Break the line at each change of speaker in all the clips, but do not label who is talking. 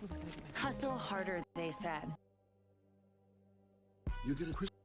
Looks gonna be my
Hustle harder, they said.
You get a crystal.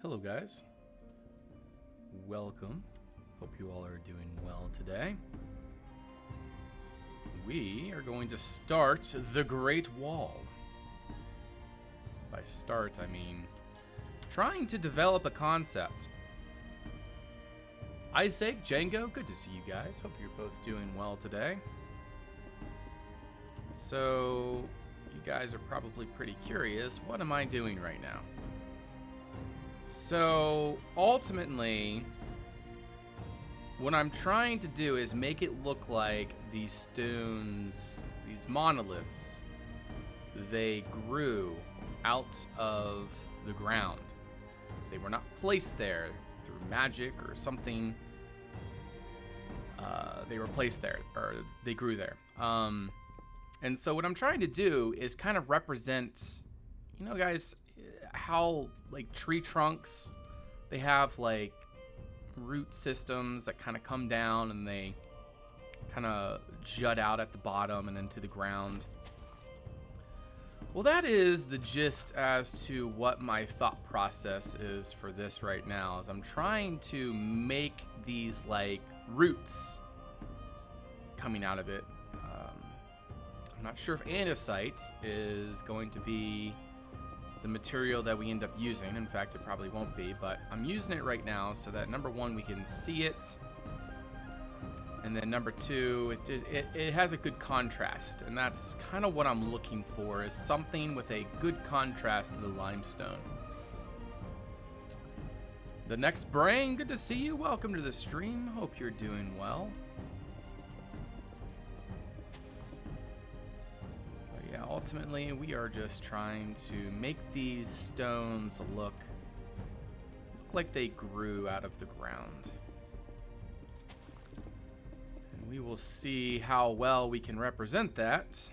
Hello guys, welcome. Hope you all are doing well today. We are going to start the Great Wall. By start, I mean trying to develop a concept. Isaac, Django, good to see you guys. Hope you're both doing well today. So, you guys are probably pretty curious, what am I doing right now? So, ultimately, what I'm trying to do is make it look like these stones, these monoliths, they grew out of the ground. They were not placed there through magic or something. They were placed there, or they grew there. And so what I'm trying to do is kind of represent, you know, guys, how like tree trunks, they have like root systems that kind of come down and they kind of jut out at the bottom and into the ground. Well, that is the gist as to what my thought process is for this right now, is I'm trying to make these like roots coming out of it. I'm not sure if andesite is going to be the material that we end up using. In fact, it probably won't be, but I'm using it right now so that number one, we can see it. And then number 2, it has a good contrast, and that's kind of what I'm looking for, is something with a good contrast to the limestone. The next brain, good to see you. Welcome to the stream. Hope you're doing well. But yeah, ultimately, we are just trying to make these stones look like they grew out of the ground. We will see how well we can represent that,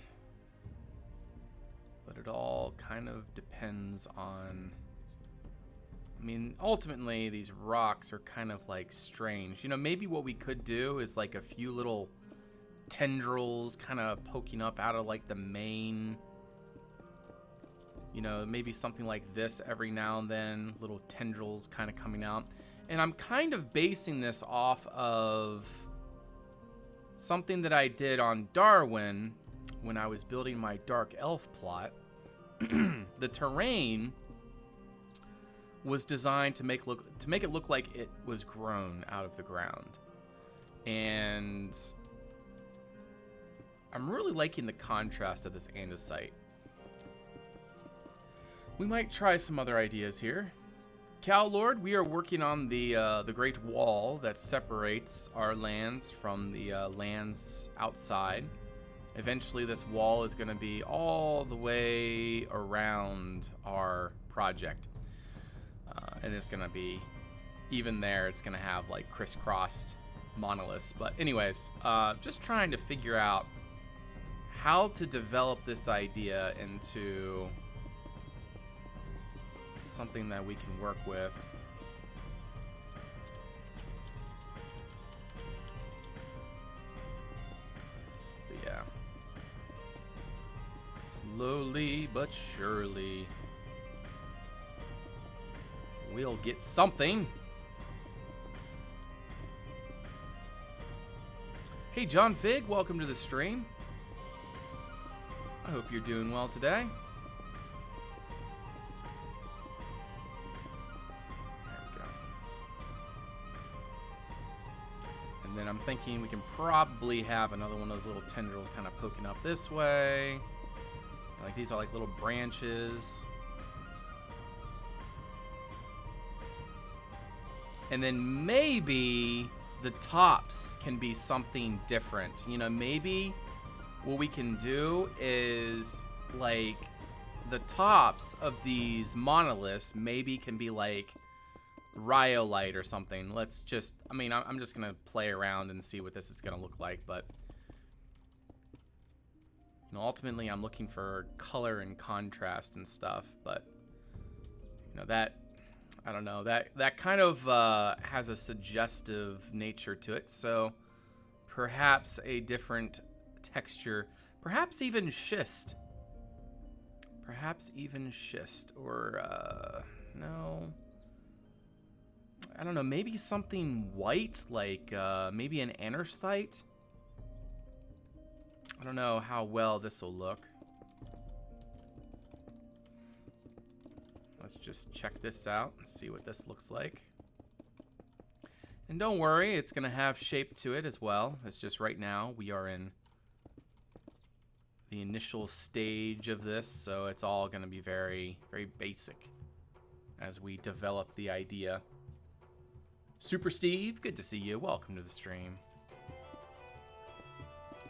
but it all kind of depends on, I mean, ultimately these rocks are kind of like strange. You know, maybe what we could do is like a few little tendrils kind of poking up out of like the main, you know, maybe something like this every now and then, little tendrils kind of coming out. And I'm kind of basing this off of something that I did on Darwin when I was building my Dark Elf plot. The terrain was designed to make it look like it was grown out of the ground. And I'm really liking the contrast of this andesite. We might try some other ideas here. Cal Lord, we are working on the Great Wall that separates our lands from the lands outside. Eventually, this wall is going to be all the way around our project. And it's going to be, even there, it's going to have like crisscrossed monoliths. But anyways, just trying to figure out how to develop this idea into something that we can work with. But yeah. Slowly but surely, we'll get something. Hey John Fig, welcome to the stream. I hope you're doing well today. And then I'm thinking we can probably have another one of those little tendrils kind of poking up this way. Like these are like little branches. And then maybe the tops can be something different. You know, maybe what we can do is like the tops of these monoliths maybe can be like rhyolite or something. Let's just, I mean, I'm just gonna play around and see what this is gonna look like, but you know, ultimately I'm looking for color and contrast and stuff, but you know, that, I don't know, that kind of has a suggestive nature to it, so perhaps a different texture, perhaps even schist, or no, I don't know, maybe something white, like maybe an anorthite. I don't know how well this will look. Let's just check this out and see what this looks like. And don't worry, it's gonna have shape to it as well. It's just right now we are in the initial stage of this, so it's all gonna be very, very basic as we develop the idea. Super Steve, good to see you. Welcome to the stream.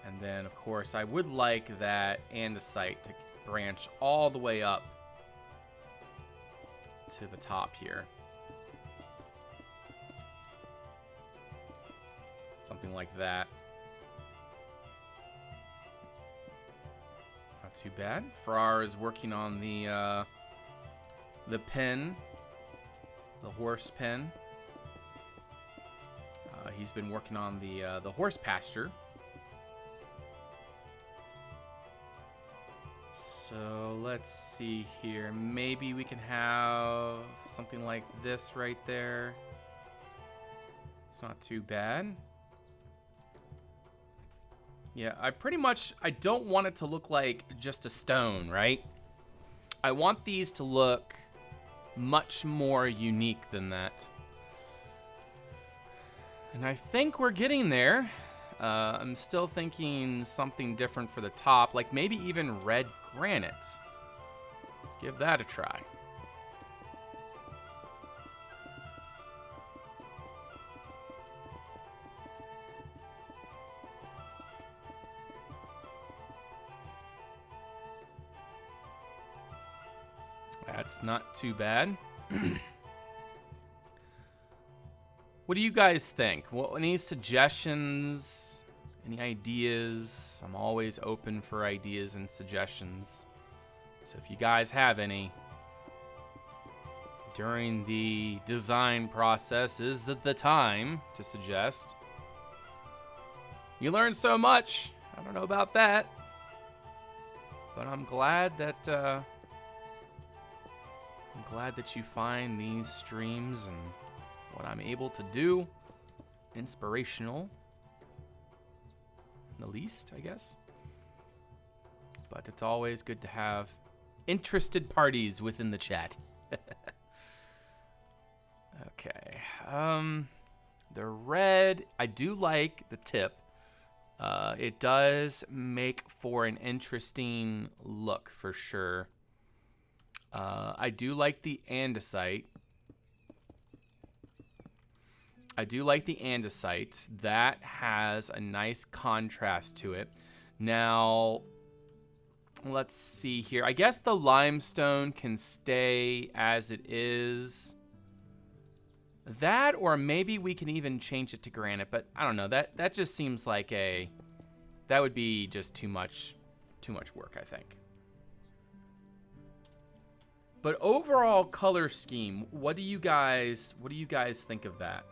And then, of course, I would like that andesite to branch all the way up to the top here. Something like that. Not too bad. Farrar is working on the pen, the horse pen. He's been working on the horse pasture. So let's see here. Maybe we can have something like this right there. It's not too bad. Yeah, I don't want it to look like just a stone, right? I want these to look much more unique than that. And I think we're getting there. I'm still thinking something different for the top, like maybe even red granite. Let's give that a try. That's not too bad. What do you guys think? Well, any suggestions? Any ideas? I'm always open for ideas and suggestions. So if you guys have any during the design process, is it the time to suggest? You learn so much. I don't know about that. But I'm glad that you find these streams and what I'm able to do inspirational, in the least, I guess. But it's always good to have interested parties within the chat. Okay. The red, I do like the tip. It does make for an interesting look for sure. I do like the andesite. That has a nice contrast to it. Now, let's see here. I guess the limestone can stay as it is. That, or maybe we can even change it to granite, but I don't know. That just seems like that would be just too much work, I think. But overall color scheme, what do you guys think of that?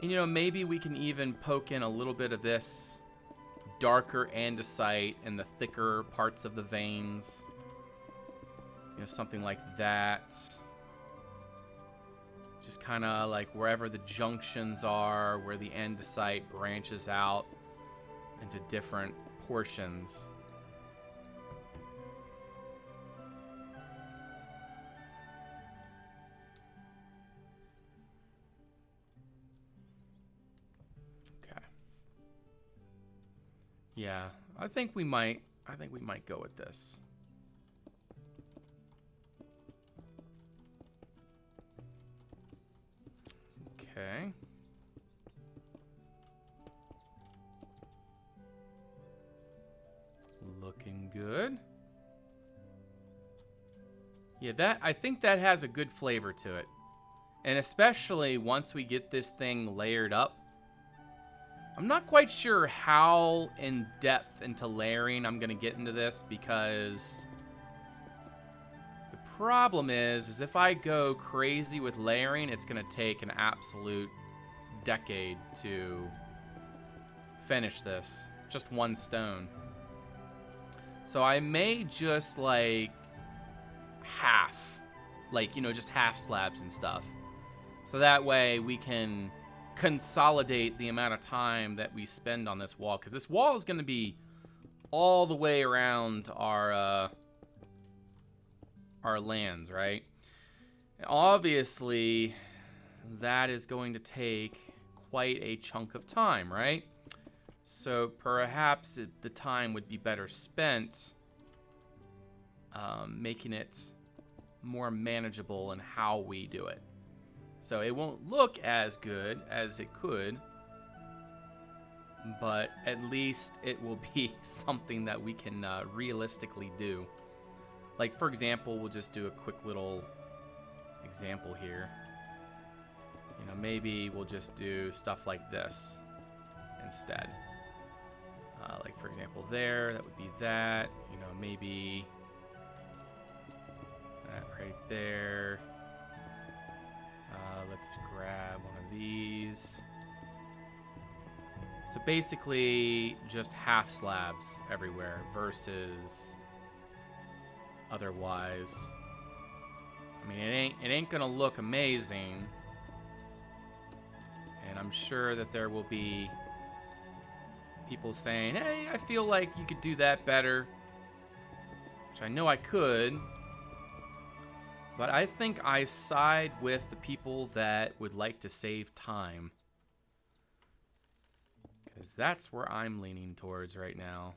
And, you know, maybe we can even poke in a little bit of this darker andesite in the thicker parts of the veins. You know, something like that. Just kind of like wherever the junctions are, where the andesite branches out into different portions. Yeah, I think we might go with this. Okay. Looking good. Yeah, I think that has a good flavor to it. And especially once we get this thing layered up. I'm not quite sure how in depth into layering I'm gonna get into this, because the problem is if I go crazy with layering, it's gonna take an absolute decade to finish this. Just one stone. So I may just like half, like, you know, just half slabs and stuff. So that way we can consolidate the amount of time that we spend on this wall, because this wall is going to be all the way around our lands, right? Obviously, that is going to take quite a chunk of time, right? So perhaps the time would be better spent making it more manageable in how we do it. So it won't look as good as it could, but at least it will be something that we can realistically do. Like, for example, we'll just do a quick little example here. You know, maybe we'll just do stuff like this instead. Like, for example, that would be that. You know, maybe that right there. Let's grab one of these. So basically just half slabs everywhere versus otherwise. I mean, it ain't gonna look amazing. And I'm sure that there will be people saying, hey, I feel like you could do that better. Which I know I could. But I think I side with the people that would like to save time. Because that's where I'm leaning towards right now.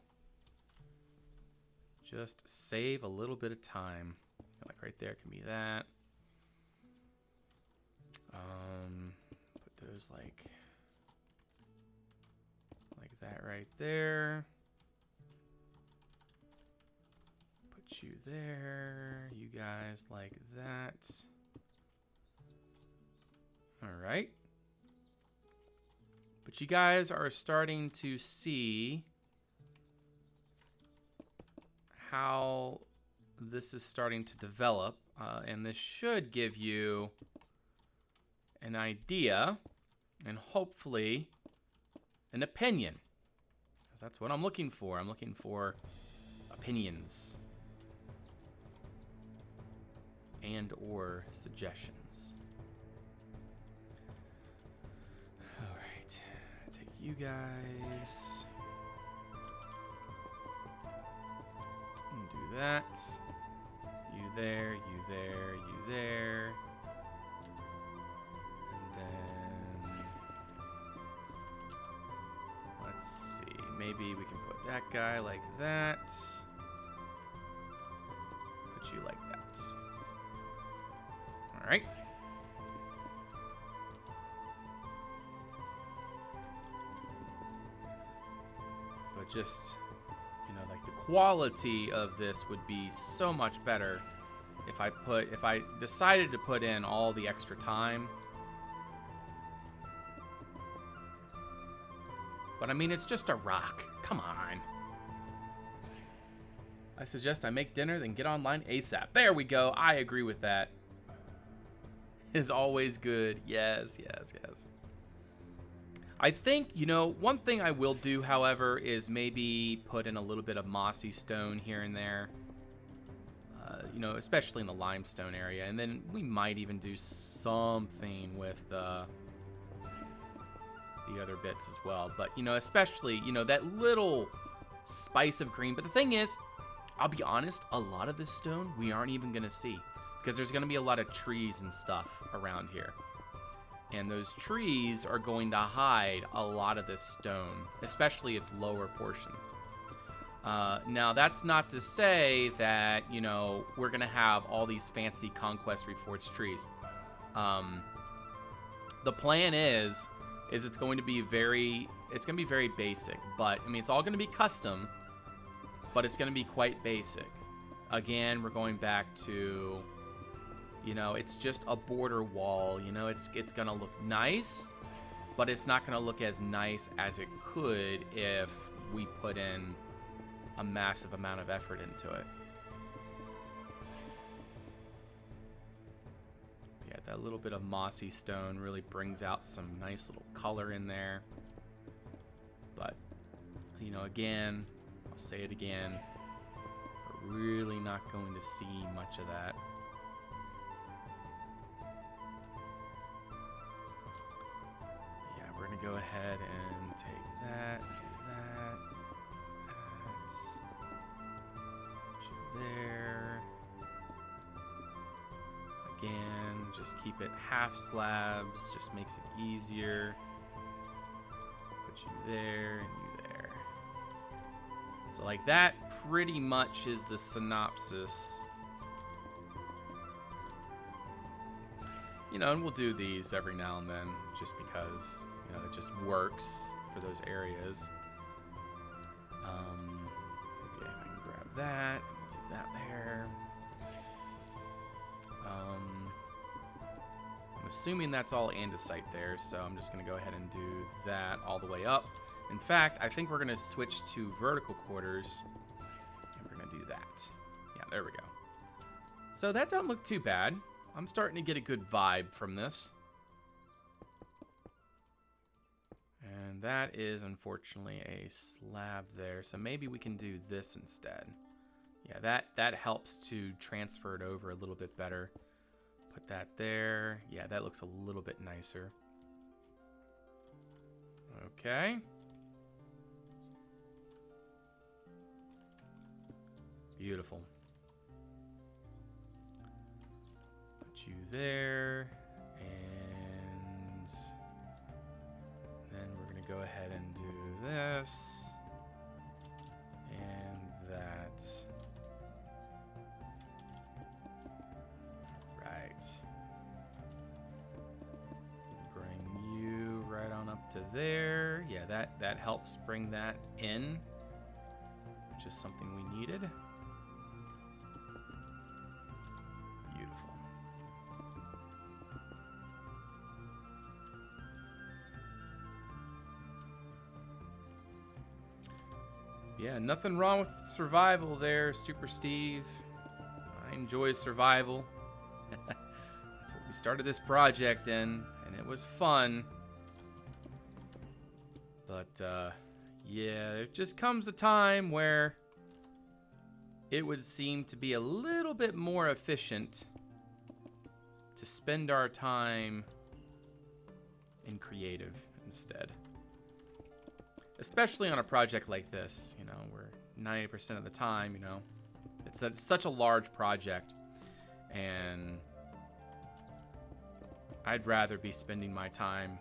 Just save a little bit of time. Like right there can be that. Put those like that right there. Put you there. You guys like that. All right. But you guys are starting to see how this is starting to develop, and this should give you an idea and hopefully an opinion, because that's what I'm looking for. I'm looking for opinions and or suggestions. All right, take you guys and do that. You there, you there, you there. And then let's see, maybe we can put that guy like that. Put you like that. All right. But just, you know, like the quality of this would be so much better if I decided to put in all the extra time. But I mean, it's just a rock. Come on. I suggest I make dinner, then get online ASAP. There we go. I agree with that. Is always good. Yes, yes, yes. I think, you know, one thing I will do, however, is maybe put in a little bit of mossy stone here and there. You know, especially in the limestone area. And then we might even do something with the other bits as well. But, you know, especially, you know, that little spice of green. But the thing is, I'll be honest, a lot of this stone we aren't even going to see. Because there's going to be a lot of trees and stuff around here. And those trees are going to hide a lot of this stone, especially its lower portions. Now, that's not to say that, you know, we're going to have all these fancy Conquest Reforged trees. The plan is it's going to be very basic. But, I mean, it's all going to be custom, but it's going to be quite basic. Again, we're going back to, you know, it's just a border wall. You know, it's going to look nice, but it's not going to look as nice as it could if we put in a massive amount of effort into it. Yeah, that little bit of mossy stone really brings out some nice little color in there. But, you know, again, I'll say it again, we're really not going to see much of that. Yeah, we're going to go ahead and take that, do that. There. Again, just keep it half slabs, just makes it easier. Put you there and you there. So like that pretty much is the synopsis. You know, and we'll do these every now and then just because, you know, it just works for those areas. Maybe I can grab that. That there. I'm assuming that's all andesite there, so I'm just going to go ahead and do that all the way up. In fact, I think we're going to switch to vertical quarters, and we're going to do that. Yeah, there we go. So that doesn't look too bad. I'm starting to get a good vibe from this. And that is, unfortunately, a slab there, so maybe we can do this instead. Yeah, that helps to transfer it over a little bit better. Put that there. Yeah, that looks a little bit nicer. Okay. Beautiful. Put you there. And then we're going to go ahead and do this. And that. Right. Bring you right on up to there. Yeah, that helps bring that in, which is something we needed. Beautiful. Yeah, nothing wrong with survival there, Super Steve. I enjoy survival. That's what we started this project in, and it was fun. But, yeah, there just comes a time where it would seem to be a little bit more efficient to spend our time in creative instead. Especially on a project like this, you know, where 90% of the time, you know, it's such a large project, and I'd rather be spending my time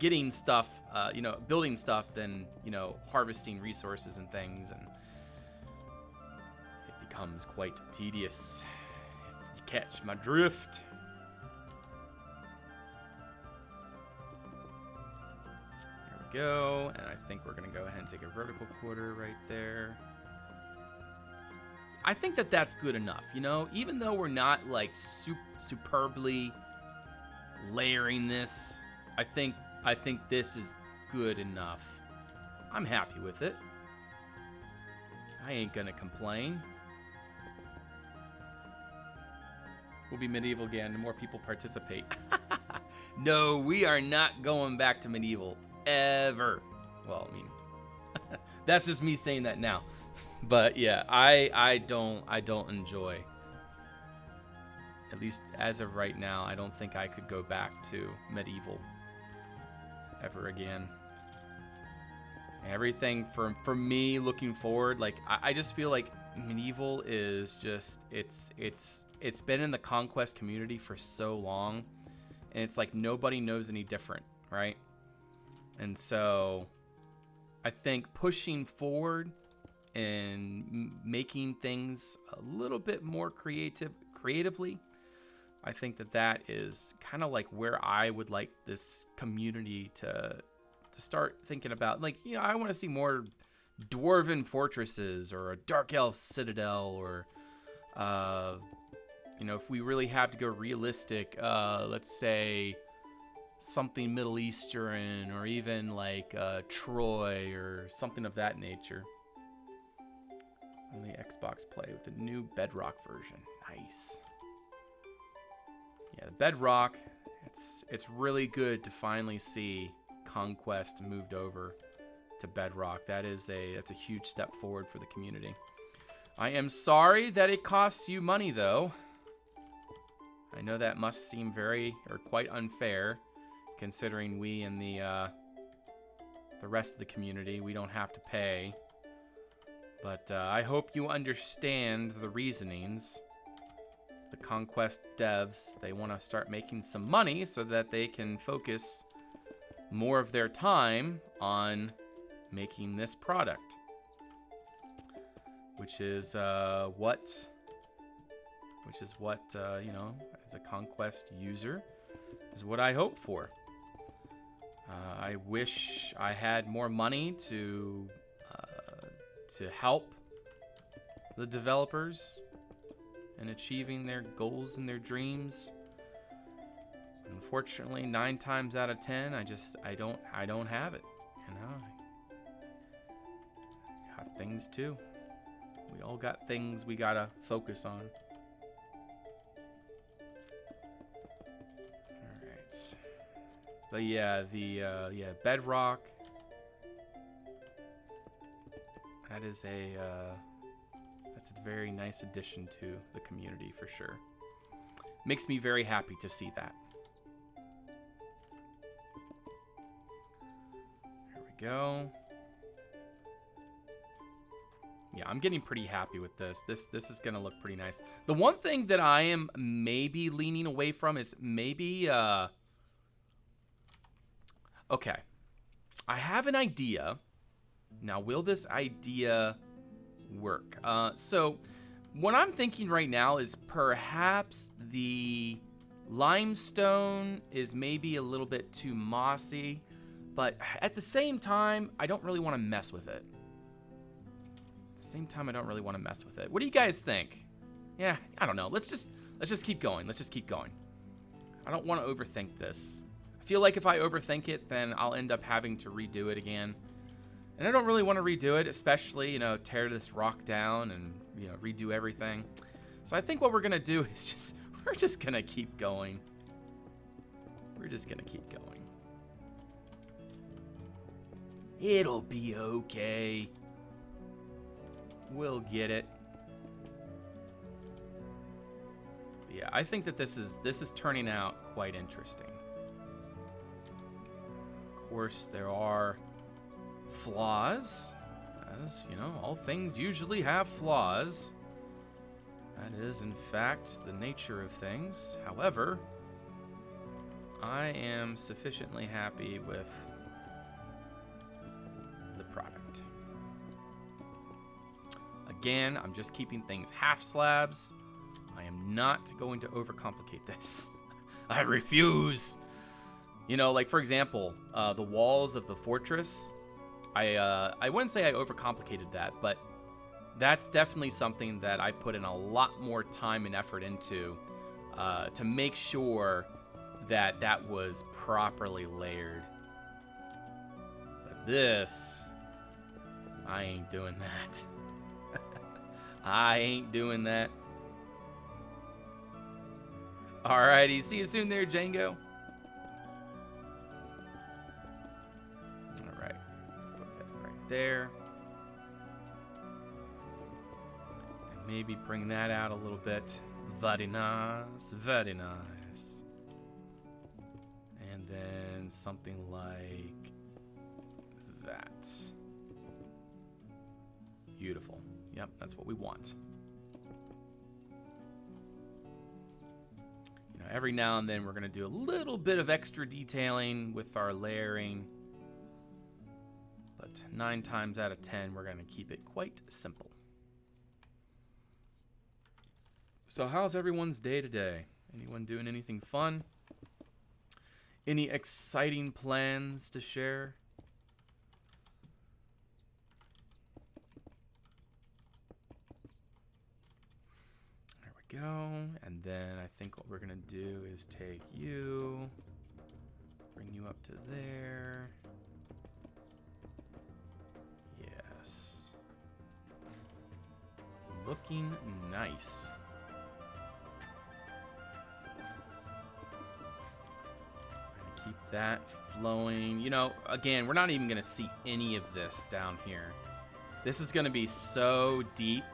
getting stuff, you know, building stuff than, you know, harvesting resources and things, and it becomes quite tedious, if you catch my drift. Go, and I think we're gonna go ahead and take a vertical quarter right there. I think that that's good enough, you know, even though we're not like superbly layering this. I think this is good enough. I'm happy with it. I ain't gonna complain. We'll be medieval again. The more people participate. No, we are not going back to medieval. Ever. Well, I mean, that's just me saying that now. But yeah, I don't enjoy, at least as of right now, I don't think I could go back to medieval ever again. Everything for me looking forward, like I just feel like medieval is just it's been in the Conquest community for so long, and it's like nobody knows any different, right? And so I think pushing forward and making things a little bit more creatively, I think that is kind of like where I would like this community to start thinking about. Like, you know, I want to see more dwarven fortresses or a dark elf citadel, or you know, if we really have to go realistic, let's say something Middle Eastern, or even like Troy or something of that nature. Only Xbox Play with the new Bedrock version. Nice. Yeah, the Bedrock, it's really good to finally see Conquest moved over to Bedrock. That's a huge step forward for the community. I am sorry that it costs you money, though. I know that must seem quite unfair, considering we and the rest of the community, we don't have to pay. But I hope you understand the reasonings. The Conquest devs, they want to start making some money so that they can focus more of their time on making this product, which is what you know, as a Conquest user, is what I hope for. I wish I had more money to help the developers in achieving their goals and their dreams. Unfortunately, 9 times out of 10, I don't have it. You know, I got things too. We all got things we gotta focus on. All right. But yeah, the Bedrock. That's a very nice addition to the community for sure. Makes me very happy to see that. There we go. Yeah, I'm getting pretty happy with this. This is gonna look pretty nice. The one thing that I am maybe leaning away from is maybe Okay. I have an idea. Now, will this idea work? So, what I'm thinking right now is perhaps the limestone is maybe a little bit too mossy, but at the same time, I don't really want to mess with it. At the same time, I don't really want to mess with it. What do you guys think? Yeah, I don't know. Let's just keep going. Let's just keep going. I don't want to overthink this. I feel like if I overthink it, then I'll end up having to redo it again. And I don't really want to redo it, especially, you know, tear this rock down and, you know, redo everything. So I think what we're going to do is we're just going to keep going. We're just going to keep going. It'll be okay. We'll get it. But yeah, I think that this is turning out quite interesting. Of course, there are flaws, as you know, all things usually have flaws. That is, in fact, the nature of things. However, I am sufficiently happy with the product. Again, I'm just keeping things half slabs. I am not going to overcomplicate this. I refuse. You know, like for example, the walls of the fortress, I wouldn't say I overcomplicated that, but that's definitely something that I put in a lot more time and effort into to make sure that that was properly layered. But this, I ain't doing that. I ain't doing that. Alrighty, see you soon there, Django. Alright, put that right there. And maybe bring that out a little bit. Very nice, very nice. And then something like that. Beautiful. Yep, that's what we want. You know, every now and then we're going to do a little bit of extra detailing with our layering. But 9 times out of 10, we're going to keep it quite simple. So how's everyone's day today? Anyone doing anything fun? Any exciting plans to share? Go, and then I think what we're gonna do is take you, bring you up to there. Yes, looking nice. Gonna keep that flowing. You know, again, we're not even gonna see any of this down here. This is gonna be so deep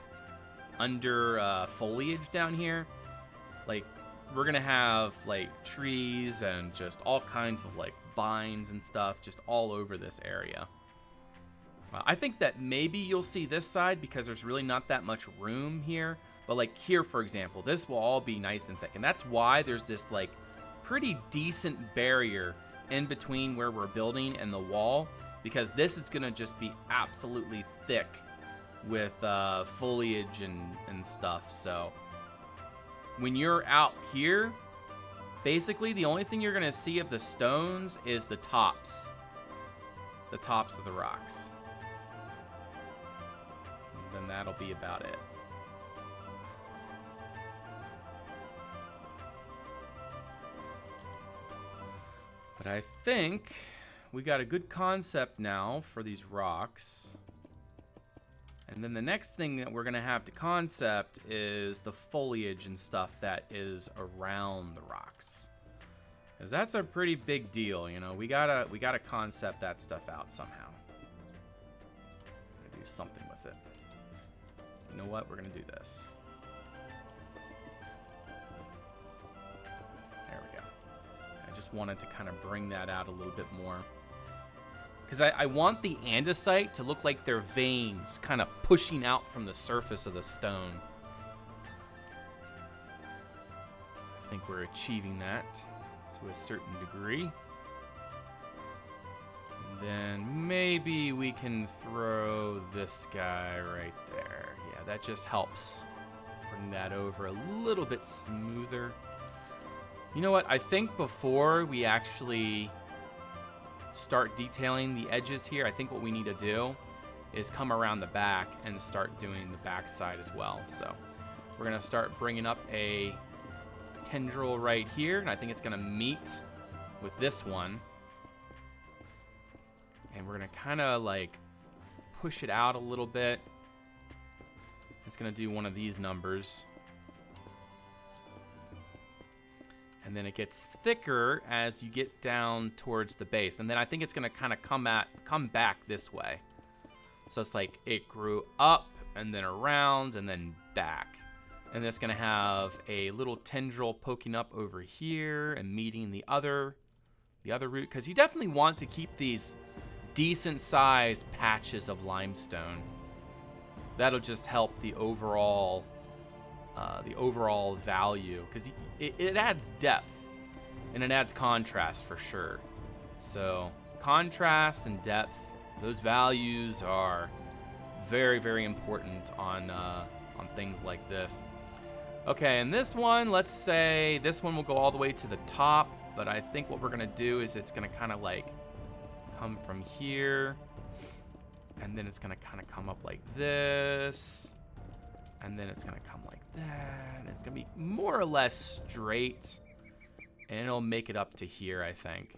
under foliage down here. Like, we're gonna have like trees and just all kinds of like vines and stuff just all over this area. I think that maybe you'll see this side because there's really not that much room here, but like here, for example, this will all be nice and thick, and that's why there's this like pretty decent barrier in between where we're building and the wall, because this is gonna just be absolutely thick with foliage and stuff. So when you're out here, basically the only thing you're gonna see of the stones is the tops of the rocks, and then that'll be about it. But I think we got a good concept now for these rocks. And then the next thing that we're gonna have to concept is the foliage and stuff that is around the rocks, because that's a pretty big deal. You know, we gotta concept that stuff out somehow. Gotta do something with it. You know what? We're gonna do this. There we go. I just wanted to kind of bring that out a little bit more, because I want the andesite to look like they're veins kind of pushing out from the surface of the stone. I think we're achieving that to a certain degree. then maybe we can throw this guy right there. Yeah, that just helps bring that over a little bit smoother. You know what? I think before we actually start detailing the edges here, I think what we need to do is come around the back and start doing the back side as well. So we're gonna start bringing up a tendril right here, and I think it's gonna meet with this one. And we're gonna kind of like push it out a little bit. It's gonna do one of these numbers. And then it gets thicker as you get down towards the base. And then I think it's gonna kind of come back this way. So it's like it grew up and then around and then back. And then it's gonna have a little tendril poking up over here and meeting the other root. Because you definitely want to keep these decent sized patches of limestone. That'll just help the overall value, because it adds depth and it adds contrast for sure. So contrast and depth, those values are very, very important on things like this. Okay, and this one, let's say this one will go all the way to the top, but I think what we're gonna do is it's gonna kind of like come from here, and then it's gonna kind of come up like this, and then it's gonna come like that, and it's gonna be more or less straight, and it'll make it up to here, I think.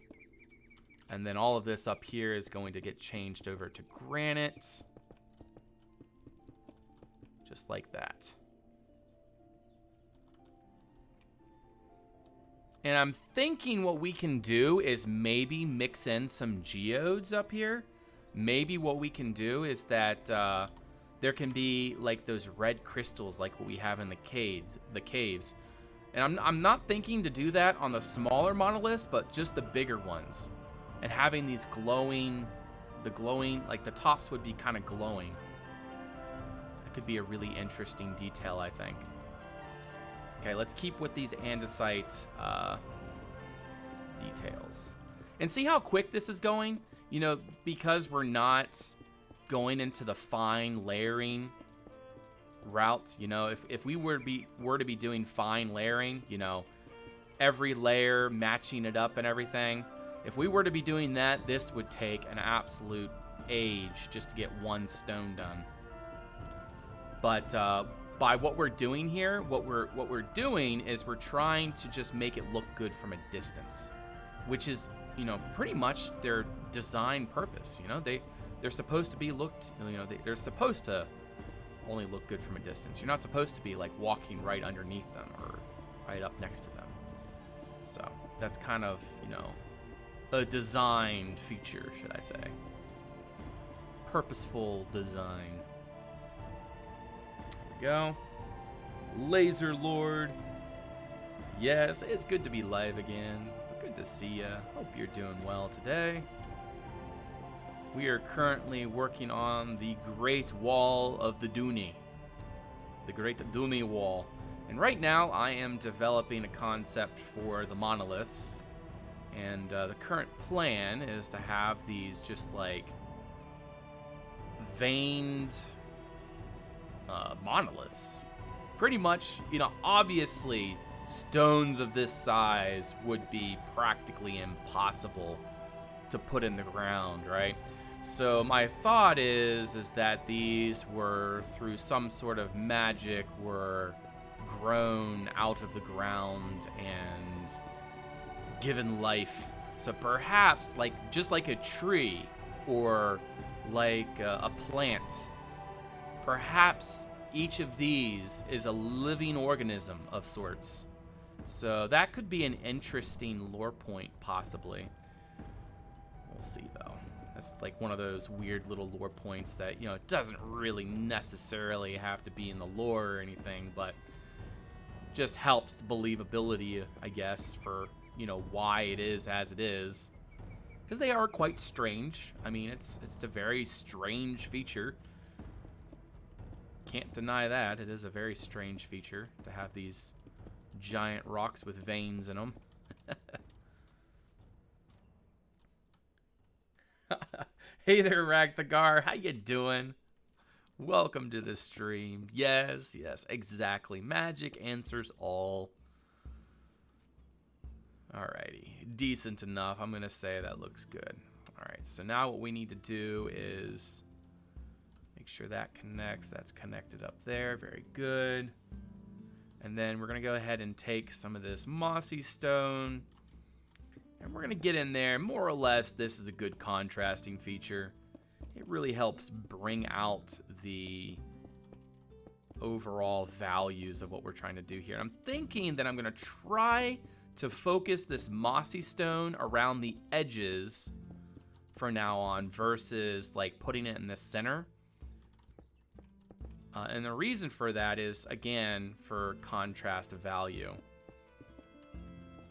And then all of this up here is going to get changed over to granite, just like that. And I'm thinking what we can do is maybe mix in some geodes up here. Maybe what we can do is that there can be like those red crystals like what we have in the caves. And I'm not thinking to do that on the smaller monoliths, but just the bigger ones. And having these glowing, like the tops would be kind of glowing. That could be a really interesting detail, I think. Okay, let's keep with these andesite details. And see how quick this is going? You know, because we're not going into the fine layering route. You know, if we were to be doing fine layering, you know, every layer matching it up and everything. If we were to be doing that, this would take an absolute age just to get one stone done. But by what we're doing here, what we're doing is we're trying to just make it look good from a distance, which is, you know, pretty much their design purpose. You know, they're supposed to be looked, you know, they're supposed to only look good from a distance. You're not supposed to be like walking right underneath them or right up next to them. So that's kind of, you know, a design feature, should I say. Purposeful design. There we go. Laser Lord. Yes, it's good to be live again. Good to see ya. Hope you're doing well today. We are currently working on the Great Wall of the Duni. The Great Duni Wall. And right now I am developing a concept for the monoliths. And the current plan is to have these just like veined monoliths. Pretty much, you know, obviously stones of this size would be practically impossible to put in the ground, right? So my thought is that these were, through some sort of magic, were grown out of the ground and given life. So perhaps, like, just like a tree or like a plant, perhaps each of these is a living organism of sorts. So that could be an interesting lore point, possibly. We'll see, though. That's like one of those weird little lore points that, you know, it doesn't really necessarily have to be in the lore or anything, but just helps believability, I guess, for, you know, why it is as it is. Because they are quite strange. I mean, it's a very strange feature. Can't deny that. It is a very strange feature to have these giant rocks with veins in them. Hey there, Ragthagar. How you doing? Welcome to the stream. Yes, exactly. Magic answers all. Alrighty, decent enough. I'm gonna say that looks good. Alright, so now what we need to do is make sure that connects. That's connected up there. Very good. And then we're gonna go ahead and take some of this mossy stone, and we're gonna get in there. More or less, this is a good contrasting feature. It really helps bring out the overall values of what we're trying to do here. I'm thinking that I'm gonna try to focus this mossy stone around the edges for now on versus like putting it in the center. And the reason for that is, again, for contrast value.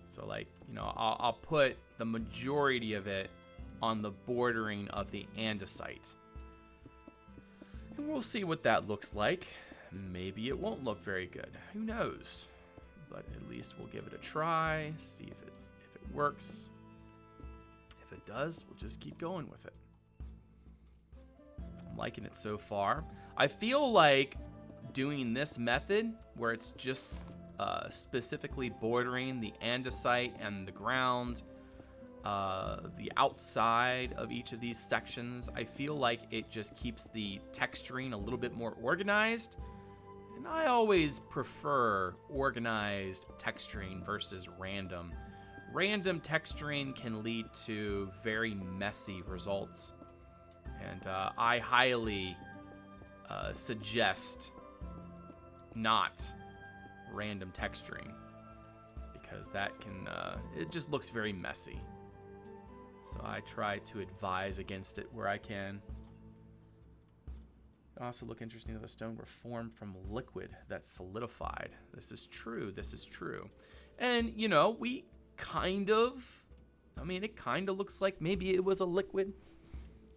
So like, you know, I'll put the majority of it on the bordering of the andesite. And we'll see what that looks like. Maybe it won't look very good. Who knows? But at least we'll give it a try, see if it works. If it does, we'll just keep going with it. I'm liking it so far. I feel like doing this method where it's just specifically bordering the andesite and the ground, the outside of each of these sections, I feel like it just keeps the texturing a little bit more organized. And I always prefer organized texturing versus random. Random texturing can lead to very messy results. And I highly suggest not random texturing, because that can, it just looks very messy. So I try to advise against it where I can. It also look interesting that the stone were formed from liquid that solidified. This is true. This is true. And, you know, we kind of, I mean, it kind of looks like maybe it was a liquid.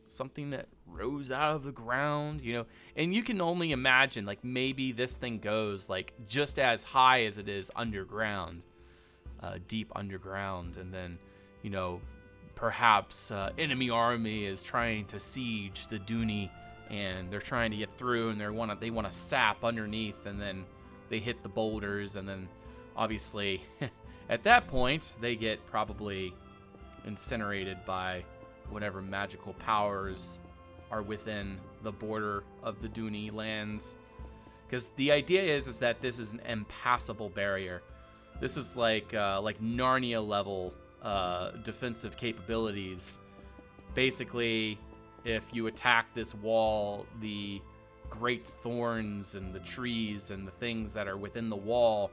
Something that rose out of the ground, you know. And you can only imagine, like, maybe this thing goes, like, just as high as it is underground. Deep underground. And then, you know, perhaps enemy army is trying to siege the Dooney, and they're trying to get through, and they want to sap underneath, and then they hit the boulders, and then obviously at that point they get probably incinerated by whatever magical powers are within the border of the Dooney lands. Because the idea is that this is an impassable barrier. This is like Narnia level defensive capabilities. Basically, if you attack this wall, the great thorns and the trees and the things that are within the wall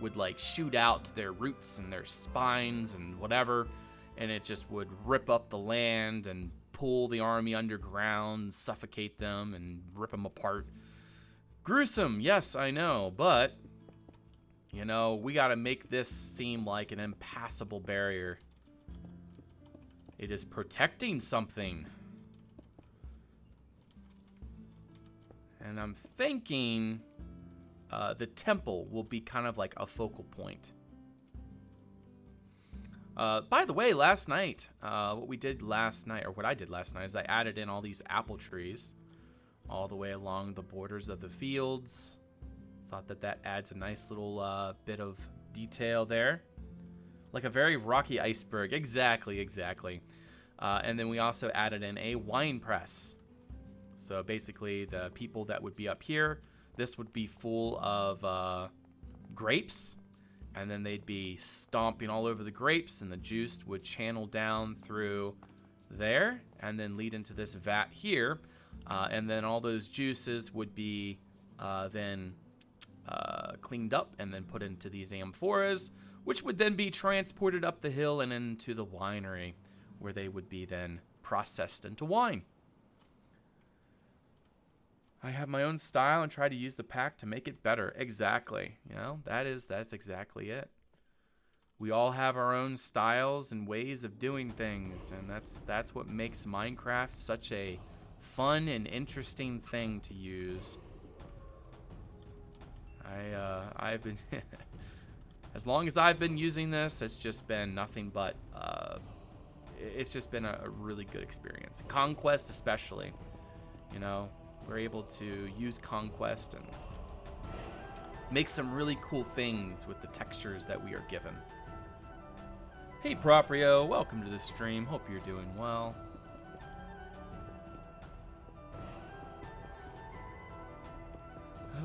would like shoot out their roots and their spines and whatever, and it just would rip up the land and pull the army underground, suffocate them and rip them apart. Gruesome, yes, I know, but you know, we gotta make this seem like an impassable barrier. It is protecting something. And I'm thinking the temple will be kind of like a focal point. By the way, last night, what I did last night is I added in all these apple trees all the way along the borders of the fields. Thought that adds a nice little bit of detail there. Like a very rocky iceberg. Exactly. And then we also added in a wine press. So basically the people that would be up here, this would be full of grapes. And then they'd be stomping all over the grapes, and the juice would channel down through there and then lead into this vat here. And then all those juices would be then cleaned up and then put into these amphoras, which would then be transported up the hill and into the winery, where they would be then processed into wine. I have my own style and try to use the pack to make it better. Exactly. You know, that's exactly it. We all have our own styles and ways of doing things, and that's what makes Minecraft such a fun and interesting thing to use. I've been as long as I've been using this, it's just been nothing but it's just been a really good experience. Conquest especially, you know, we're able to use Conquest and make some really cool things with the textures that we are given. Hey Proprio, welcome to the stream. Hope you're doing well.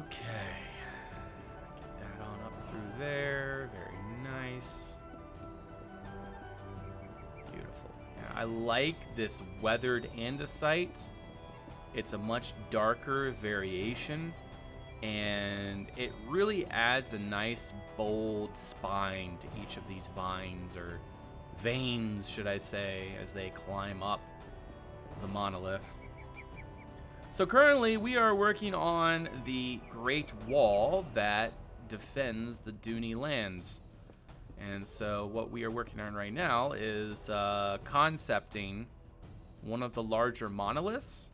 Okay, get that on up through there. Very nice. Beautiful. Yeah, I like this weathered andesite. It's a much darker variation, and it really adds a nice bold spine to each of these vines, or veins, should I say, as they climb up the monolith. So currently we are working on the Great Wall that defends the Dooney lands. And so what we are working on right now is concepting one of the larger monoliths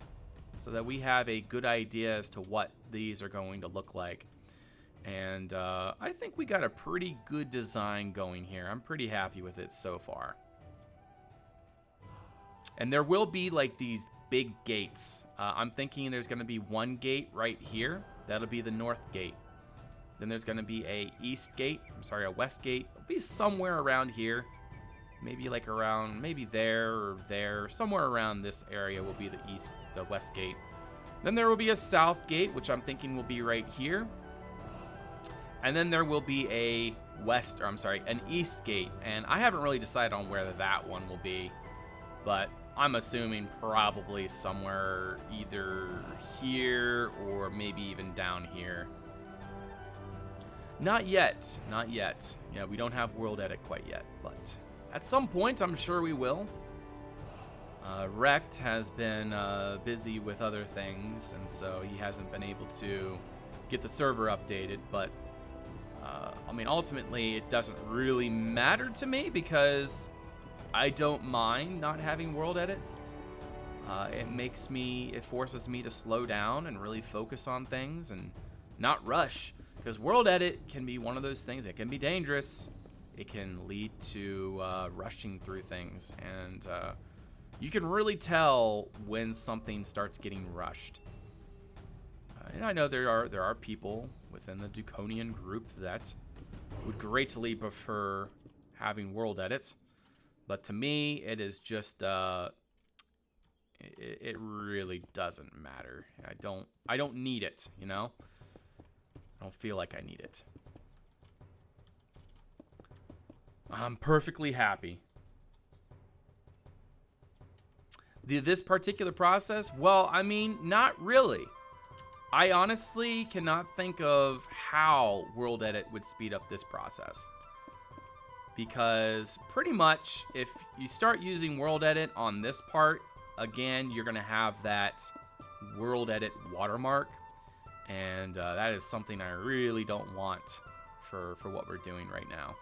so that we have a good idea as to what these are going to look like. And I think we got a pretty good design going here. I'm pretty happy with it so far. And there will be like these big gates. I'm thinking there's going to be one gate right here. That'll be the north gate. Then there's going to be a east gate. I'm sorry, a west gate. It'll be somewhere around here. Maybe like around, maybe there or there. Somewhere around this area will be the west gate. Then there will be a south gate, which I'm thinking will be right here. And then there will be an east gate. And I haven't really decided on where that one will be, but I'm assuming probably somewhere either here or maybe even down here. Not yet, not yet. Yeah, we don't have World Edit quite yet, but at some point I'm sure we will. Rect has been busy with other things, and so he hasn't been able to get the server updated, but I mean, ultimately it doesn't really matter to me because I don't mind not having World Edit. It forces me to slow down and really focus on things and not rush, because World Edit can be one of those things. It can be dangerous. It can lead to rushing through things, and you can really tell when something starts getting rushed. And I know there are people within the Duconian group that would greatly prefer having World Edits. But to me, it is just, it really doesn't matter. I don't need it, you know? I don't feel like I need it. I'm perfectly happy. This particular process, well, I mean, not really. I honestly cannot think of how World Edit would speed up this process. Because pretty much if you start using World Edit on this part, again, you're going to have that World Edit watermark. And that is something I really don't want for what we're doing right now.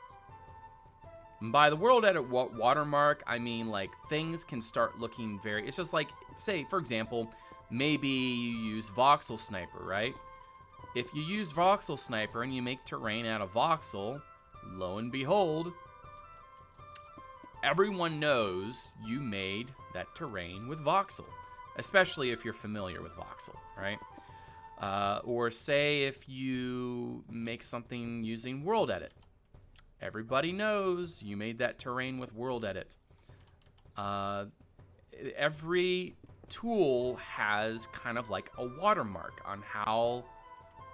And by the World Edit watermark, I mean like things can start looking very... It's just like, say, for example, maybe you use Voxel Sniper, right? If you use Voxel Sniper and you make terrain out of Voxel, lo and behold, everyone knows you made that terrain with Voxel, especially if you're familiar with Voxel, right? Or say if you make something using World Edit. Everybody knows you made that terrain with World Edit. Every tool has kind of like a watermark on how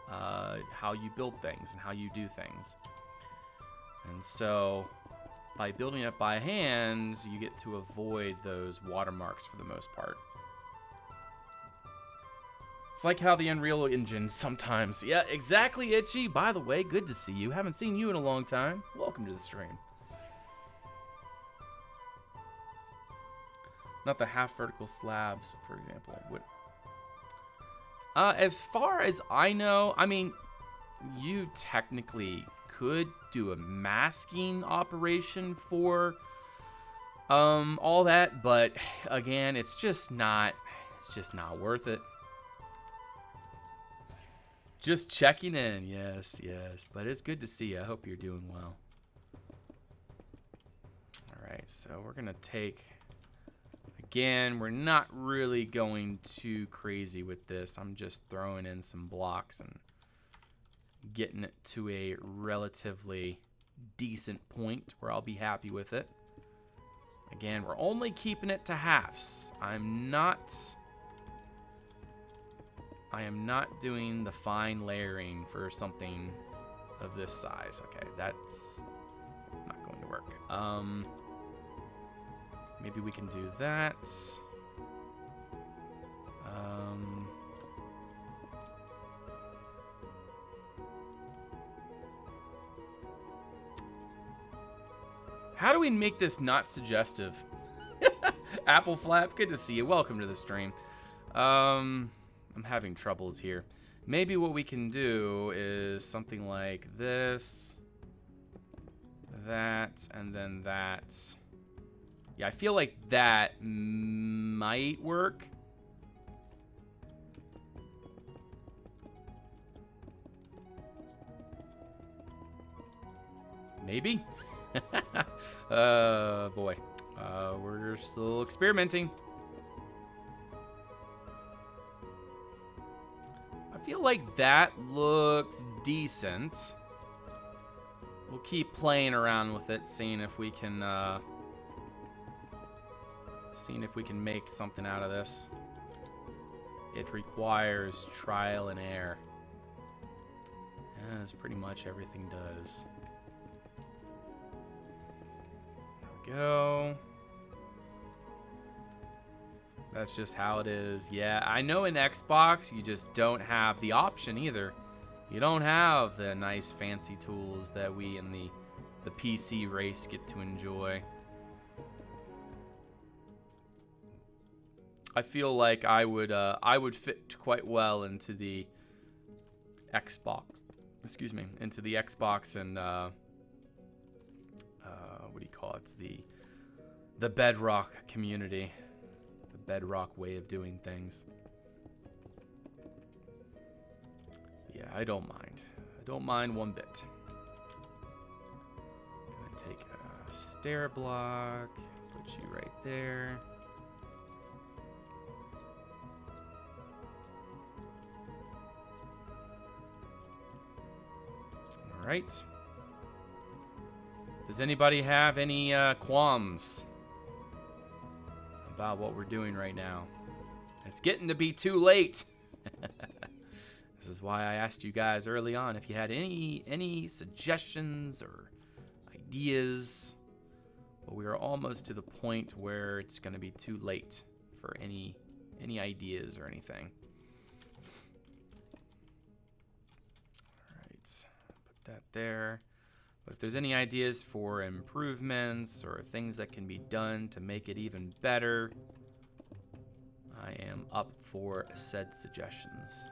you build things and how you do things. And so by building it by hand, you get to avoid those watermarks for the most part. It's like how the Unreal Engine sometimes... Yeah, exactly, Itchy. By the way, good to see you. Haven't seen you in a long time. Welcome to the stream. Not the half vertical slabs, for example. As far as I know, I mean, you technically could do a masking operation for all that, but again, it's just not worth it. Just checking in. Yes, yes. But it's good to see you. I hope you're doing well. All right, so we're going to take Again, we're not really going too crazy with this. I'm just throwing in some blocks and getting it to a relatively decent point where I'll be happy with it. Again, we're only keeping it to halves. I am not doing the fine layering for something of this size. Okay, that's not going to work. Maybe we can do that. How do we make this not suggestive? Apple Flap, good to see you. Welcome to the stream. I'm having troubles here. Maybe what we can do is something like this, that, and then that. Yeah, I feel like that might work. Maybe. Boy. We're still experimenting. I feel like that looks decent. We'll keep playing around with it, seeing if we can make something out of this. It requires trial and error. As pretty much everything does. There we go. That's just how it is. Yeah, I know in Xbox you just don't have the option either. You don't have the nice fancy tools that we in the PC race get to enjoy. I feel like I would fit quite well into the Xbox. Excuse me, into the Xbox and what do you call it? The Bedrock community, the Bedrock way of doing things. Yeah, I don't mind. I don't mind one bit. Gonna take a stair block, put you right there. All right. Does anybody have any qualms about what we're doing right now? It's getting to be too late. This is why I asked you guys early on if you had any suggestions or ideas. But we are almost to the point where it's going to be too late for any ideas or anything. All right, put that there. But if there's any ideas for improvements or things that can be done to make it even better, I am up for said suggestions.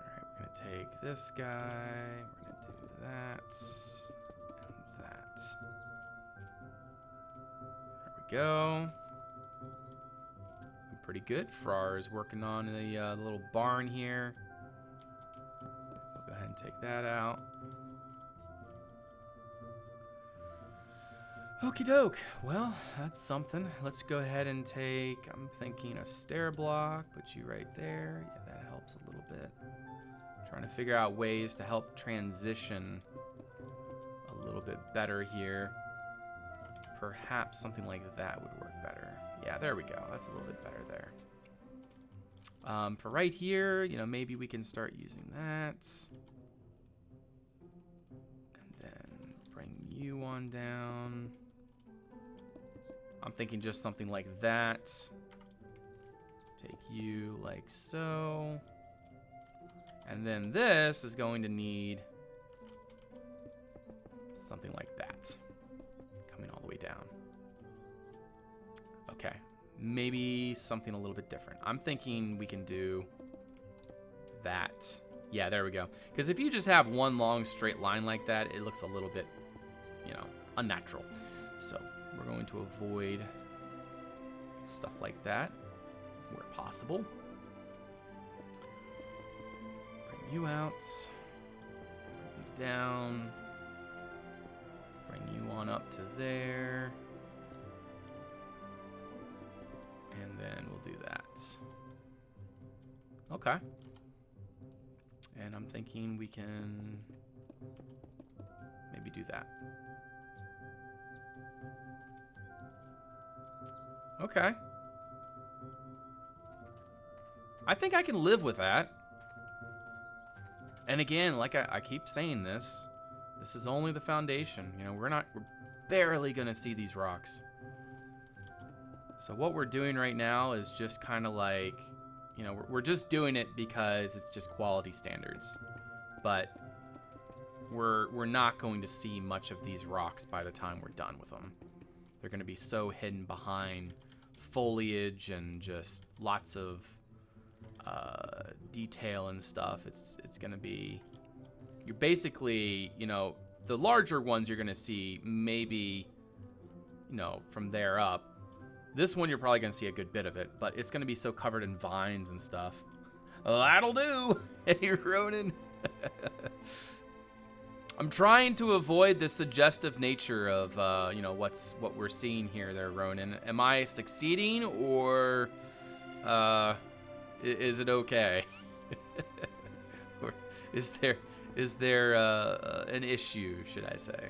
Alright, we're going to take this guy, we're going to do that, and that. There we go. Pretty good. Frar is working on a little barn here. Go ahead and take that out. Okie doke. Well, that's something. Let's go ahead and take, I'm thinking a stair block, put you right there. Yeah, that helps a little bit. Trying to figure out ways to help transition a little bit better here. Perhaps something like that would work better. Yeah, there we go. That's a little bit better there. For right here, you know, maybe we can start using that. And then bring you on down. I'm thinking just something like that. Take you like so. And then this is going to need something like that. Coming all the way down. Okay. Maybe something a little bit different. I'm thinking we can do that. Yeah, there we go. Because if you just have one long straight line like that, it looks a little bit, you know, unnatural. So we're going to avoid stuff like that where possible. Bring you out. Bring you down. Bring you on up to there. And then we'll do that. Okay. And I'm thinking we can maybe do that. Okay. I think I can live with that. And again, like I keep saying this is only the foundation. You know, we're barely gonna see these rocks. So what we're doing right now is just kind of like, you know, we're just doing it because it's just quality standards. But we're not going to see much of these rocks by the time we're done with them. They're gonna be so hidden behind foliage and just lots of detail and stuff. It's gonna be, you're basically, you know, the larger ones you're gonna see maybe, you know, from there up. This one you're probably gonna see a good bit of it, but it's gonna be so covered in vines and stuff. That'll do. Hey, Ronan. I'm trying to avoid the suggestive nature of you know, what we're seeing here there, Ronan. Am I succeeding, or is it okay? Or is there an issue, should I say?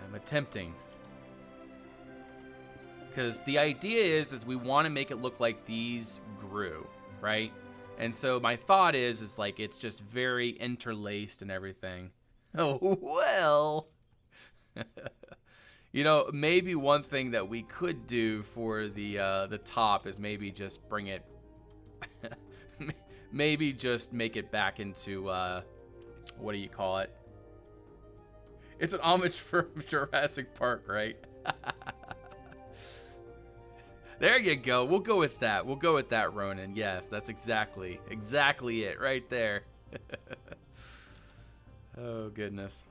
I'm attempting, because the idea is we want to make it look like these grew, right? And so my thought is like it's just very interlaced and everything. Oh well. You know, maybe one thing that we could do for the top is maybe just bring it, maybe just make it back into what do you call it? It's an homage for Jurassic Park, right? There you go. We'll go with that. We'll go with that, Ronan. Yes, that's exactly it right there. Oh, goodness.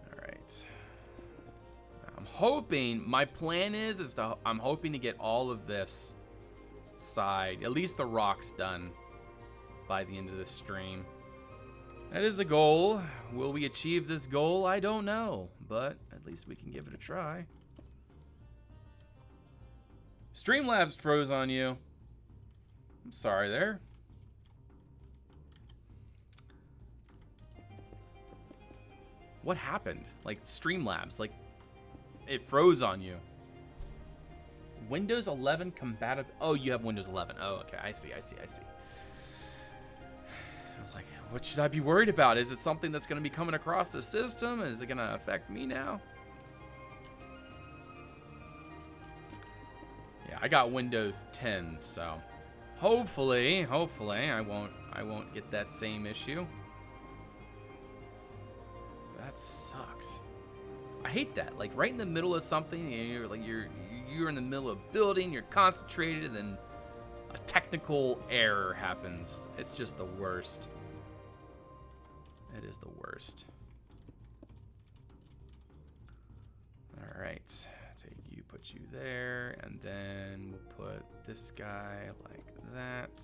All right. I'm hoping, my plan I'm hoping to get all of this side, at least the rocks, done by the end of this stream. That is a goal. Will we achieve this goal? I don't know, but at least we can give it a try. Streamlabs froze on you. I'm sorry there. What happened? Like Streamlabs, like it froze on you. Windows 11 compatible. Oh, you have Windows 11. Oh, okay. I see. I was like, what should I be worried about? Is it something that's going to be coming across the system? Is it going to affect me now? Yeah, I got Windows 10, so hopefully I won't get that same issue. That sucks. I hate that. Like right in the middle of something, you're in the middle of building, you're concentrated, and then a technical error happens. It's just the worst. It is the worst. All right. Put you there, and then we'll put this guy like that,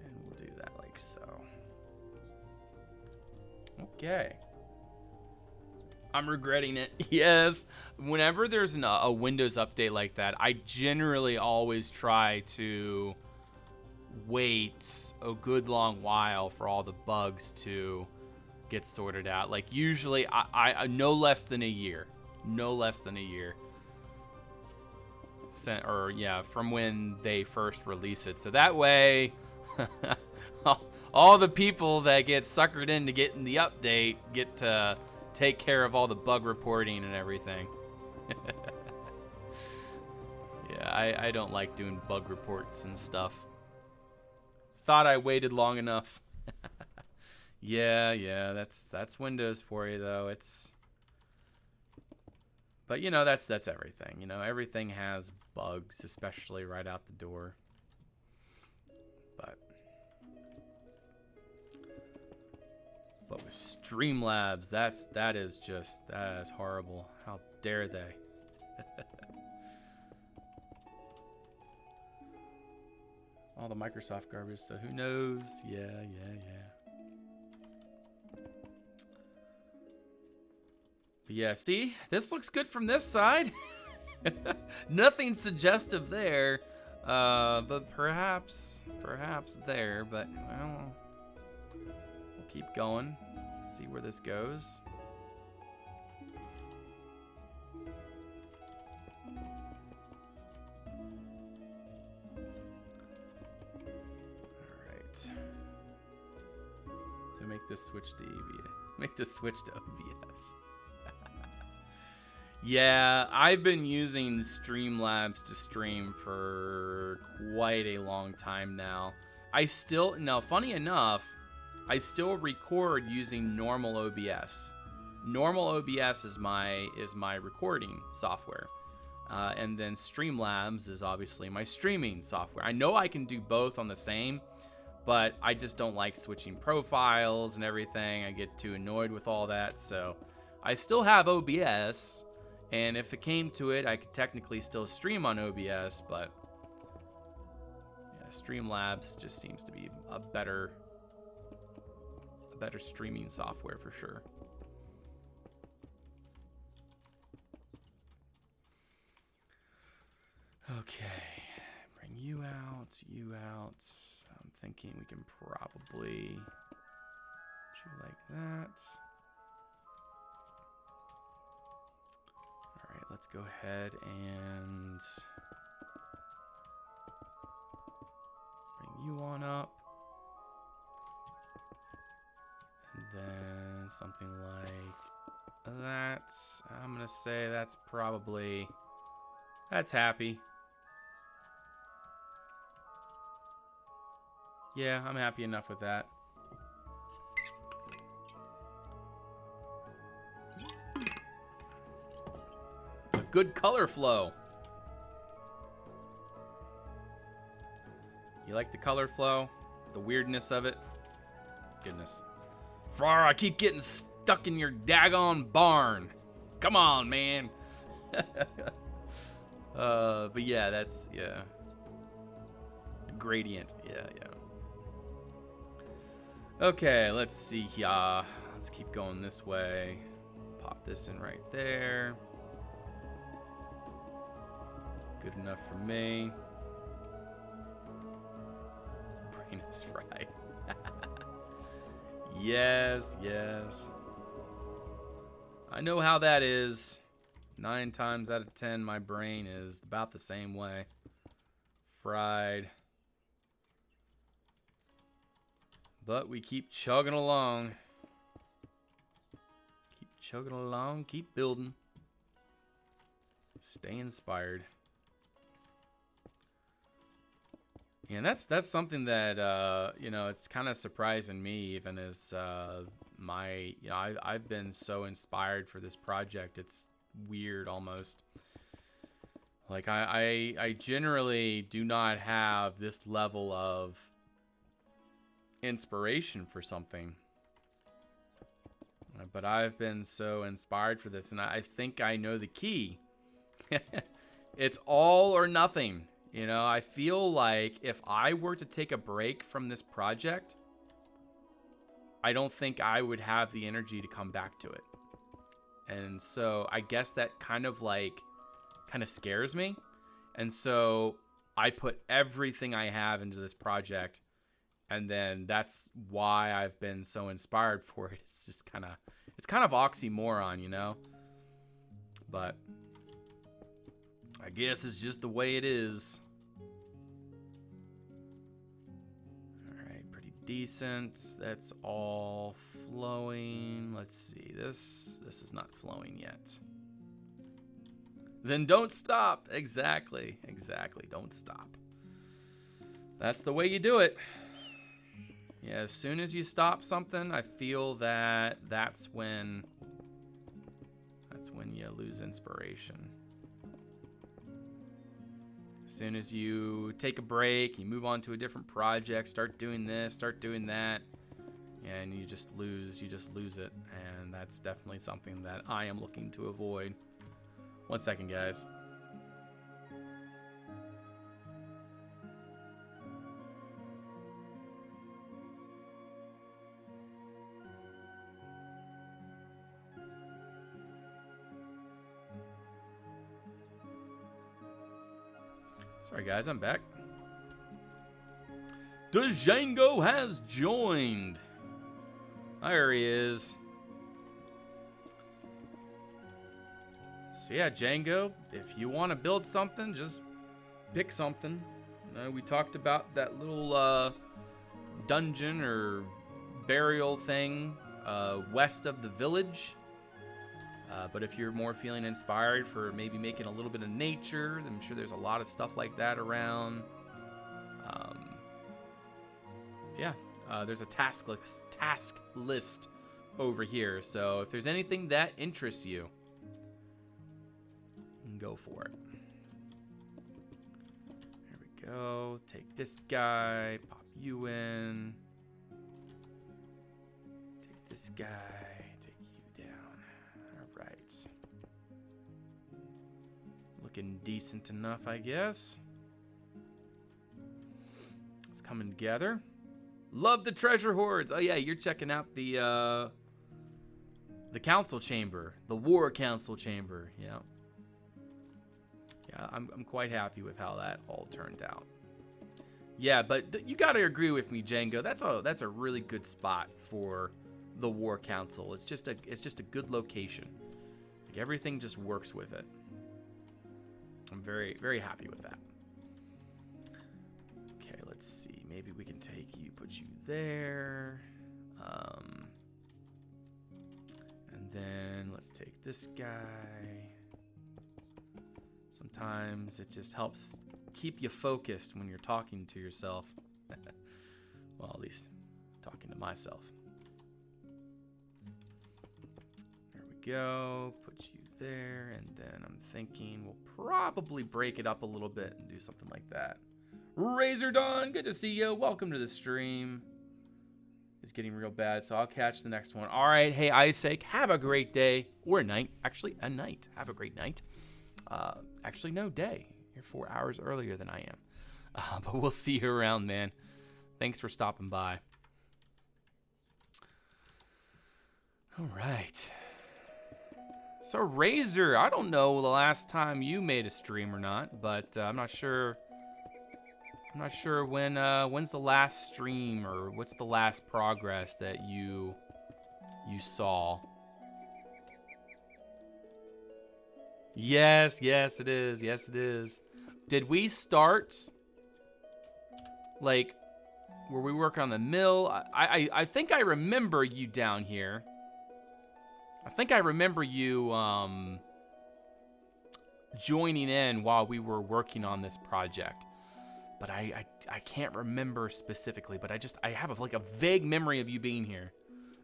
and we'll do that like so. Okay. I'm regretting it. Yes. Whenever there's a Windows update like that, I generally always try to wait a good long while for all the bugs to get sorted out. Like usually I no less than a year. No less than a year. From when they first release it. So that way, all the people that get suckered into getting the update get to take care of all the bug reporting and everything. Yeah, I don't like doing bug reports and stuff. Thought I waited long enough. Yeah, that's Windows for you though. But you know, that's everything. You know, everything has bugs, especially right out the door. But with Streamlabs, that is horrible. How dare they? All the Microsoft garbage, so who knows? Yeah. But yeah, see? This looks good from this side. Nothing suggestive there. But perhaps there, but well, we'll keep going. See where this goes. To make this switch to EVA. Make this switch to OBS. Yeah, I've been using Streamlabs to stream for quite a long time now. Funny enough, I still record using normal OBS. Normal OBS is my recording software. And then Streamlabs is obviously my streaming software. I know I can do both on the same, but I just don't like switching profiles and everything. I get too annoyed with all that. So I still have OBS, and if it came to it, I could technically still stream on OBS, but yeah, Streamlabs just seems to be a better streaming software for sure. Okay, bring you out. I'm thinking we can probably do like that. All right, let's go ahead and bring you on up. And then something like that. I'm gonna say that's happy. Yeah, I'm happy enough with that. A good color flow. You like the color flow? The weirdness of it? Goodness. Frar, I keep getting stuck in your daggone barn. Come on, man. But yeah, yeah. Gradient, yeah. Okay, let's see here. Let's keep going this way. Pop this in right there. Good enough for me. Brain is fried. Yes. I know how that is. 9 times out of 10, my brain is about the same way. Fried. But we keep chugging along. Keep building. Stay inspired. Yeah, and that's something that it's kind of surprising me, even as I've been so inspired for this project. It's weird almost. Like I generally do not have this level of inspiration for something, but I've been so inspired for this, and I think I know the key. It's all or nothing. I feel like if I were to take a break from this project, I don't think I would have the energy to come back to it. And so I guess that kind of scares me. And so I put everything I have into this project. And then that's why I've been so inspired for it. It's just kind of oxymoron, But I guess it's just the way it is. All right, pretty decent. That's all flowing. Let's see. This is not flowing yet. Then don't stop. Exactly. Don't stop. That's the way you do it. Yeah, as soon as you stop something, I feel that's when you lose inspiration. As soon as you take a break, you move on to a different project, start doing this, start doing that, and you just lose it. And that's definitely something that I am looking to avoid. 1 second, guys. Sorry, guys, I'm back. Django has joined. There he is. So yeah, Django, if you want to build something, just pick something. We talked about that little dungeon or burial thing west of the village. But if you're more feeling inspired for maybe making a little bit of nature, I'm sure there's a lot of stuff like that around. Yeah, there's a task list over here. So if there's anything that interests you, go for it. There we go. Take this guy, pop you in. Take this guy, take you down. All right. Looking decent enough, I guess. It's coming together. Love the treasure hoards. Oh yeah, you're checking out the council chamber, the war council chamber. Yeah. Yeah, I'm quite happy with how that all turned out. Yeah, but you got to agree with me, Django. That's a really good spot for the War Council. It's just a good location. Like everything just works with it. I'm very, very happy with that. Okay, let's see. Maybe we can take you, put you there. And then let's take this guy. Sometimes it just helps keep you focused when you're talking to yourself. Well, at least talking to myself. There we go. Put you there. And then I'm thinking we'll probably break it up a little bit and do something like that. Razor Dawn, good to see you. Welcome to the stream. It's getting real bad, so I'll catch the next one. All right. Hey, Isaac, have a great day. Or night. Actually, a night. Have a great night. Actually, no, day. You're 4 hours earlier than I am. But we'll see you around, man. Thanks for stopping by. All right. So, Razor, I don't know the last time you made a stream or not, but I'm not sure. I'm not sure when's the last stream or what's the last progress that you saw. Yes, it is. Yes, it is. Did we start, like, were we working on the mill? I think I remember you down here. I think I remember you joining in while we were working on this project. But I can't remember specifically, but I have like a vague memory of you being here.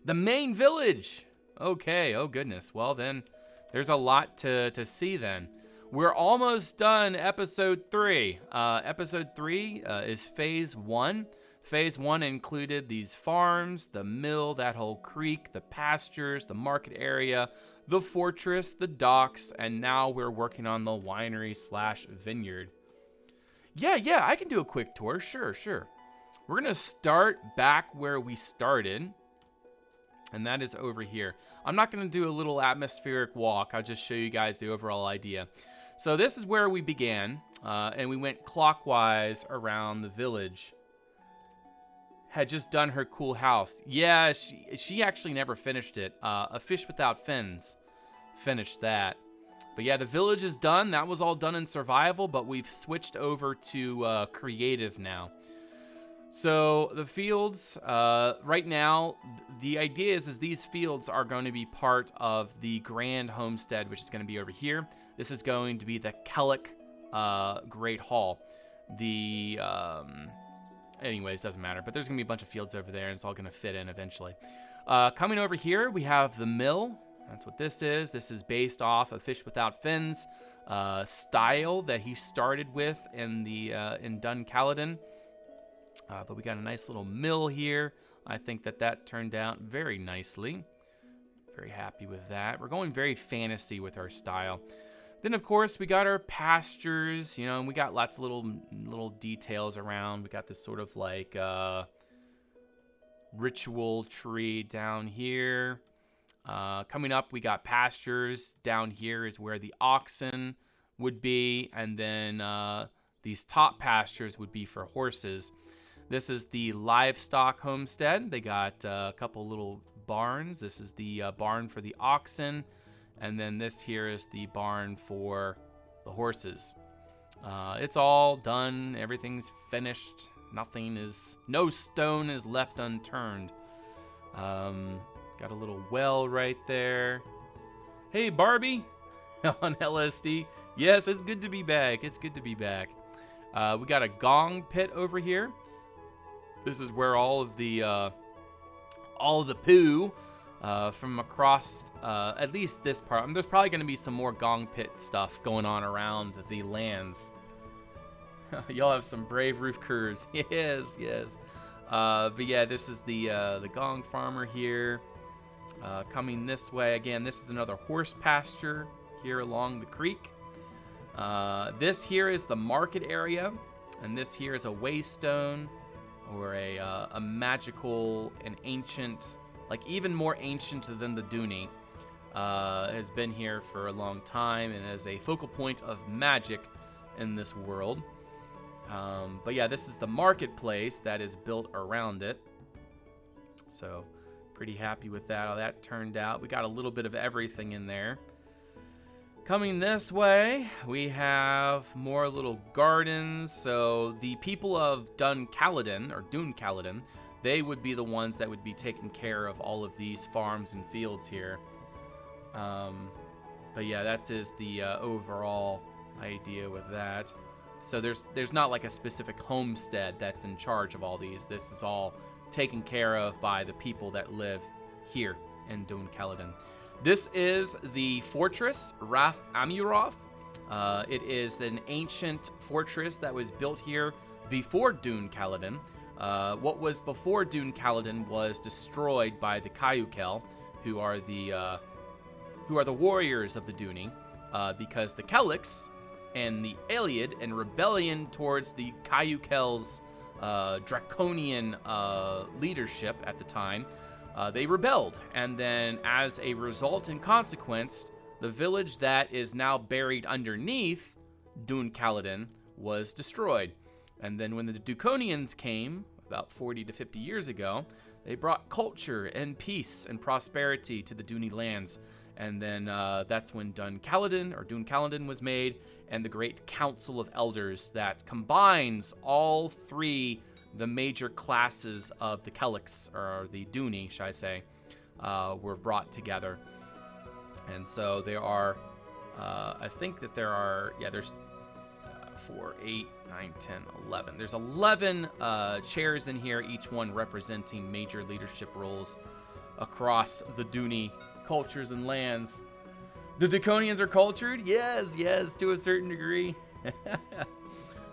The main village. Okay, oh goodness. Well then, there's a lot to see then. We're almost done episode 3. Episode 3 is phase 1. Phase 1 included these farms, the mill, that whole creek, the pastures, the market area, the fortress, the docks, and now we're working on the winery/vineyard. Yeah, I can do a quick tour. Sure. We're gonna start back where we started, and that is over here. I'm not gonna do a little atmospheric walk. I'll just show you guys the overall idea. So this is where we began, and we went clockwise around the village. Had just done her cool house. Yeah, she actually never finished it. A Fish Without Fins finished that. But yeah, the village is done. That was all done in survival, but we've switched over to creative now. So the fields, right now, the idea is these fields are going to be part of the Grand Homestead, which is going to be over here. This is going to be the KoC Great Hall. Anyways, doesn't matter. But there's going to be a bunch of fields over there, and it's all going to fit in eventually. Coming over here, we have the mill. That's what this is. This is based off of Fish Without Fins style that he started with in Dun Caledon. But we got a nice little mill here. I think that turned out very nicely. Very happy with that. We're going very fantasy with our style. Then, of course, we got our pastures, and we got lots of little details around. We got this sort of like ritual tree down here. Coming up, we got pastures. Down here is where the oxen would be, and then the These top pastures would be for horses. This is the livestock homestead. They got a couple little barns. This is the barn for the oxen. And then this here is the barn for the horses. It's all done. Everything's finished. No stone is left unturned. Got a little well right there. Hey, Barbie on LSD. Yes, it's good to be back. It's good to be back. We got a gong pit over here. This is where all of the poo from across at least this part. There's probably going to be some more gong pit stuff going on around the lands. Y'all have some brave roof curs. Yes, yes. But yeah, this is the gong farmer here. Coming this way again. This is another horse pasture here along the creek. This here is the market area, and this here is a waystone, or a magical and ancient, like even more ancient than the Dooney. Has been here for a long time and is a focal point of magic in this world. But yeah, this is the marketplace that is built around it. So pretty happy with that, how that turned out. We got a little bit of everything in there. Coming this way, we have more little gardens. So the people of Dun Caledon, or Dun Caledon, they would be the ones that would be taking care of all of these farms and fields here. But yeah, that is the overall idea with that. So there's not like a specific homestead that's in charge of all these. This is all taken care of by the people that live here in Dun Caledon. This is the fortress, Rath Amuroth. It is an ancient fortress that was built here before Dun Caledon. What was before Dun Caledon was destroyed by the KoC, who are the warriors of the Dooney, because the Kellics and the Aeliad, in rebellion towards the KoC's draconian leadership at the time, they rebelled, and then as a result and consequence, the village that is now buried underneath Dun Caledon was destroyed. And then when the Duconians came, about 40 to 50 years ago, they brought culture and peace and prosperity to the Dooney lands. And then that's when Dun Caledon was made, and the Great Council of Elders that combines all three the major classes of the Kellics, or the Dooney, should I say, were brought together. And so there are, I think that there are, yeah, there's 4, 8, 9, 10, 11. There's 11 chairs in here, each one representing major leadership roles across the Dooney cultures and lands. The Draconians are cultured? Yes, yes, to a certain degree.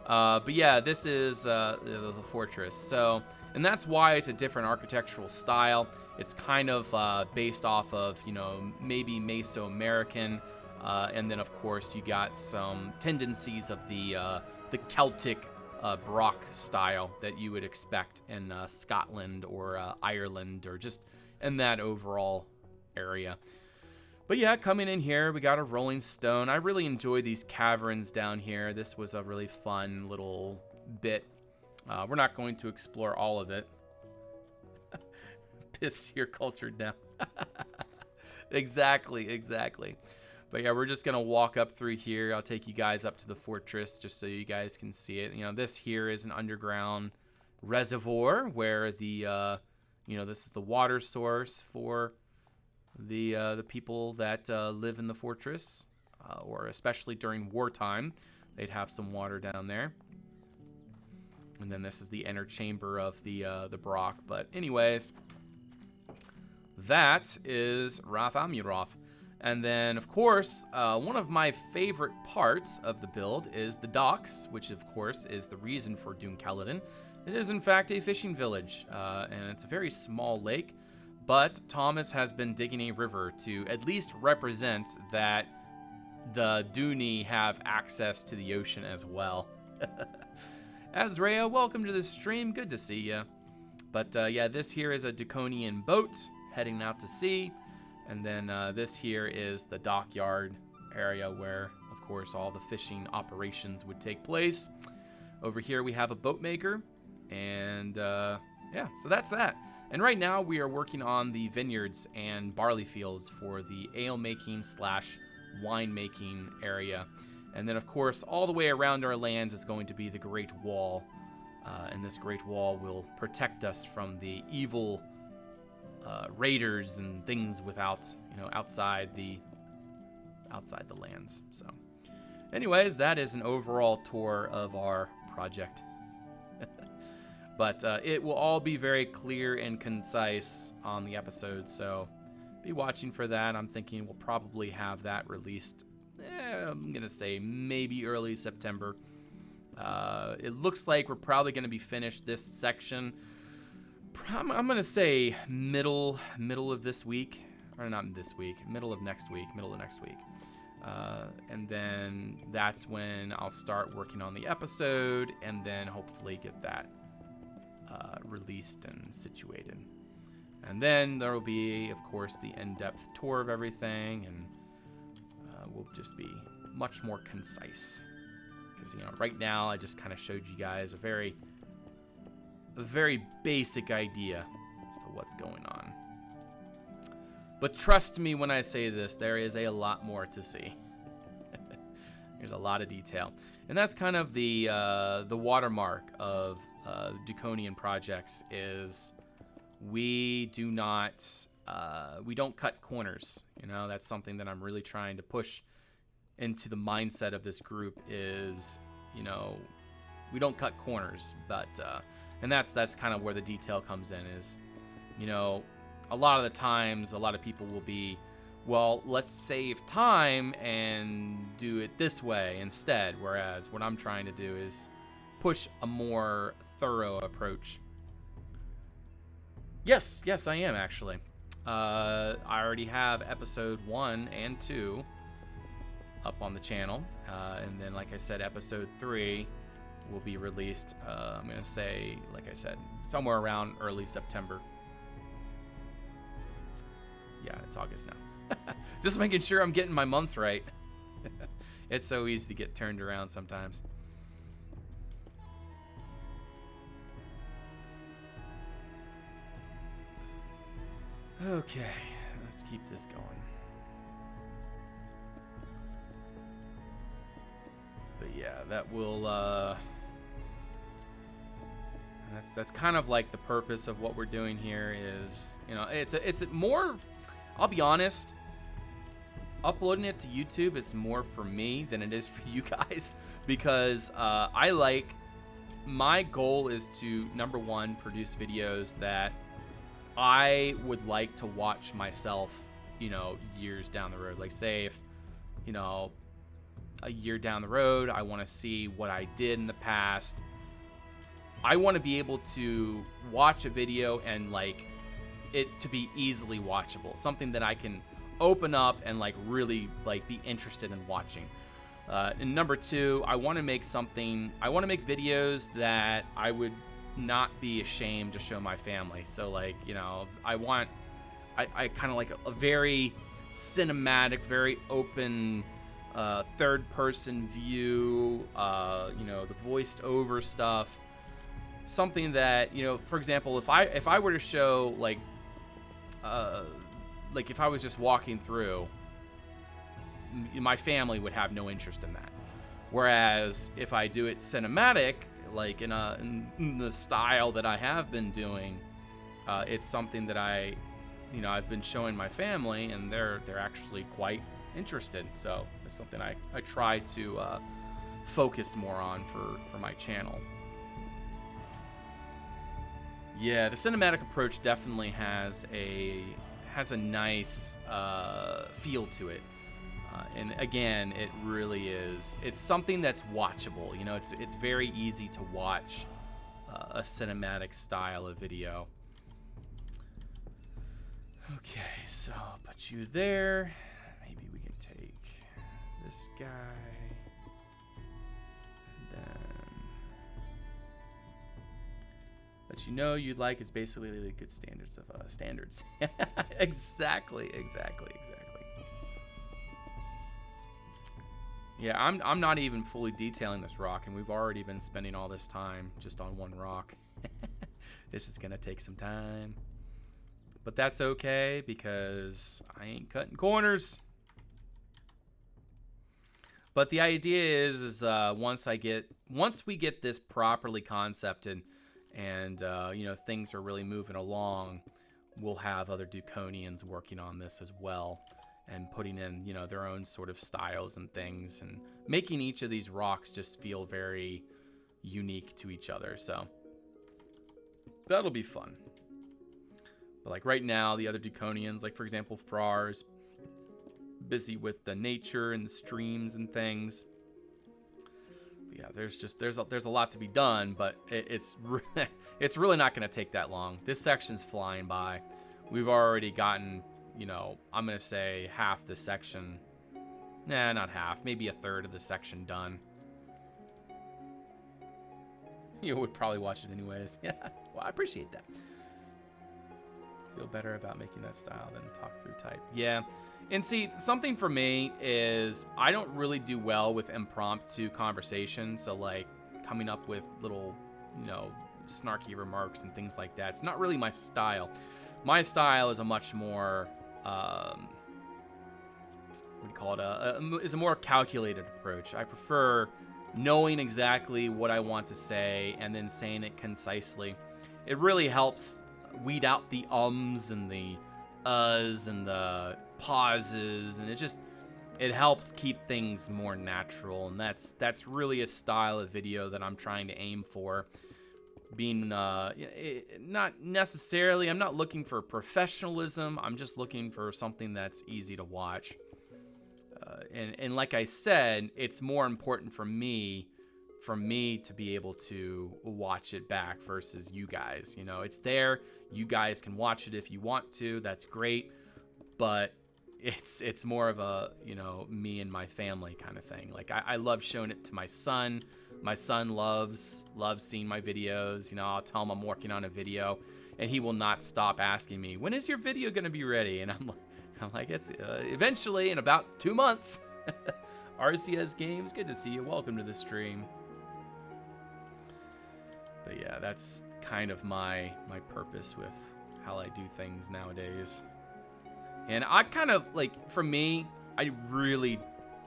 But yeah, this is the fortress. So, and that's why it's a different architectural style. It's kind of based off of, maybe Mesoamerican, and then of course you got some tendencies of the Celtic Baroque style that you would expect in Scotland or Ireland, or just in that overall area. But yeah, coming in here, we got a rolling stone. I really enjoy these caverns down here. This was a really fun little bit. We're not going to explore all of it. Piss your culture down. Exactly. But yeah, we're just going to walk up through here. I'll take you guys up to the fortress just so you guys can see it. This here is an underground reservoir where the, this is the water source for the people that live in the fortress, or especially during wartime, they'd have some water down there. And then this is the inner chamber of the Baroque. But anyways, that is Rath Amuroth. And then, of course, one of my favorite parts of the build is the docks, which, of course, is the reason for Dun Caledon. It is, in fact, a fishing village, and it's a very small lake. But Thomas has been digging a river to at least represent that the Dooney have access to the ocean as well. Azrea, welcome to the stream. Good to see you. But yeah, this here is a Duconian boat heading out to sea. And then this here is the dockyard area where, of course, all the fishing operations would take place. Over here we have a boat maker, and yeah, so that's that. And right now we are working on the vineyards and barley fields for the ale making slash wine making area. And then of course all the way around our lands is going to be the Great Wall, and this Great Wall will protect us from the evil raiders and things without, outside the lands. So anyways, that is an overall tour of our project. But it will all be very clear and concise on the episode, so be watching for that. I'm thinking we'll probably have that released, I'm gonna say maybe early September. It looks like we're probably gonna be finished this section, I'm gonna say middle of this week, or not this week, middle of next week. And then that's when I'll start working on the episode, and then hopefully get that released and situated. And then there will be, of course, the in-depth tour of everything, and we'll just be much more concise. Because, right now I just kind of showed you guys a very basic idea as to what's going on. But trust me when I say this, there is a lot more to see. There's a lot of detail. And that's kind of the watermark of the Draconian projects is we don't cut corners. That's something that I'm really trying to push into the mindset of this group is, we don't cut corners, but and that's kind of where the detail comes in is, a lot of the times, a lot of people will be, well, let's save time and do it this way instead. Whereas what I'm trying to do is push a more thorough approach. Yes, I am actually. I already have episode 1 and 2 up on the channel. And then, like I said, episode 3 will be released, I'm going to say, like I said, somewhere around early September. Yeah, it's August now. Just making sure I'm getting my months right. It's so easy to get turned around sometimes. Okay, let's keep this going. But yeah, that will that's kind of like the purpose of what we're doing here is, it's more, I'll be honest, uploading it to YouTube is more for me than it is for you guys, because my goal is to, number one, produce videos that I would like to watch myself, years down the road. Like, say if, a year down the road, I want to see what I did in the past. I want to be able to watch a video and it to be easily watchable, something that I can open up and really be interested in watching. And number two, I want to make videos that I would not be ashamed to show my family. So I kind of like a very cinematic, very open third person view, the voiced over stuff, something that, for example, if I were to show if I was just walking through, my family would have no interest in that. Whereas if I do it cinematic, in the style that I have been doing, it's something that I've been showing my family, and they're actually quite interested. So it's something I try to focus more on for my channel. Yeah, the cinematic approach definitely has a nice feel to it. And again, it really is. It's something that's watchable. It's very easy to watch a cinematic style of video. Okay, so I'll put you there. Maybe we can take this guy. And then let you know you'd like is basically the good standards of standards. Exactly. Yeah, I'm not even fully detailing this rock, and we've already been spending all this time just on one rock. This is gonna take some time, but that's okay because I ain't cutting corners. But the idea is once we get this properly concepted, and you know, things are really moving along, we'll have other Duconians working on this as well, and putting in, you know, their own sort of styles and things, and making each of these rocks just feel very unique to each other. So that'll be fun. But like right now, the other Duconians, like for example, Frar's busy with the nature and the streams and things. But yeah, there's a lot to be done, but it's really not going to take that long. This section's flying by. We've already gotten, you know, I'm going to say half the section. Nah, not half. Maybe a third of the section done. You would probably watch it anyways. Yeah, well, I appreciate that. Feel better about making that style than talk through type. Yeah, and see, something for me is I don't really do well with impromptu conversation. So like coming up with little, you know, snarky remarks and things like that. It's not really my style. My style is a much more, what do you call it? Is a more calculated approach. I prefer knowing exactly what I want to say and then saying it concisely. It really helps weed out the ums and the uhs and the pauses, and it helps keep things more natural. And that's really a style of video that I'm trying to aim for. Being not necessarily, I'm not looking for professionalism. I'm just looking for something that's easy to watch. And like I said, it's more important for me to be able to watch it back versus you guys. You know, it's there. You guys can watch it if you want to. That's great. But it's more of a, you know, me and my family kind of thing. Like I love showing it to my son. My son loves seeing my videos. You know, I'll tell him I'm working on a video, and he will not stop asking me, when is your video going to be ready? And I'm like, it's eventually in about 2 months. RCS Games, good to see you. Welcome to the stream. But yeah, that's kind of my purpose with how I do things nowadays. And I kind of, like, for me, I really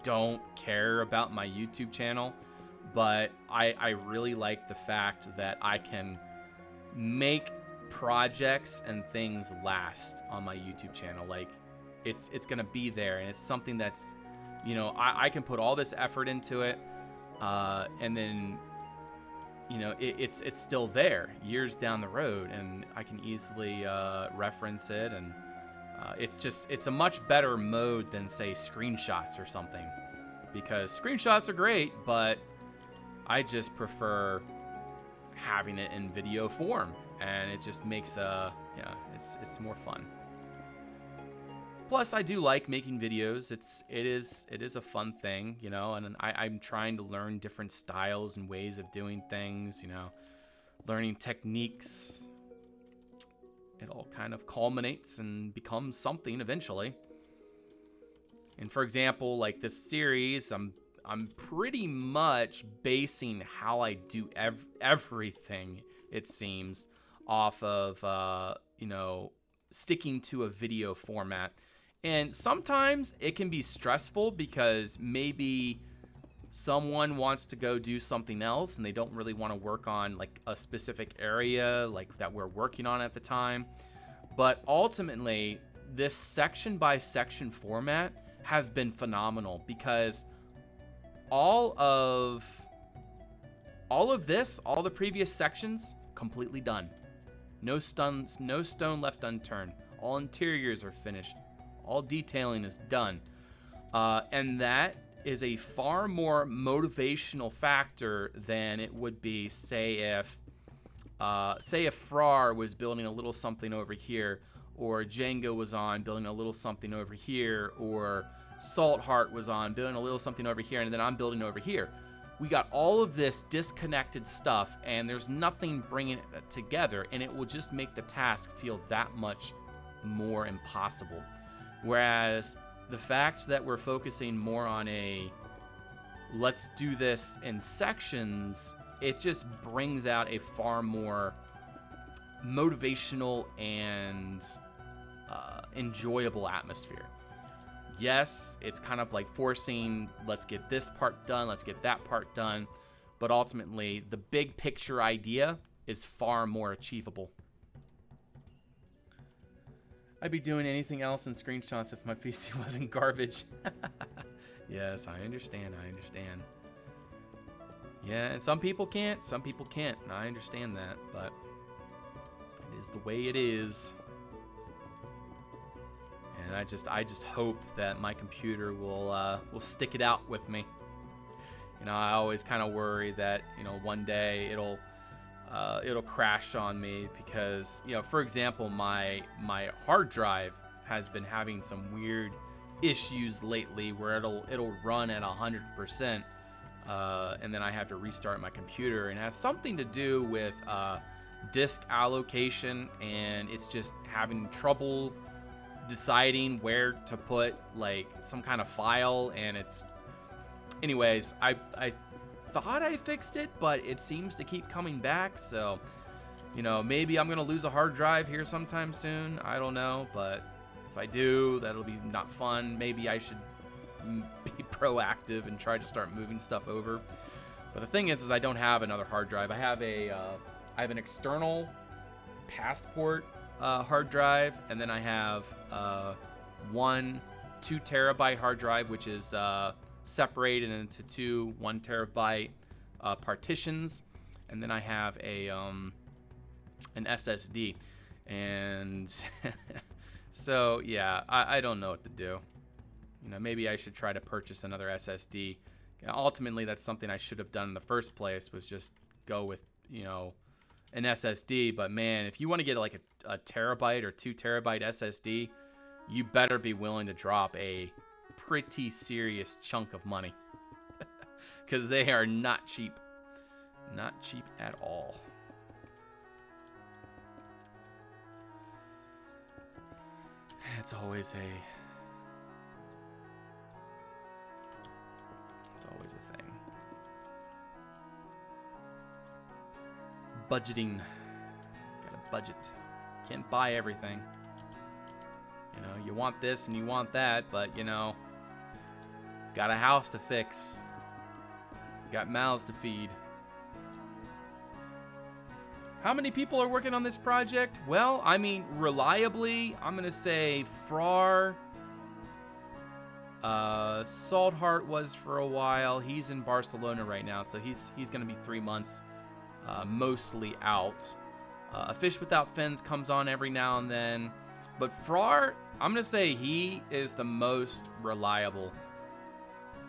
don't care about my YouTube channel, but I really like the fact that I can make projects and things last on my YouTube channel. Like, it's gonna be there, and it's something that's, you know, I can put all this effort into it, and then, you know, it's still there years down the road, and I can easily reference it. And it's a much better mode than, say, screenshots or something, because screenshots are great, but I just prefer having it in video form, and it just makes it's more fun. Plus, I do like making videos. It is a fun thing, you know, and I'm trying to learn different styles and ways of doing things, you know, learning techniques. It all kind of culminates and becomes something eventually. And for example, like this series, I'm pretty much basing how I do everything, it seems, off of you know, sticking to a video format. And sometimes it can be stressful because maybe someone wants to go do something else and they don't really want to work on like a specific area like that we're working on at the time. But ultimately, this section by section format has been phenomenal, because all of the previous sections completely done. No stone left unturned. All interiors are finished. All detailing is done. And that is a far more motivational factor than it would be, say if Frar was building a little something over here, or Django was on building a little something over here, or Saltheart was on building a little something over here, and then I'm building over here. We got all of this disconnected stuff, and there's nothing bringing it together, and it will just make the task feel that much more impossible. Whereas the fact that we're focusing more on a let's do this in sections, it just brings out a far more motivational and enjoyable atmosphere. Yes, it's kind of like forcing, let's get this part done, let's get that part done, but ultimately the big picture idea is far more achievable. I'd be doing anything else in screenshots if my PC wasn't garbage. Yes, I understand. Yeah, and some people can't, and I understand that, but it is the way it is. And I just hope that my computer will stick it out with me. You know, I always kind of worry that, you know, one day it'll crash on me because, you know, for example, my hard drive has been having some weird issues lately where it'll run at 100%, and then I have to restart my computer, and it has something to do with disk allocation, and it's just having trouble deciding where to put like some kind of file, and it's, anyways, I thought I fixed it, but it seems to keep coming back. So, you know, maybe I'm gonna lose a hard drive here sometime soon, I don't know, but if I do, that'll be not fun. Maybe I should be proactive and try to start moving stuff over. But the thing is I don't have another hard drive. I have an external Passport hard drive, and then I have one 2 terabyte hard drive, which is separated into two 1 terabyte partitions, and then I have an SSD, and so yeah, I don't know what to do. You know, maybe I should try to purchase another SSD. Ultimately, that's something I should have done in the first place, was just go with, you know, an SSD. But man, if you want to get like a terabyte or 2 terabyte SSD, you better be willing to drop a pretty serious chunk of money, because they are not cheap. Not cheap at all. It's always a thing. Budgeting. Gotta budget. Can't buy everything. You know, you want this and you want that, but, you know, got a house to fix. Got mouths to feed. How many people are working on this project? Well, I mean, reliably, I'm going to say Frar. Saltheart was for a while. He's in Barcelona right now, so he's going to be 3 months mostly out. A Fish Without Fins comes on every now and then. But Frar, I'm going to say he is the most reliable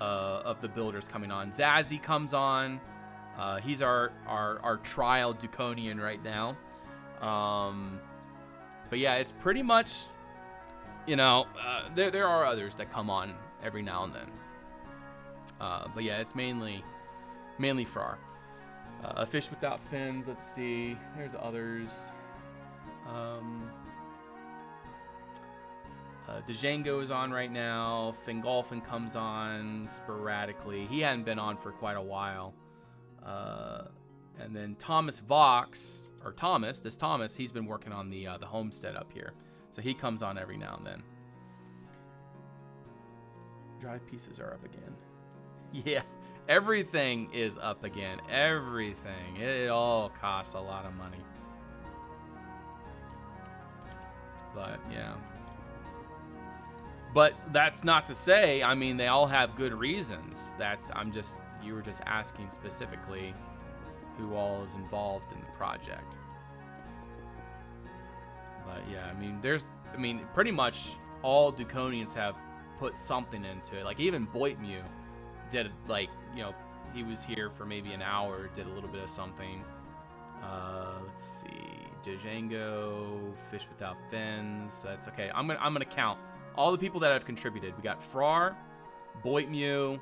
of the builders coming on. Zazzy comes on. He's our trial Duconian right now. But yeah, it's pretty much, you know, there are others that come on every now and then. But yeah, it's mainly Frar. A Fish Without Fins, let's see. There's others. Django is on right now. Fingolfin comes on sporadically. He hadn't been on for quite a while. And then Thomas Vox, or Thomas, he's been working on the homestead up here. So he comes on every now and then. Drive pieces are up again. Yeah, everything is up again. Everything. It all costs a lot of money. But yeah. But that's not to say, I mean, they all have good reasons. You were just asking specifically who all is involved in the project. But yeah, I mean, pretty much all Duconians have put something into it. Like even Boitmew did, like, you know, he was here for maybe an hour, did a little bit of something. Let's see, Django, Fish Without Fins. That's okay. I'm gonna count all the people that have contributed. We got Frar, Boitmew,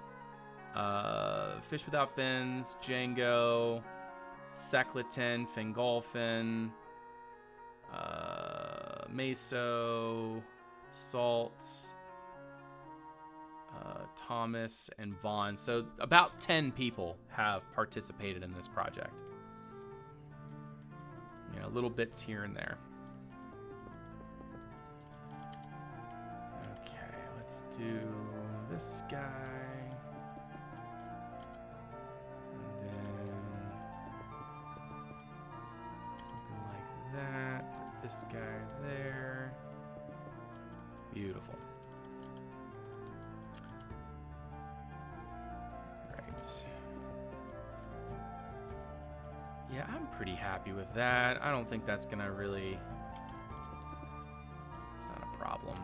Fish Without Fins, Django, Secleton, Fingolfin, Meso, Salt, Thomas and Vaughn. So about 10 people have participated in this project. You know, little bits here and there. Okay, let's do this guy. And then something like that. Put this guy there. Beautiful. Yeah, I'm pretty happy with that. I don't think that's gonna really... It's not a problem.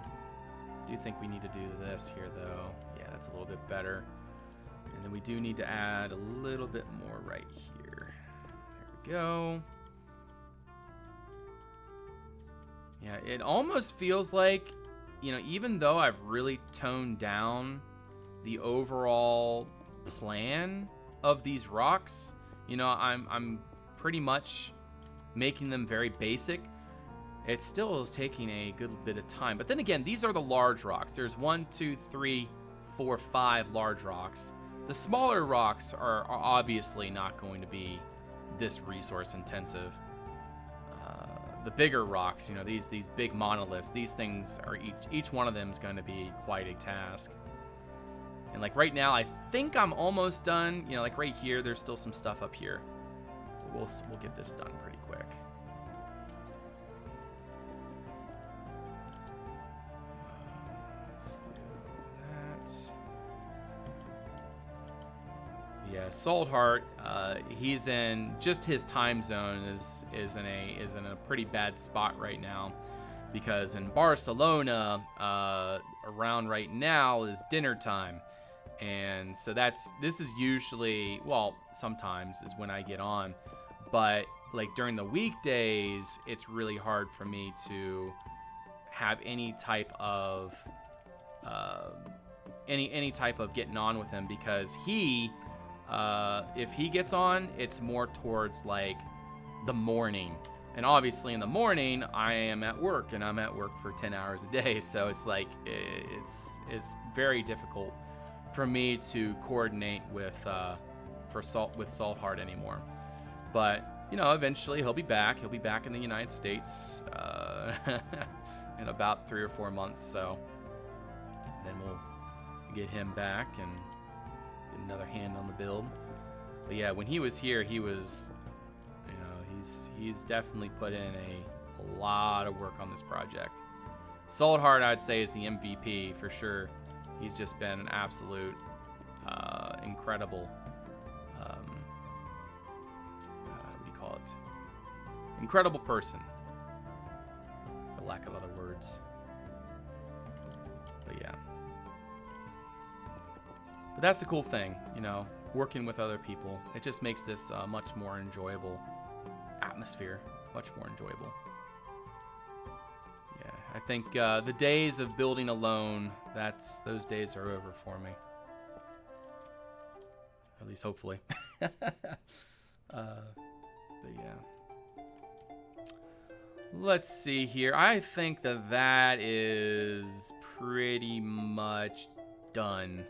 I do think we need to do this here, though. Yeah, that's a little bit better. And then we do need to add a little bit more right here. There we go. Yeah, it almost feels like, you know, even though I've really toned down the overall plan of these rocks, you know, I'm pretty much making them very basic. It still is taking a good bit of time. But then again, these are the large rocks. There's 1, 2, 3, 4, 5 large rocks. The smaller rocks are obviously not going to be this resource intensive. The bigger rocks, you know, these big monoliths, these things are each one of them is going to be quite a task. And like right now, I think I'm almost done. You know, like right here, there's still some stuff up here. We'll get this done pretty quick. Let's do that. Yeah, Saltheart, he's in just his time zone is in a pretty bad spot right now, because in Barcelona around right now is dinner time. And so this is usually, well, sometimes is when I get on, but like during the weekdays, it's really hard for me to have any type of any type of getting on with him, because he if he gets on, it's more towards like the morning. And obviously in the morning I am at work, and I'm at work for 10 hours a day, so it's like it's very difficult for me to coordinate with Saltheart anymore. But you know, eventually he'll be back. He'll be back in the United States in about 3 or 4 months. So then we'll get him back and get another hand on the build. But yeah, when he was here, he was, you know, he's definitely put in a lot of work on this project. Saltheart, I'd say, is the MVP for sure. He's just been an absolute incredible, what do you call it? Incredible person, for lack of other words. But yeah. But that's the cool thing, you know, working with other people. It just makes this a much more enjoyable atmosphere, much more enjoyable. Yeah, I think the days of building alone, those days are over for me. At least hopefully. But yeah. Let's see here. I think that is pretty much done.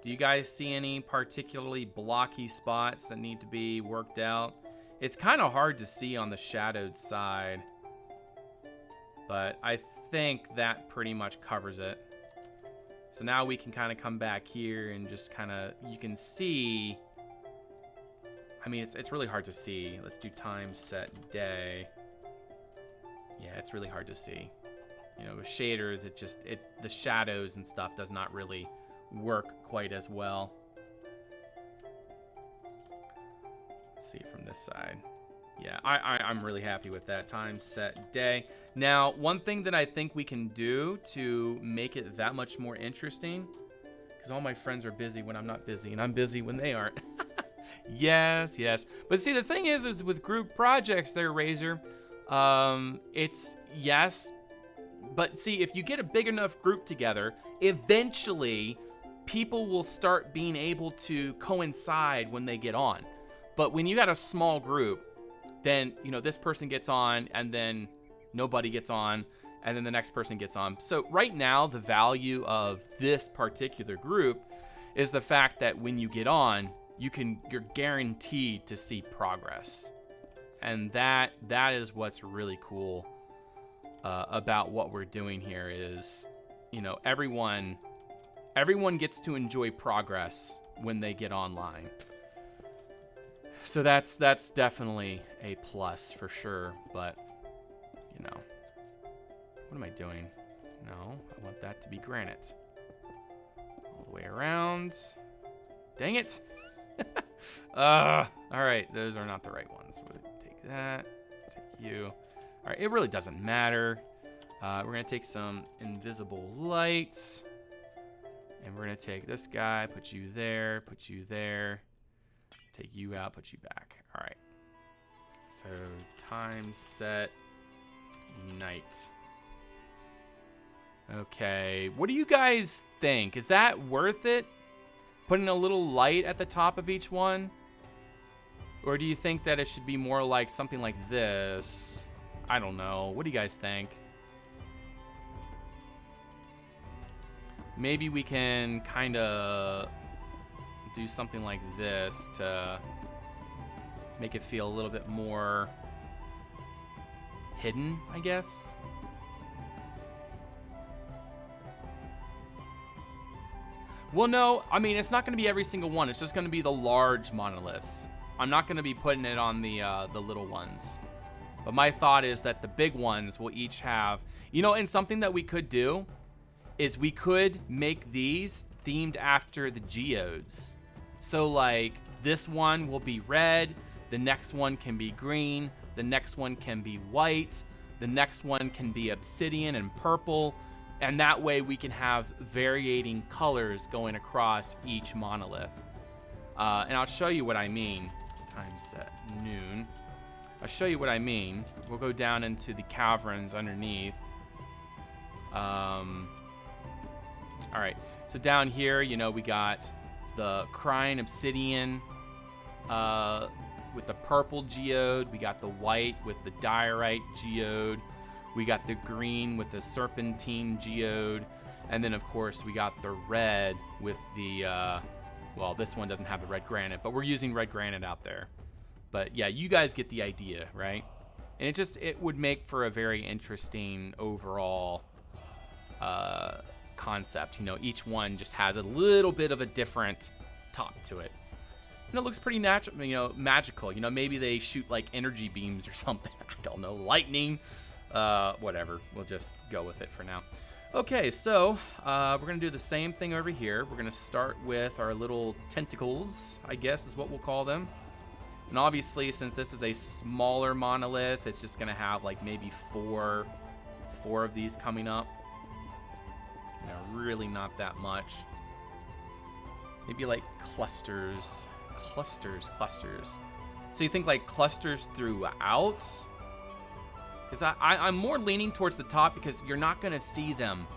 Do you guys see any particularly blocky spots that need to be worked out? It's kind of hard to see on the shadowed side, but I think that pretty much covers it. So now we can kind of come back here and just kind of, you can see, I mean, it's really hard to see. Let's do time set day. Yeah, it's really hard to see. You know, with shaders, the shadows and stuff does not really work quite as well. Let's see from this side. Yeah, I'm really happy with that. Time set day. Now, one thing that I think we can do to make it that much more interesting, because all my friends are busy when I'm not busy, and I'm busy when they aren't. Yes. But see, the thing is with group projects there, Razor, it's yes, but see, if you get a big enough group together, eventually people will start being able to coincide when they get on. But when you got a small group, then, you know, this person gets on and then nobody gets on, and then the next person gets on. So right now, the value of this particular group is the fact that when you get on, you're guaranteed to see progress. And that is what's really cool about what we're doing here is, you know, everyone gets to enjoy progress when they get online. So that's definitely a plus for sure, but you know, what am I doing? No, I want that to be granite. All the way around. Dang it. All right, those are not the right ones. We'll take that, take you. All right, it really doesn't matter. We're gonna take some invisible lights, and we're gonna take this guy, put you there, take you out, put you back. All right. So time set night. Okay, what do you guys think? Is that worth it? Putting a little light at the top of each one? Or do you think that it should be more like something like this? I don't know. What do you guys think? Maybe we can kind of do something like this to make it feel a little bit more hidden, I guess. Well, no, I mean, it's not going to be every single one. It's just going to be the large monoliths. I'm not going to be putting it on the little ones. But my thought is that the big ones will each have, you know, and something that we could do is we could make these themed after the geodes. So like this one will be red, the next one can be green, the next one can be white, the next one can be obsidian and purple, and that way we can have varying colors going across each monolith. And I'll show you what I mean. Time set noon. I'll show you what I mean. We'll go down into the caverns underneath. All right, so down here, you know, we got the crying obsidian with the purple geode. We got the white with the diorite geode. We got the green with the serpentine geode. And then, of course, we got the red with the, well, this one doesn't have the red granite, but we're using red granite out there. But yeah, you guys get the idea, right? And it would make for a very interesting overall concept. You know, each one just has a little bit of a different top to it. And it looks pretty natural, you know, magical. You know, maybe they shoot like energy beams or something. I don't know, lightning. Whatever, we'll just go with it for now. Okay, so we're gonna do the same thing over here. We're gonna start with our little tentacles, I guess is what we'll call them. And obviously, since this is a smaller monolith, it's just gonna have like maybe four of these coming up. You know, really not that much. Maybe like clusters. So you think like clusters throughout? Because I'm more leaning towards the top because you're not going to see them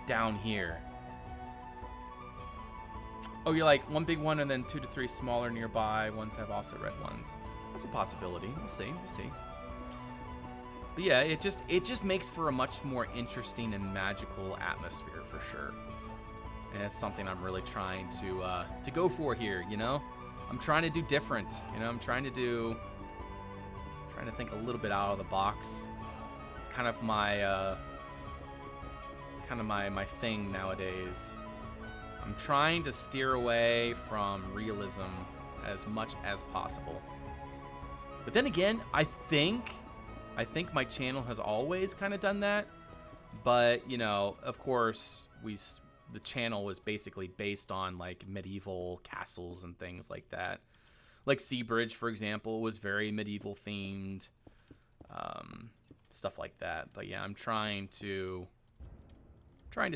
down here. Oh, you're like one big one and then 2 to 3 smaller nearby. Ones have also red ones. That's a possibility. We'll see. But yeah, it just makes for a much more interesting and magical atmosphere for sure. And it's something I'm really trying to go for here, you know? I'm trying to do different, you know? I'm trying to think a little bit out of the box. It's kind of my my thing nowadays. I'm trying to steer away from realism as much as possible. But then again, I think my channel has always kind of done that. But, you know, of course, the channel was basically based on like medieval castles and things like that. Like Seabridge, for example, was very medieval themed. Stuff like that. But yeah, I'm trying to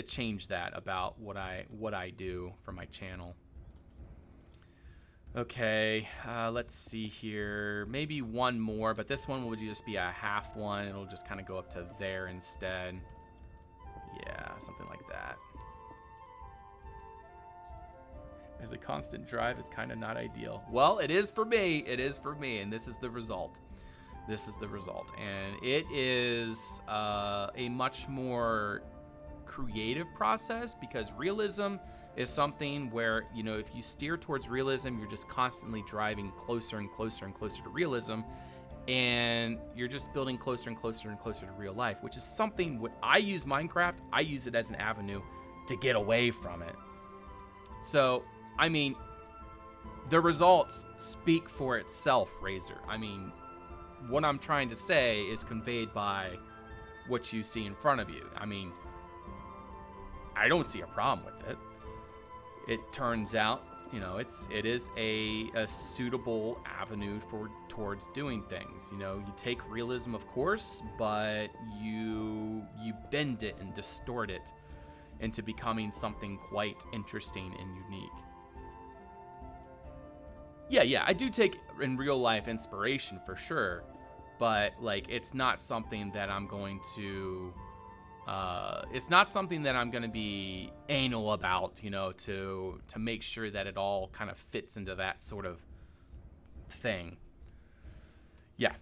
change that about what I do for my channel. Okay, let's see here. Maybe one more, but this one will just be a half one. It'll just kind of go up to there instead. Yeah, something like that. As a constant drive, it's kind of not ideal. Well, it is for me. It is for me, and this is the result. this is the result. And it is a much more creative process, because realism is something where, you know, if you steer towards realism, you're just constantly driving closer and closer and closer to realism, and you're just building closer and closer and closer to real life, which is something when I use Minecraft, I use it as an avenue to get away from it. So, I mean, the results speak for itself, Razor. I mean, what I'm trying to say is conveyed by what you see in front of you. I mean, I don't see a problem with it. It turns out, you know, it is a suitable avenue towards doing things. You know, you take realism, of course, but you bend it and distort it into becoming something quite interesting and unique. Yeah, I do take in real life inspiration for sure, but like it's not something that I'm going to be anal about, you know, to make sure that it all kind of fits into that sort of thing. Yeah.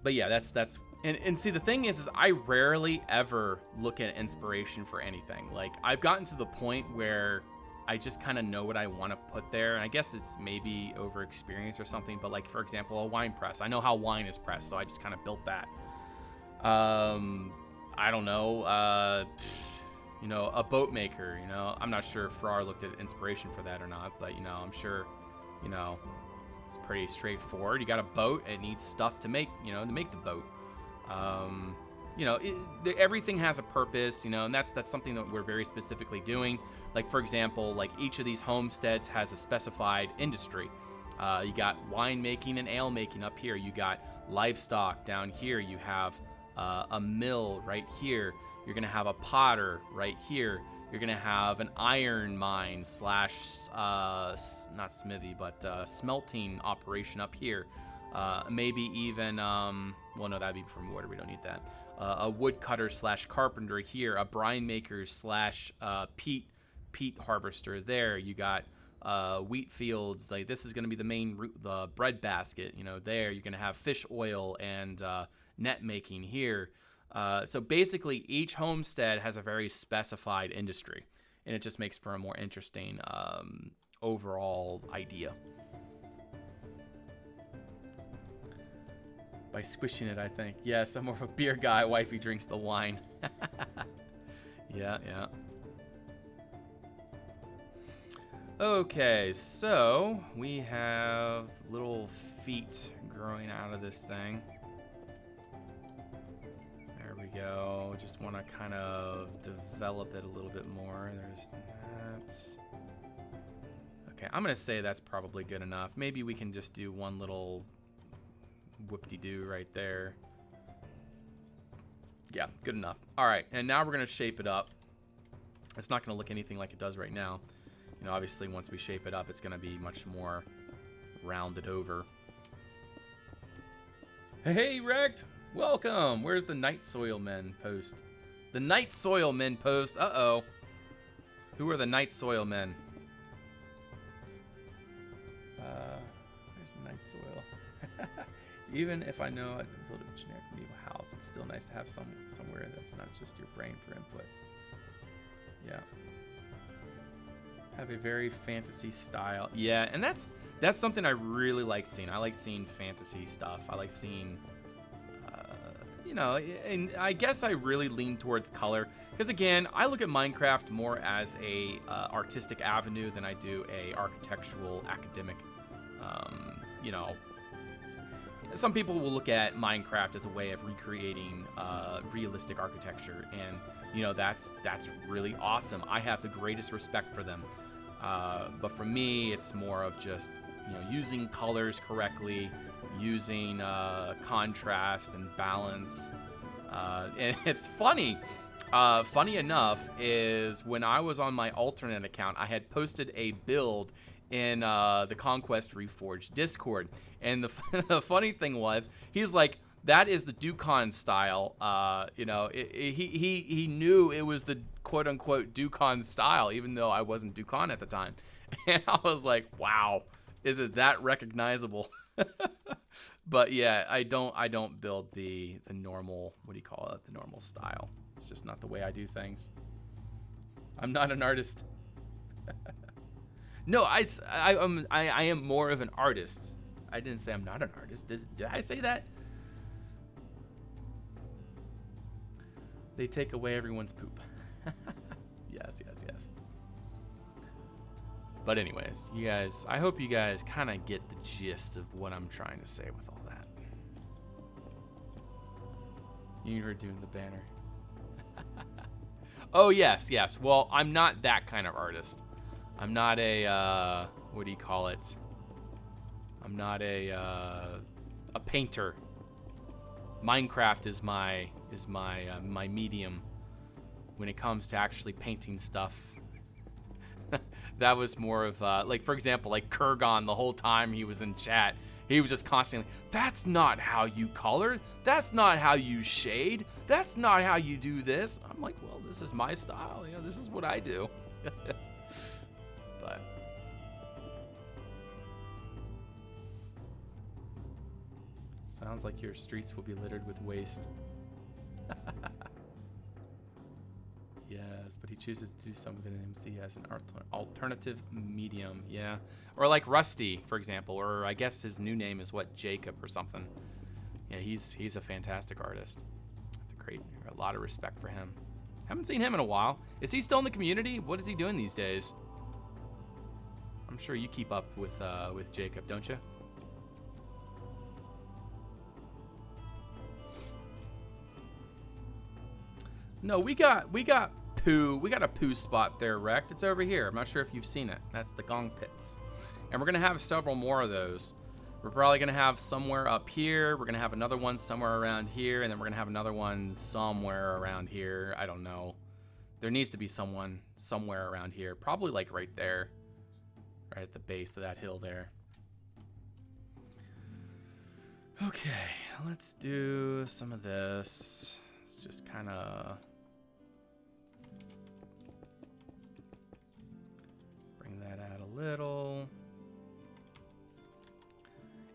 But yeah, that's and see, the thing is I rarely ever look at inspiration for anything. Like, I've gotten to the point where I just kind of know what I want to put there, and I guess it's maybe over experience or something, but like, for example, a wine press. I know how wine is pressed, so I just kind of built that. I don't know, you know, a boat maker, you know, I'm not sure if Farrar looked at inspiration for that or not, but, you know, I'm sure, you know, it's pretty straightforward. You got a boat, it needs stuff to make, you know, to make the boat. You know, everything has a purpose, you know, and that's something that we're very specifically doing. Like, for example, like each of these homesteads has a specified industry. You got winemaking and ale making up here. You got livestock down here. You have a mill right here. You're gonna have a potter right here. You're gonna have an iron mine slash not smithy, but smelting operation up here. Maybe even well, no, that'd be from water. We don't need that. A woodcutter slash carpenter here. A brine maker slash peat harvester there. You got wheat fields. Like, this is gonna be the main the bread basket. You know, there you're gonna have fish oil and net making here. So basically each homestead has a very specified industry, and it just makes for a more interesting overall idea. By squishing it, I think. Yes, I'm more of a beer guy. Wifey drinks the wine. Yeah. Okay, so we have little feet growing out of this thing. There we go. Just want to kind of develop it a little bit more. There's that. Okay, I'm going to say that's probably good enough. Maybe we can just do one little whoop-de-doo right there. Yeah, good enough. All right, and now we're going to shape it up. It's not going to look anything like it does right now. You know, obviously, once we shape it up, it's going to be much more rounded over. Hey, Wrecked! Welcome! Where's the Night Soil Men post? The Night Soil Men post? Uh-oh. Who are the Night Soil Men? Where's the Night Soil? Even if I know I can build a generic medieval house, it's still nice to have somewhere that's not just your brain for input. Yeah. Have a very fantasy style. Yeah, and that's something I really like seeing. I like seeing fantasy stuff. I like seeing, you know, and I guess I really lean towards color. Because again, I look at Minecraft more as a artistic avenue than I do a architectural, academic, you know. Some people will look at Minecraft as a way of recreating realistic architecture, and you know, that's really awesome. I have the greatest respect for them. But for me, it's more of just, you know, using colors correctly, using contrast and balance. And it's funny. Funny enough is when I was on my alternate account, I had posted a build in the Conquest Reforged Discord. And the funny thing was, he's like, that is the Dukon style. You know, he knew it was the quote unquote Dukon style, even though I wasn't Dukon at the time. And I was like, wow, is it that recognizable? But yeah, I don't build the normal, what do you call it? The normal style. It's just not the way I do things. I'm not an artist. No, I am more of an artist. I didn't say I'm not an artist. Did I say that? They take away everyone's poop. Yes. But anyways, you guys, I hope you guys kind of get the gist of what I'm trying to say with all that. You were doing the banner. Oh, yes. Well, I'm not that kind of artist. I'm not a, what do you call it? I'm not a painter. Minecraft is my medium when it comes to actually painting stuff. That was more of like, for example, like Kurgon, the whole time he was in chat, he was just constantly, that's not how you color, that's not how you shade, that's not how you do this. I'm like, well, this is my style, you know, this is what I do. But sounds like your streets will be littered with waste. Yes, but he chooses to do some of it in MC as an alternative medium. Yeah, or like Rusty, for example, or I guess his new name is what, Jacob or something. Yeah, he's a fantastic artist. It's a lot of respect for him. Haven't seen him in a while. Is he still in the community? What is he doing these days? I'm sure you keep up with Jacob, don't you? No, we got poo. We got a poo spot there, Wrecked. It's over here. I'm not sure if you've seen it. That's the gong pits. And we're gonna have several more of those. We're probably gonna have somewhere up here. We're gonna have another one somewhere around here, and then we're gonna have another one somewhere around here. I don't know. There needs to be someone somewhere around here. Probably like right there. Right at the base of that hill there. Okay, let's do some of this. Let's just kind of bring that out a little.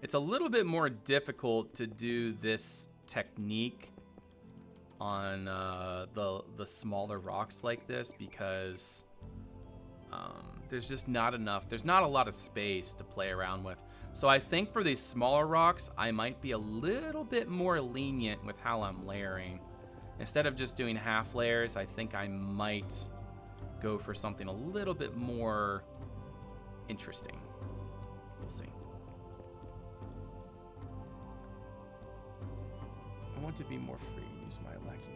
It's a little bit more difficult to do this technique on the smaller rocks like this because there's just not enough. There's not a lot of space to play around with. So I think for these smaller rocks, I might be a little bit more lenient with how I'm layering. Instead of just doing half layers, I think I might go for something a little bit more interesting. We'll see. I want to be more free and use my lacking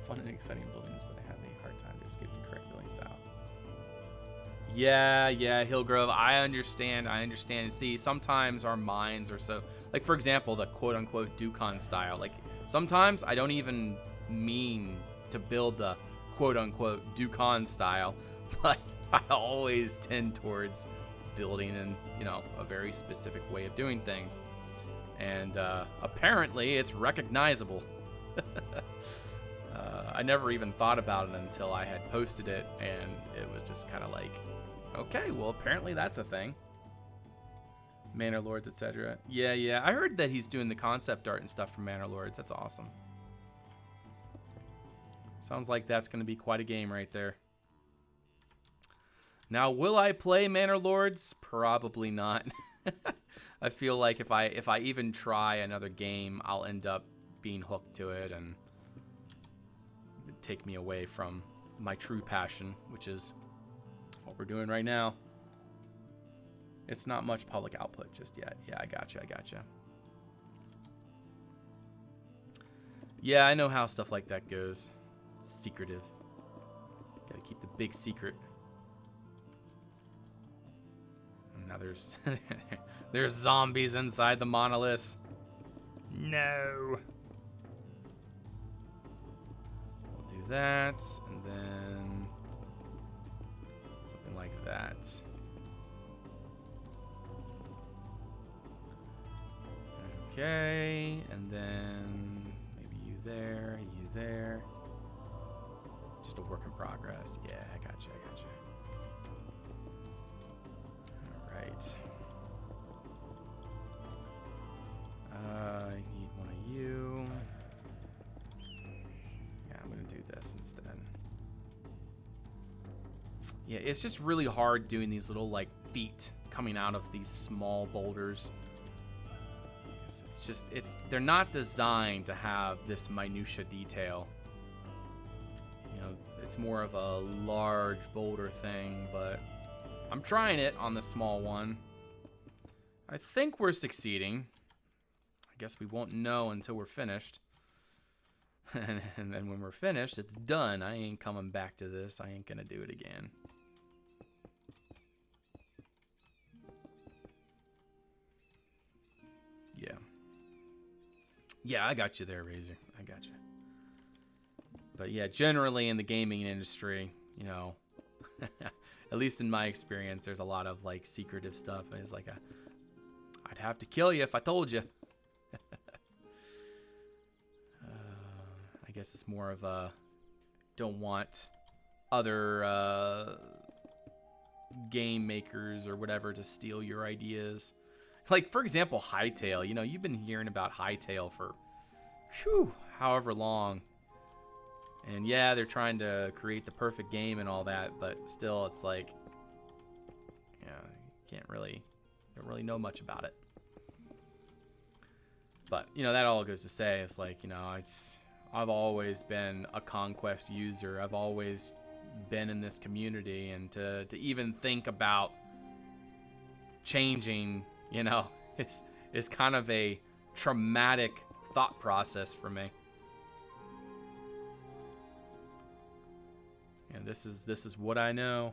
fun and exciting buildings, but I have a hard time to escape the correct building style. Yeah, Hillgrove, I understand. See, sometimes our minds are so, like, for example, the quote-unquote Dukon style. Like, sometimes I don't even mean to build the quote-unquote Dukon style, but I always tend towards building in, you know, a very specific way of doing things. And apparently it's recognizable. I never even thought about it until I had posted it, and it was just kind of like, okay, well, apparently that's a thing. Manor Lords, etc. Yeah. I heard that he's doing the concept art and stuff for Manor Lords. That's awesome. Sounds like that's going to be quite a game right there. Now, will I play Manor Lords? Probably not. I feel like if I even try another game, I'll end up being hooked to it and take me away from my true passion, which is what we're doing right now. It's not much public output just yet. Yeah, I gotcha. Yeah, I know how stuff like that goes. It's secretive. Gotta keep the big secret. And now there's zombies inside the monoliths. No. We'll do that, and then something like that. Okay, and then maybe you there. Just a work in progress. Yeah, I gotcha. All right. I need one of you. Yeah, I'm gonna do this instead. Yeah, it's just really hard doing these little like feet coming out of these small boulders. They're not designed to have this minutia detail. You know, it's more of a large boulder thing, but I'm trying it on the small one. I think we're succeeding. I guess we won't know until we're finished. And then when we're finished, it's done. I ain't coming back to this. I ain't gonna do it again. Yeah. Yeah, I got you there, Razor. I got you. But yeah, generally in the gaming industry, you know, at least in my experience, there's a lot of like secretive stuff. And it's like, I'd have to kill you if I told you. I guess it's more of a don't want other game makers or whatever to steal your ideas. Like, for example, Hytale. You know, you've been hearing about Hytale for however long. And yeah, they're trying to create the perfect game and all that, but still, it's like, yeah, you don't really know much about it. But, you know, that all goes to say, it's like, you know, I've always been a Conquest user. I've always been in this community, and to even think about changing, you know, is kind of a traumatic thought process for me. And this is what I know.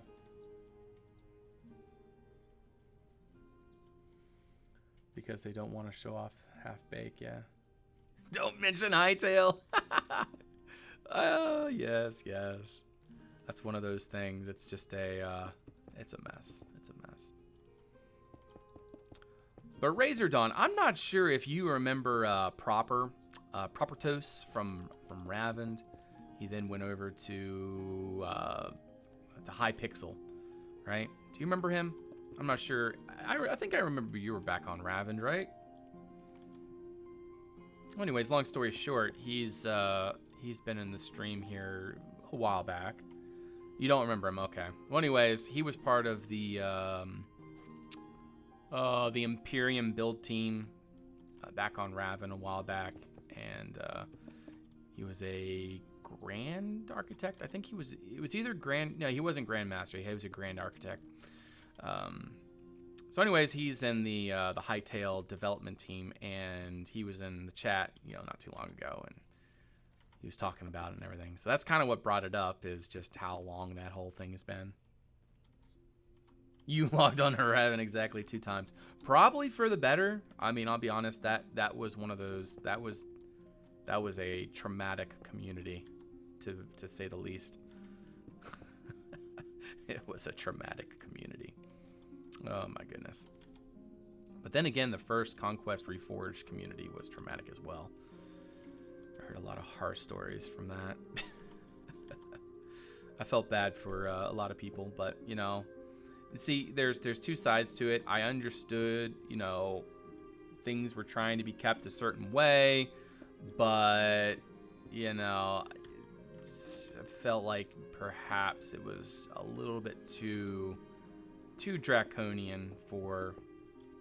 Because they don't want to show off half-bake, yeah. Don't mention Hytale. Yes. That's one of those things. It's just it's a mess. It's a mess. But Razor Dawn, I'm not sure if you remember Propertos from Ravend. He then went over to Hypixel, right? Do you remember him? I'm not sure. I think I remember you were back on Ravend, right? Anyways, long story short, he's been in the stream here a while back. You don't remember him, okay? Well, anyways, he was part of the Imperium build team back on Ravend a while back, and he was a Grand Architect. I think it was either Grand. No, he wasn't Grandmaster. He was a Grand Architect. So anyways, he's in the Hytale development team, and he was in the chat, you know, not too long ago, and he was talking about it and everything. So that's kind of what brought it up, is just how long that whole thing has been. You logged on Ravend exactly 2 times, probably for the better. I mean, I'll be honest, that was one of those, that was a traumatic community, to say the least. It was a traumatic community. Oh my goodness. But then again, the first Conquest Reforged community was traumatic as well. I heard a lot of horror stories from that. I felt bad for a lot of people, but you know, see, there's 2 sides to it. I understood, you know, things were trying to be kept a certain way, but you know, I felt like perhaps it was a little bit too draconian for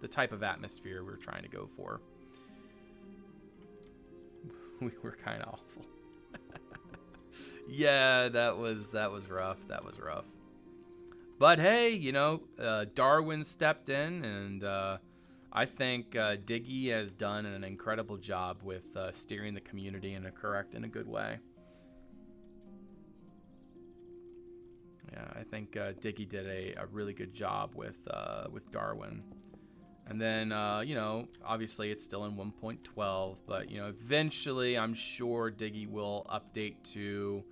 the type of atmosphere we were trying to go for. We were kind of awful. Yeah, that was rough. That was rough. But hey, you know, Darwin stepped in, and I think Diggy has done an incredible job with steering the community in a good way. Yeah, I think Diggy did a really good job with Darwin. And then, you know, obviously it's still in 1.12, but, you know, eventually I'm sure Diggy will update to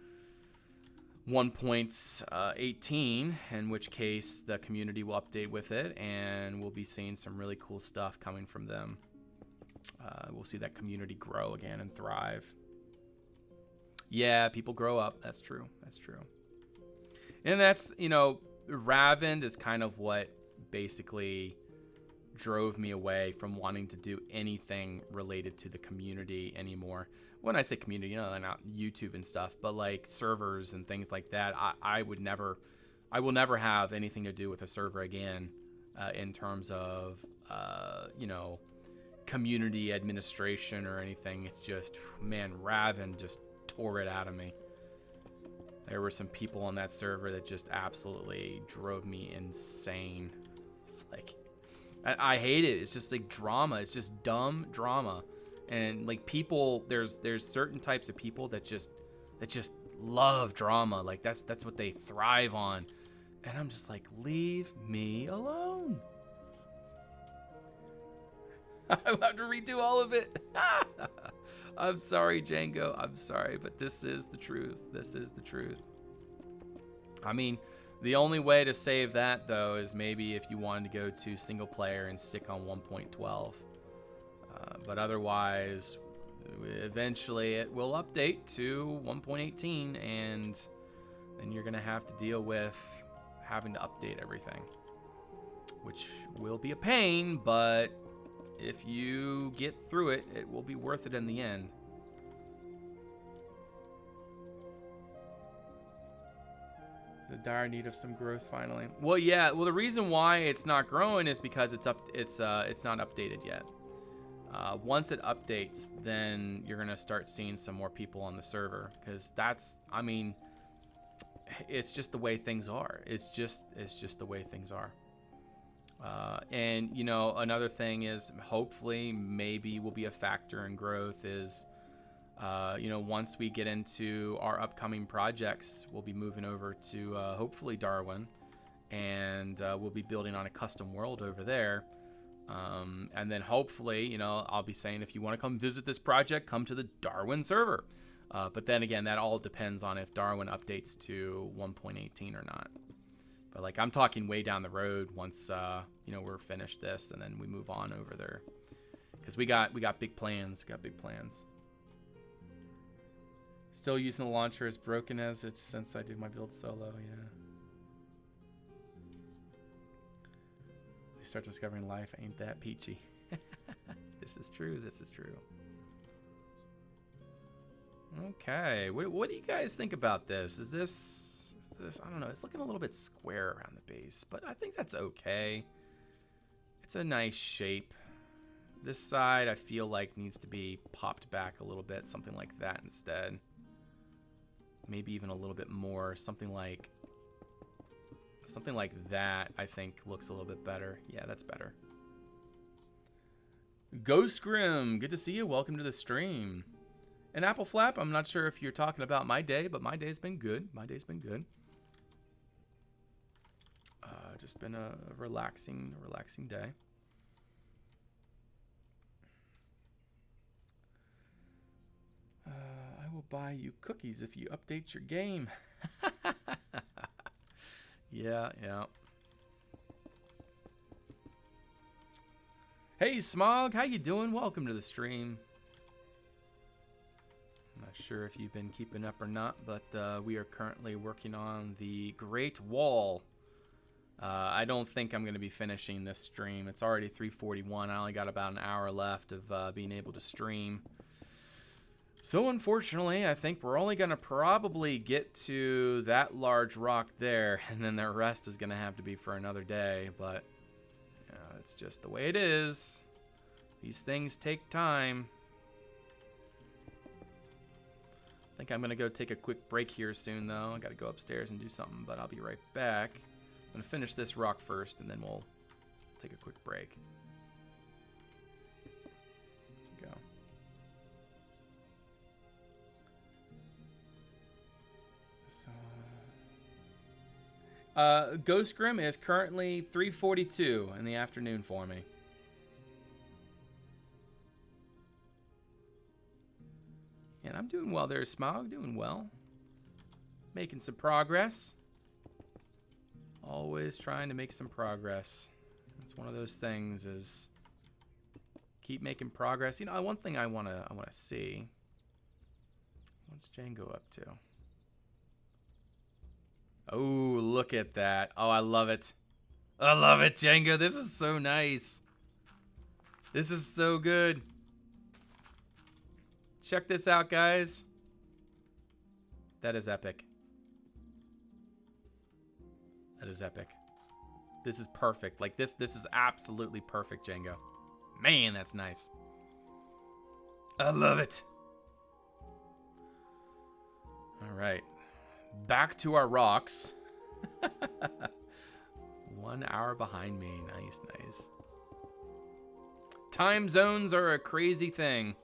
1.18, in which case the community will update with it, and we'll be seeing some really cool stuff coming from them. We'll see that community grow again and thrive. Yeah, people grow up. That's true. That's true. And that's, you know, Ravend is kind of what basically drove me away from wanting to do anything related to the community anymore. When I say community, you know, not YouTube and stuff, but like servers and things like that. I will never have anything to do with a server again, in terms of, you know, community administration or anything. It's just, man, Raven just tore it out of me. There were some people on that server that just absolutely drove me insane. It's like, I hate it. It's just like drama. It's just dumb drama. And like people, there's certain types of people that just love drama. Like that's what they thrive on. And I'm just like, leave me alone. I have to redo all of it. I'm sorry, Django. I'm sorry, but this is the truth. This is the truth. I mean, the only way to save that, though, is maybe if you wanted to go to single player and stick on 1.12. But otherwise, eventually it will update to 1.18, and then you're going to have to deal with having to update everything, which will be a pain, but if you get through it, it will be worth it in the end. The dire need of some growth finally. Well, yeah. Well, the reason why it's not growing is because it's not updated yet. Once it updates, then you're gonna start seeing some more people on the server, because that's, I mean, it's just the way things are. It's just the way things are. And you know, another thing is, hopefully maybe will be a factor in growth is, you know, once we get into our upcoming projects, we'll be moving over to hopefully Darwin, and we'll be building on a custom world over there. And then hopefully, you know, I'll be saying, if you want to come visit this project, come to the Darwin server. But then again, that all depends on if Darwin updates to 1.18 or not. But like, I'm talking way down the road once, you know, we're finished this, and then we move on over there, because we got big plans. We got big plans. Still using the launcher as broken as it's since I do my build solo. Yeah. They start discovering life ain't that peachy. This is true. This is true. Okay, what do you guys think about this? Is this, I don't know, it's looking a little bit square around the base, but I think that's okay. It's a nice shape. This side I feel like needs to be popped back a little bit, something like that instead. Maybe even a little bit more, something like that, I think looks a little bit better. Yeah, that's better. Ghost Grim, good to see you. Welcome to the stream. And Apple Flap, I'm not sure if you're talking about my day, but my day's been good. My day's been good. Just been a relaxing day. I will buy you cookies if you update your game. Yeah. Hey, Smog, how you doing? Welcome to the stream. I'm not sure if you've been keeping up or not, but we are currently working on the Great Wall. I don't think I'm going to be finishing this stream. It's already 3:41. I only got about an hour left of being able to stream. So unfortunately, I think we're only going to probably get to that large rock there, and then the rest is going to have to be for another day. But it's just the way it is. These things take time. I think I'm going to go take a quick break here soon, though. I got to go upstairs and do something, but I'll be right back. I'm going to finish this rock first, and then we'll take a quick break. Go. Ghost Grim is currently 3:42 in the afternoon for me. And I'm doing well there, Smog. Doing well. Making some progress. Always trying to make some progress. It's one of those things, is keep making progress. You know, one thing I wanna see. What's Django up to? Oh, look at that. Oh, I love it. I love it, Django. This is so nice. This is so good. Check this out, guys. That is epic. That is epic. This is perfect. Like this is absolutely perfect, Django. Man, that's nice. I love it. All right. Back to our rocks. 1 hour behind me. Nice, nice. Time zones are a crazy thing.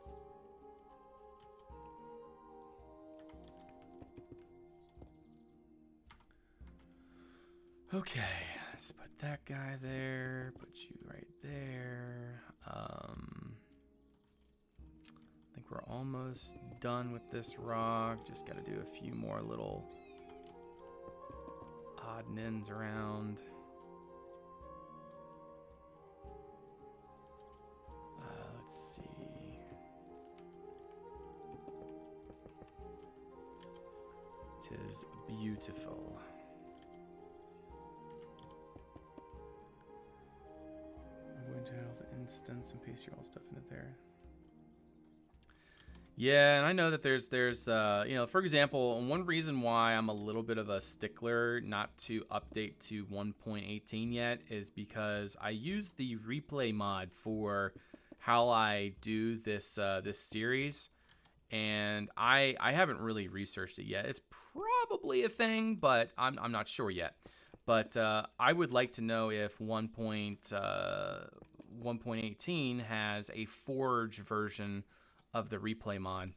Okay, let's put that guy there, put you right there. I think we're almost done with this rock. Just got to do a few more little odd and ends around. Let's see. Tis beautiful. I'm going to have the instance and paste your all stuff into there. Yeah, and I know that there's you know, for example, one reason why I'm a little bit of a stickler not to update to 1.18 yet is because I use the replay mod for how I do this this series, and I haven't really researched it yet. It's probably a thing, but I'm not sure yet. But I would like to know if 1.18 has a Forge version of the replay mod,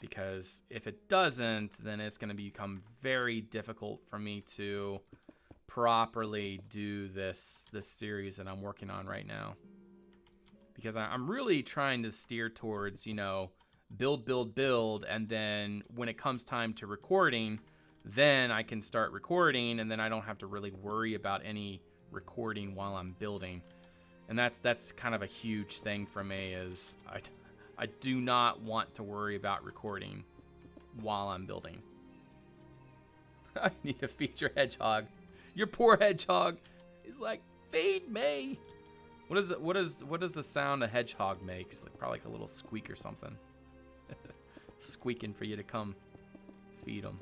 because if it doesn't, then it's going to become very difficult for me to properly do this series that I'm working on right now, because I'm really trying to steer towards, you know, build, and then when it comes time to recording, then I can start recording, and then I don't have to really worry about any recording while I'm building. And that's kind of a huge thing for me, is I do not want to worry about recording while I'm building. I need to feed your hedgehog. Your poor hedgehog. He's like, feed me. What does the sound a hedgehog makes? Like probably like a little squeak or something. Squeaking for you to come feed him.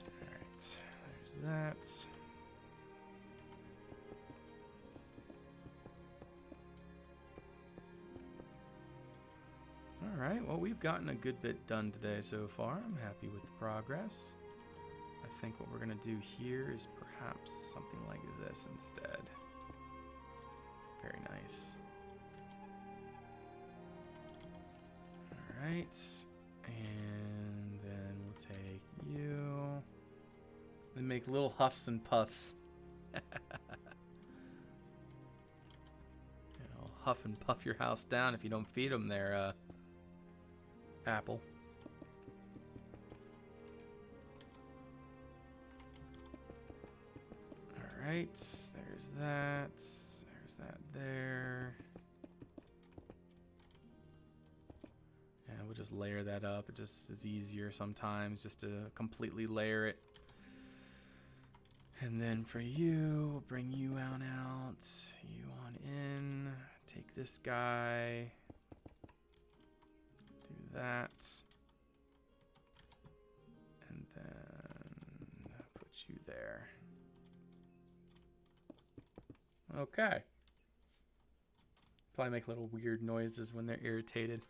All right, there's that. All right, well, we've gotten a good bit done today so far. I'm happy with the progress. I think what we're going to do here is perhaps something like this instead. Very nice. All right, and then we'll take you and make little huffs and puffs. I'll huff and puff your house down if you don't feed them there, Apple. All right, there's that. There's that there. And we'll just layer that up. It just is easier sometimes just to completely layer it. And then for you, we'll bring you on out. You on in. Take this guy. That, and then put you there. Okay. Probably make little weird noises when they're irritated.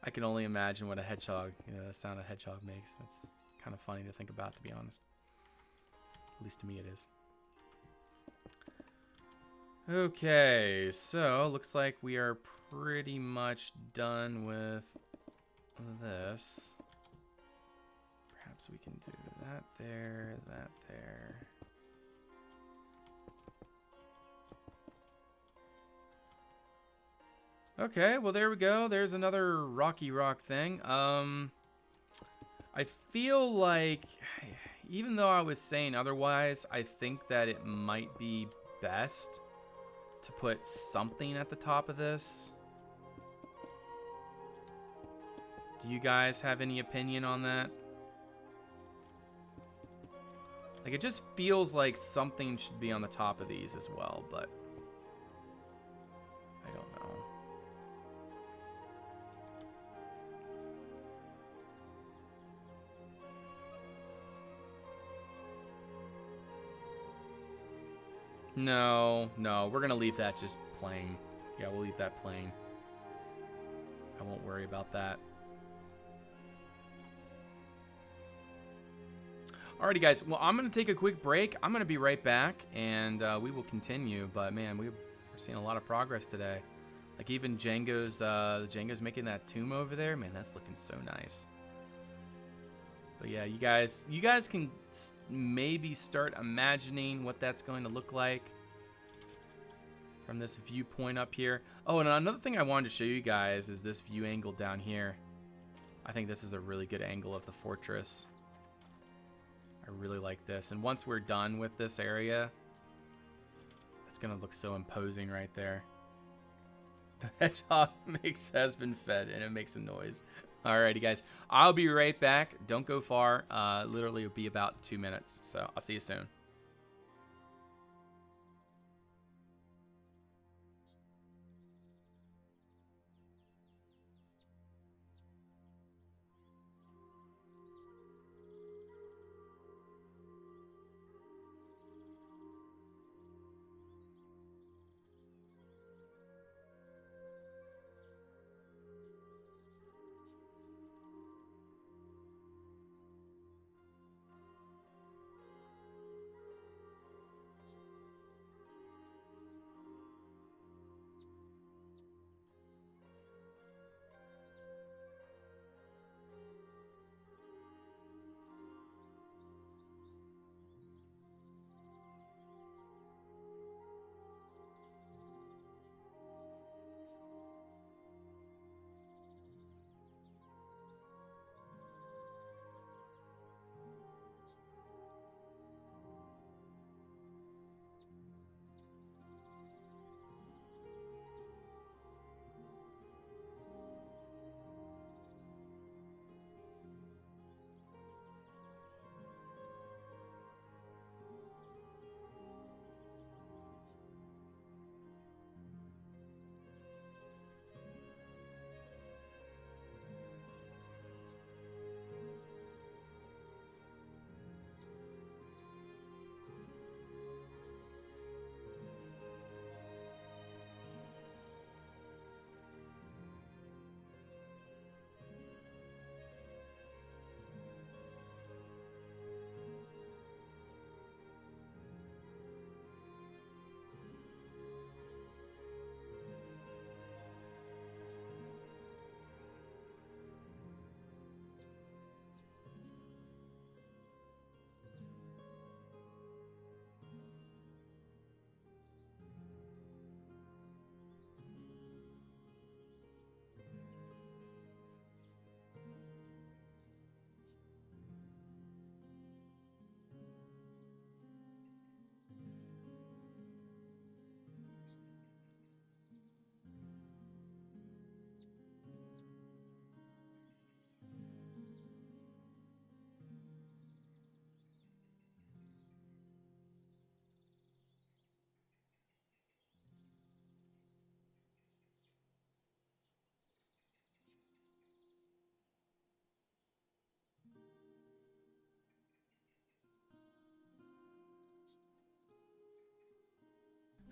I can only imagine what a hedgehog, the sound a hedgehog makes. That's kind of funny to think about, to be honest. At least to me it is. Okay, so looks like we are pretty much done with this. Perhaps we can do that there, that there. Okay, well there we go. There's another rocky rock thing. I feel like, even though I was saying otherwise, I think that it might be best to put something at the top of this. Do you guys have any opinion on that? Like, it just feels like something should be on the top of these as well, but I don't know. No, we're gonna leave that just plain. Yeah, we'll leave that plain. I won't worry about that. Alrighty, guys. Well, I'm gonna take a quick break. I'm gonna be right back, and we will continue. But man, we're seeing a lot of progress today. Like even Django's making that tomb over there. Man, that's looking so nice. But yeah, you guys can maybe start imagining what that's going to look like from this viewpoint up here. Oh, and another thing I wanted to show you guys is this view angle down here. I think this is a really good angle of the fortress. I really like this. And once we're done with this area, it's going to look so imposing right there. The hedgehog has been fed, and it makes a noise. Alrighty, guys. I'll be right back. Don't go far. Literally, it'll be about 2 minutes. So I'll see you soon.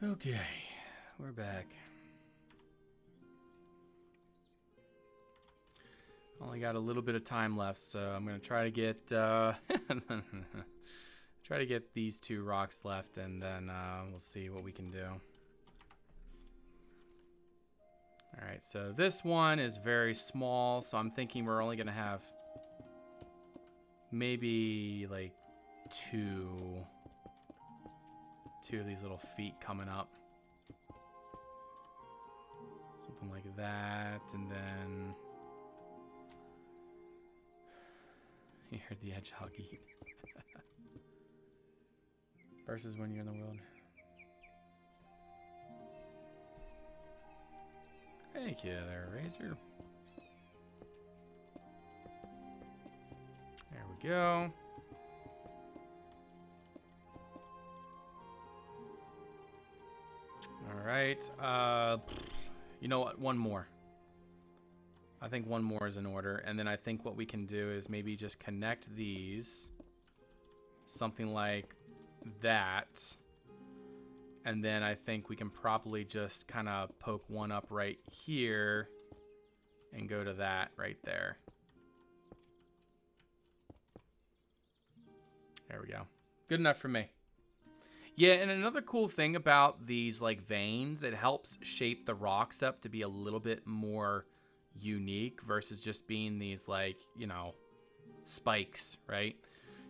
Okay, we're back. Only got a little bit of time left, so I'm gonna try to get try to get these 2 rocks left, and then we'll see what we can do. All right, so this one is very small, so I'm thinking we're only gonna have maybe like two of these little feet coming up. Something like that, and then you heard the hedgehog eat. Versus when you're in the world. Thank you there, Razor. There we go. right. You know what? One more. I think one more is in order. And then I think what we can do is maybe just connect these. Something like that. And then I think we can probably just kind of poke one up right here. And go to that right there. There we go. Good enough for me. Yeah, and another cool thing about these like veins, it helps shape the rocks up to be a little bit more unique versus just being these like, you know, spikes, right?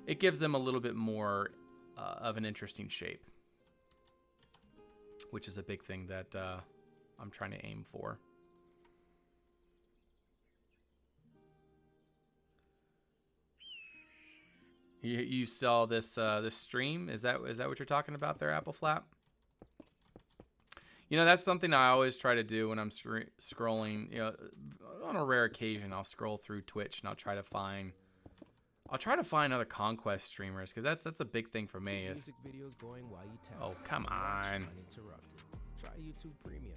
It gives them a little bit more of an interesting shape, which is a big thing that I'm trying to aim for. You saw this this stream? Is that what you're talking about there, Apple Flap? You know, that's something I always try to do when I'm scrolling. You know, on a rare occasion, I'll scroll through Twitch and I'll try to find other Conquest streamers because that's a big thing for me.
Music videos going while you text.
Oh, come on.
Uninterrupted. Try YouTube Premium.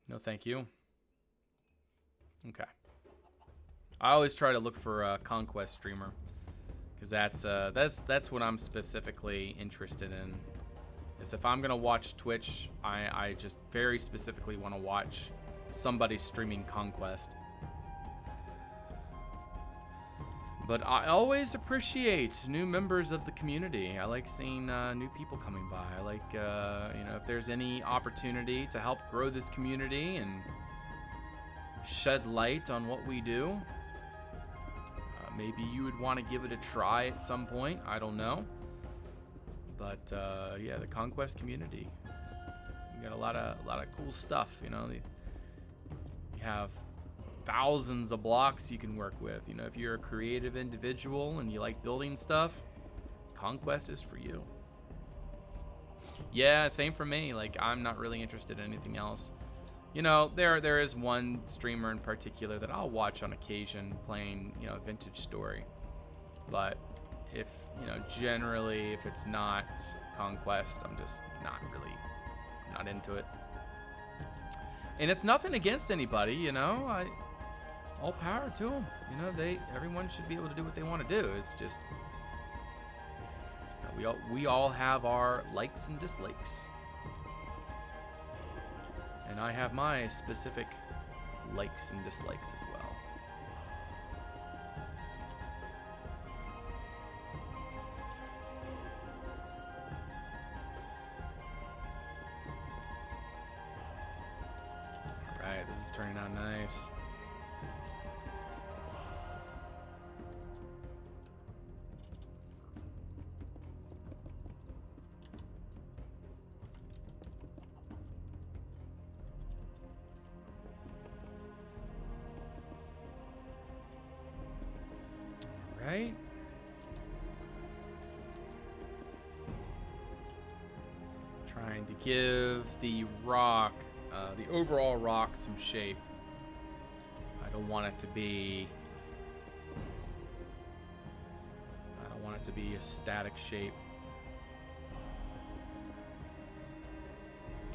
No, thank you. Okay. I always try to look for a Conquest streamer. Because that's what I'm specifically interested in. Is if I'm gonna watch Twitch, I just very specifically want to watch somebody streaming Conquest. But I always appreciate new members of the community. I like seeing new people coming by. I like you know, if there's any opportunity to help grow this community and shed light on what we do. Maybe you would want to give it a try at some point. I don't know. But yeah, the Conquest community. You got a lot of cool stuff. You know, you have thousands of blocks you can work with. You know, if you're a creative individual and you like building stuff, Conquest is for you. Yeah, same for me. Like, I'm not really interested in anything else. You know, there is one streamer in particular that I'll watch on occasion playing, you know, Vintage Story. But if, you know, generally if it's not Conquest, I'm just not into it. And it's nothing against anybody, you know. All power to them. You know, everyone should be able to do what they want to do. It's just, you know, we all have our likes and dislikes. And I have my specific likes and dislikes as well. All right, this is turning out nice. Right? Trying to give the rock, the overall rock, some shape. I don't want it to be a static shape.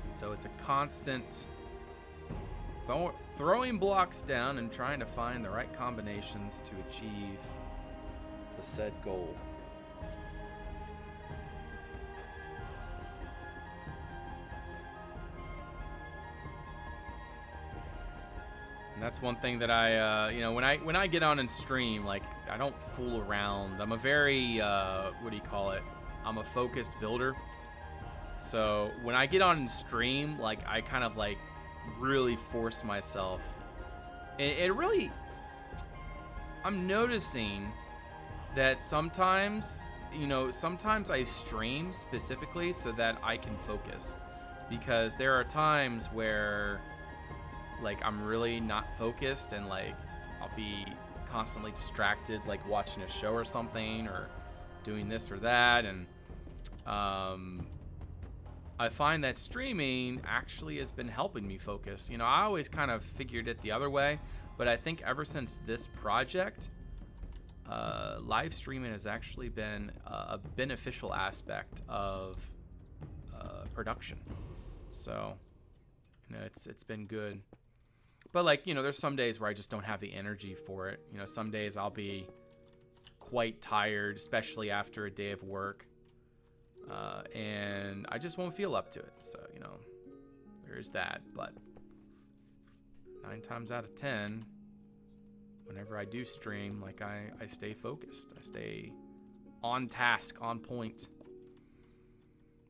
And so it's a constant throwing blocks down and trying to find the right combinations to achieve the said goal. And that's one thing that I, you know, when I get on and stream, like, I don't fool around. I'm a very, what do you call it? I'm a focused builder. So when I get on and stream, like, I kind of like really force myself. And it really, I'm noticing that sometimes, you know, sometimes I stream specifically so that I can focus, because there are times where, like, I'm really not focused and, like, I'll be constantly distracted, like watching a show or something or doing this or that. And I find that streaming actually has been helping me focus. You know, I always kind of figured it the other way, but I think ever since this project, live streaming has actually been a beneficial aspect of production. So You know, it's been good. But like, you know, there's some days where I just don't have the energy for it. You know, some days I'll be quite tired, especially after a day of work. And I just won't feel up to it. So, you know, there's that. But 9 times out of 10, whenever I do stream, like I stay focused. I stay on task, on point.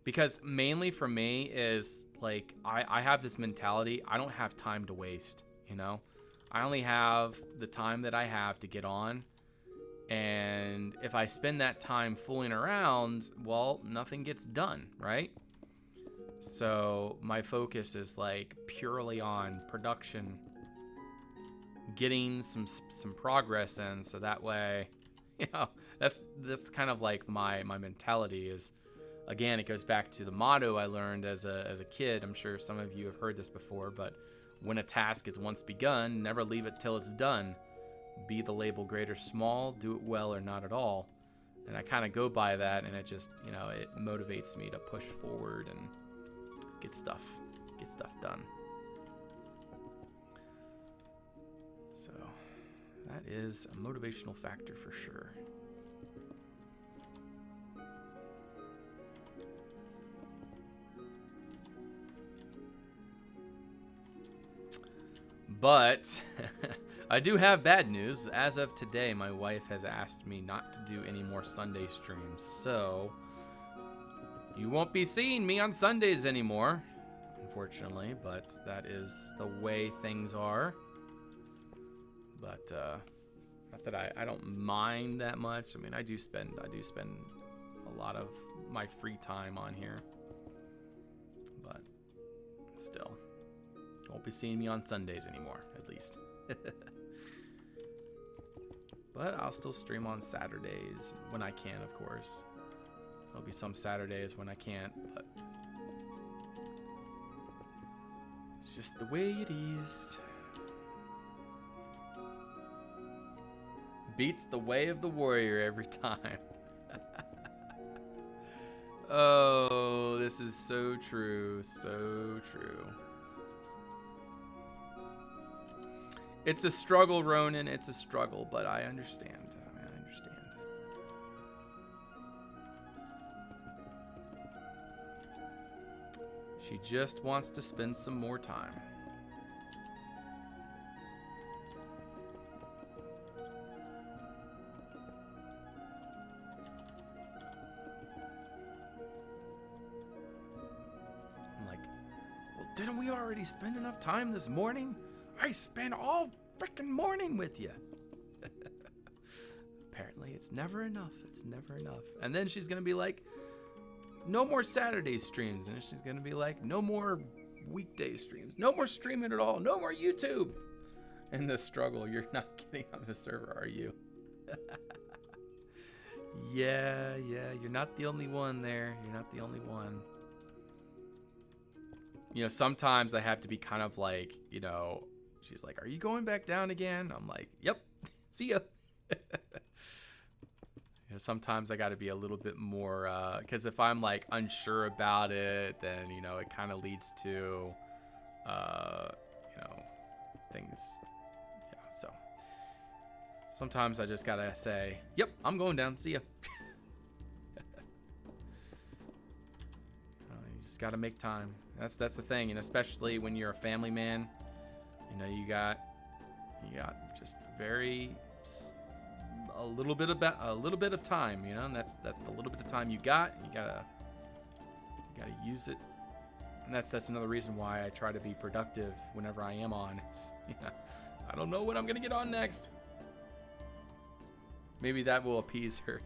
Because mainly for me is like, I have this mentality, I don't have time to waste, you know? I only have the time that I have to get on. And if I spend that time fooling around, well, nothing gets done, right? So my focus is like purely on production, getting some progress in, so that way, you know, that's kind of like my mentality is. Again, it goes back to the motto I learned as a kid. I'm sure some of you have heard this before, but when a task is once begun, never leave it till it's done. Be the label great or small, do it well or not at all. And I kind of go by that, and it just, you know, it motivates me to push forward and get stuff done. So that is a motivational factor for sure. But I do have bad news. As of today, my wife has asked me not to do any more Sunday streams. So you won't be seeing me on Sundays anymore, unfortunately. But that is the way things are. But not that I don't mind that much. I mean, I do spend a lot of my free time on here. But still. Won't be seeing me on Sundays anymore, at least. But I'll still stream on Saturdays when I can, of course. There'll be some Saturdays when I can't, but it's just the way it is. Beats the way of the warrior every time. Oh, this is so true, so true. It's a struggle, Ronan. It's a struggle, but I understand. I understand. She just wants to spend some more time. I'm like, well, didn't we already spend enough time this morning? I spent all freaking morning with you. Apparently, it's never enough. It's never enough. And then she's going to be like, no more Saturday streams. And she's going to be like, no more weekday streams. No more streaming at all. No more YouTube. In the struggle, you're not getting on the server, are you? Yeah. You're not the only one there. You're not the only one. You know, sometimes I have to be kind of like, you know, she's like, are you going back down again? I'm like, yep, see ya. You know, sometimes I got to be a little bit more, because if I'm like unsure about it, then, you know, it kind of leads to, you know, things. Yeah, so sometimes I just got to say, yep, I'm going down, see ya. You just got to make time. That's the thing, and especially when you're a family man. You know, you got just a little bit of time, you know, and that's the little bit of time you got. You gotta use it, and that's another reason why I try to be productive whenever I am on. You know, I don't know what I'm gonna get on next. Maybe that will appease her.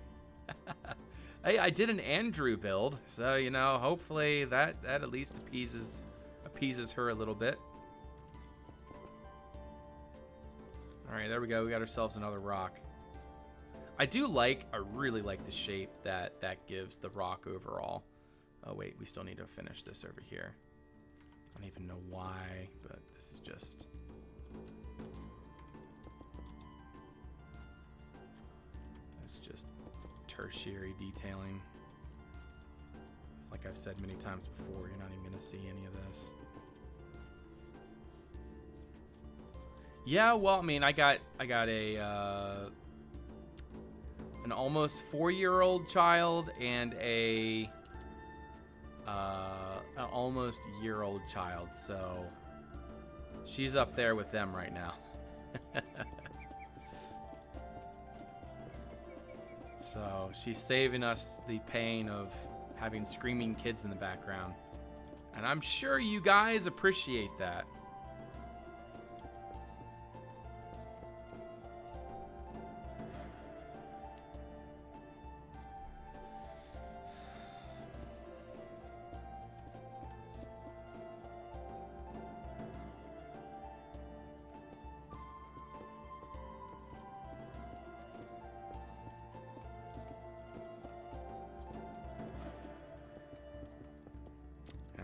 Hey, I did an Andrew build, so you know, hopefully that at least appeases her a little bit. All right, there we go. We got ourselves another rock. I really like the shape that gives the rock overall. Oh wait, we still need to finish this over here. I don't even know why, but this is just. It's just tertiary detailing. It's like I've said many times before, you're not even gonna see any of this. Yeah, well, I mean, I got a an almost 4-year-old child and an almost year-old child, so she's up there with them right now. So she's saving us the pain of having screaming kids in the background, and I'm sure you guys appreciate that.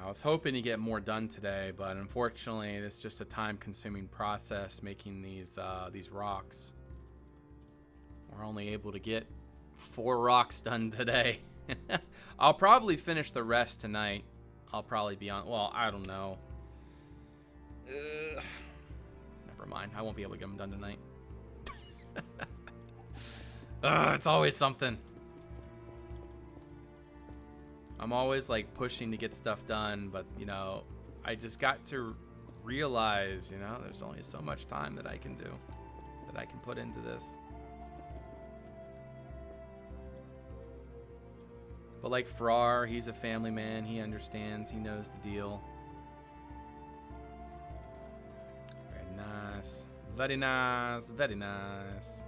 I was hoping to get more done today, but unfortunately, it's just a time-consuming process making these rocks. We're only able to get 4 rocks done today. I'll probably finish the rest tonight. I'll probably be on. Well, I don't know. Never mind. I won't be able to get them done tonight. It's always something. I'm always like pushing to get stuff done, but you know, I just got to realize, you know, there's only so much time that I can do, that I can put into this. But like Farrar, he's a family man. He understands. He knows the deal. Very nice. Very nice. Very nice.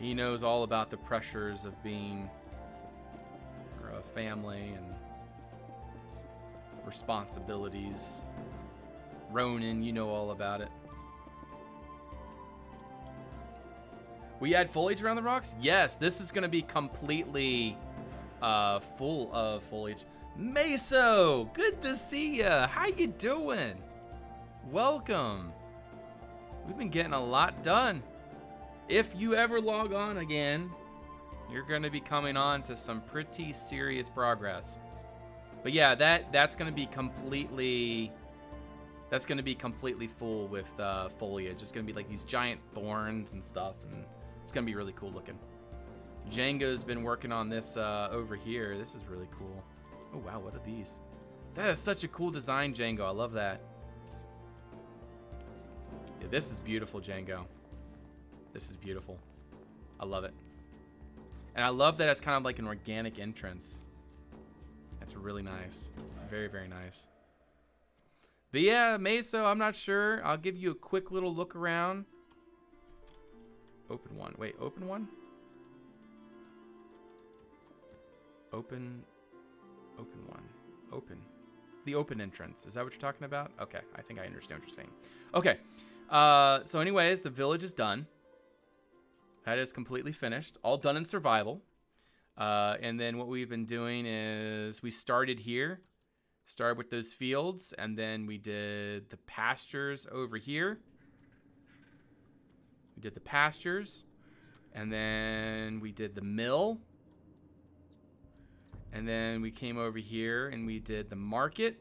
He knows all about the pressures of being a family and responsibilities. Ronan, you know all about it. We add foliage around the rocks? Yes, this is going to be completely full of foliage. Meso, good to see ya. How you doing? Welcome. We've been getting a lot done. If you ever log on again, you're going to be coming on to some pretty serious progress. But yeah, that's going to be completely full with foliage. It's going to be like these giant thorns and stuff, and it's going to be really cool looking. Django's been working on this over here. This is really cool. Oh wow, what are these? That is such a cool design, Django. I love that. Yeah, this is beautiful, Django. This is beautiful. I love it. And I love that it's kind of like an organic entrance. That's really nice. Very, very nice. But yeah, Meso, I'm not sure. I'll give you a quick little look around. Open one. Wait, open one? Open one. Open. The open entrance. Is that what you're talking about? Okay, I think I understand what you're saying. Okay. So anyways, the village is done. That is completely finished. All done in survival. And then what we've been doing is we started here. Started with those fields. And then we did the pastures over here. We did the pastures. And then we did the mill. And then we came over here and we did the market.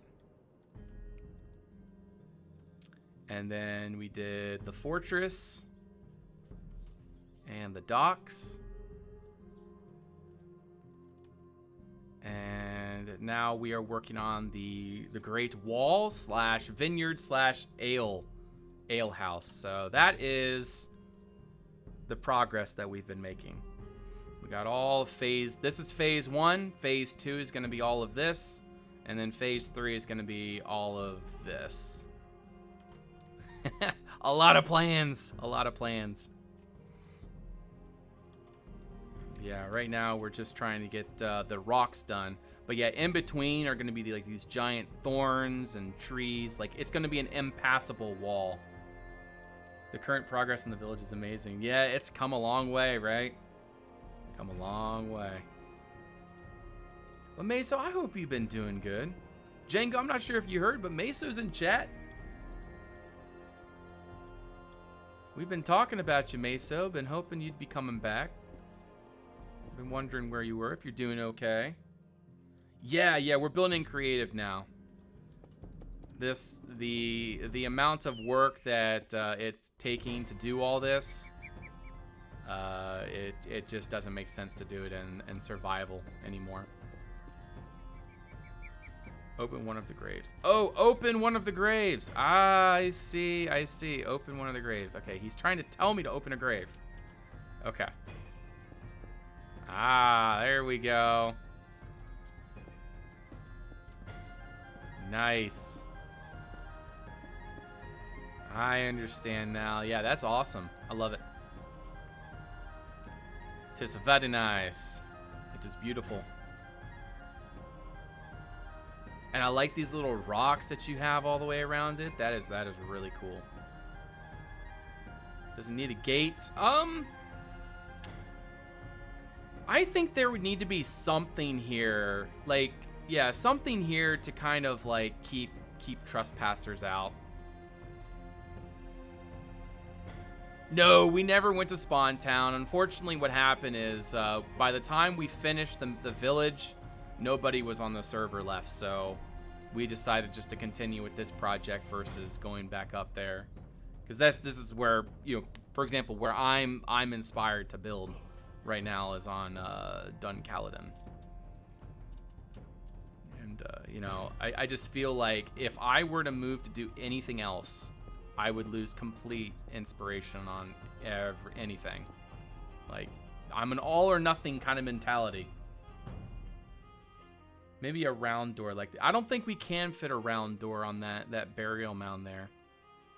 And then we did the fortress. And the docks. And now we are working on the Great Wall / vineyard / ale house. So that is the progress that we've been making. We got all phase. This is phase 1. Phase 2 is going to be all of this. And then phase 3 is going to be all of this. A lot of plans. A lot of plans. Yeah, right now we're just trying to get the rocks done. But yeah, in between are going to be like these giant thorns and trees. Like, it's going to be an impassable wall. The current progress in the village is amazing. Yeah, it's come a long way, right? Come a long way. But Meso, I hope you've been doing good. Django, I'm not sure if you heard, but Meso's in chat. We've been talking about you, Meso. Been hoping you'd be coming back. Been wondering where you were, if you're doing okay. Yeah, we're building creative now. the amount of work that it's taking to do all this, it just doesn't make sense to do it in survival anymore. Open one of the graves. Oh, open one of the graves. Ah, I see. Open one of the graves. Okay, he's trying to tell me to open a grave. Okay. Ah, there we go. Nice. I understand now. Yeah, that's awesome. I love it. Tis very nice. It is beautiful. And I like these little rocks that you have all the way around it. That is really cool. Does it need a gate? I think there would need to be something here. Like, yeah, something here to kind of like keep trespassers out. No, we never went to Spawn Town. Unfortunately, what happened is by the time we finished the village, nobody was on the server left, so we decided just to continue with this project versus going back up there, because this is where, you know, for example, where I'm inspired to build right now is on Dun Caledon. And you know, I just feel like if I were to move to do anything else, I would lose complete inspiration on anything. Like, I'm an all or nothing kind of mentality. Maybe a round door like that. I don't think we can fit a round door on that burial mound there,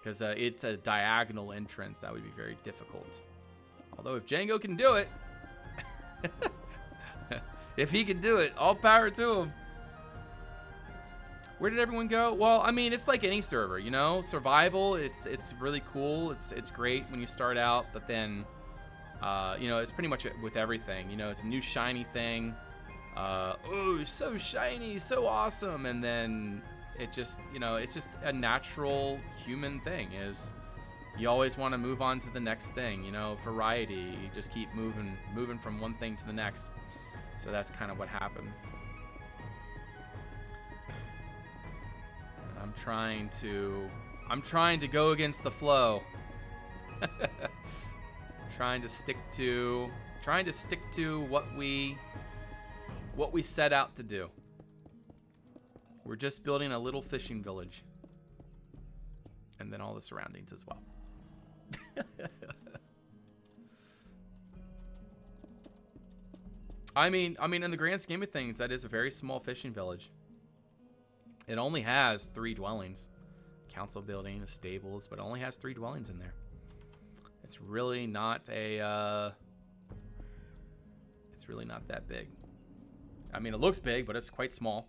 because it's a diagonal entrance. That would be very difficult. Although if Django can do it, if he can do it, all power to him. Where did everyone go? Well, I mean, it's like any server, you know, survival. It's really cool. It's great when you start out, but then, you know, it's pretty much with everything. You know, it's a new shiny thing. Oh, so shiny, so awesome, and then it just, you know, it's just a natural human thing. Is you always want to move on to the next thing. You know, variety. You just keep moving from one thing to the next. So that's kind of what happened. I'm trying to go against the flow. trying to stick to what we set out to do. We're just building a little fishing village, and then all the surroundings as well. I mean, in the grand scheme of things, that is a very small fishing village. It only has 3 dwellings. Council building, stables, but it only has 3 dwellings in there. It's really not a it's really not that big. I mean, it looks big, but it's quite small.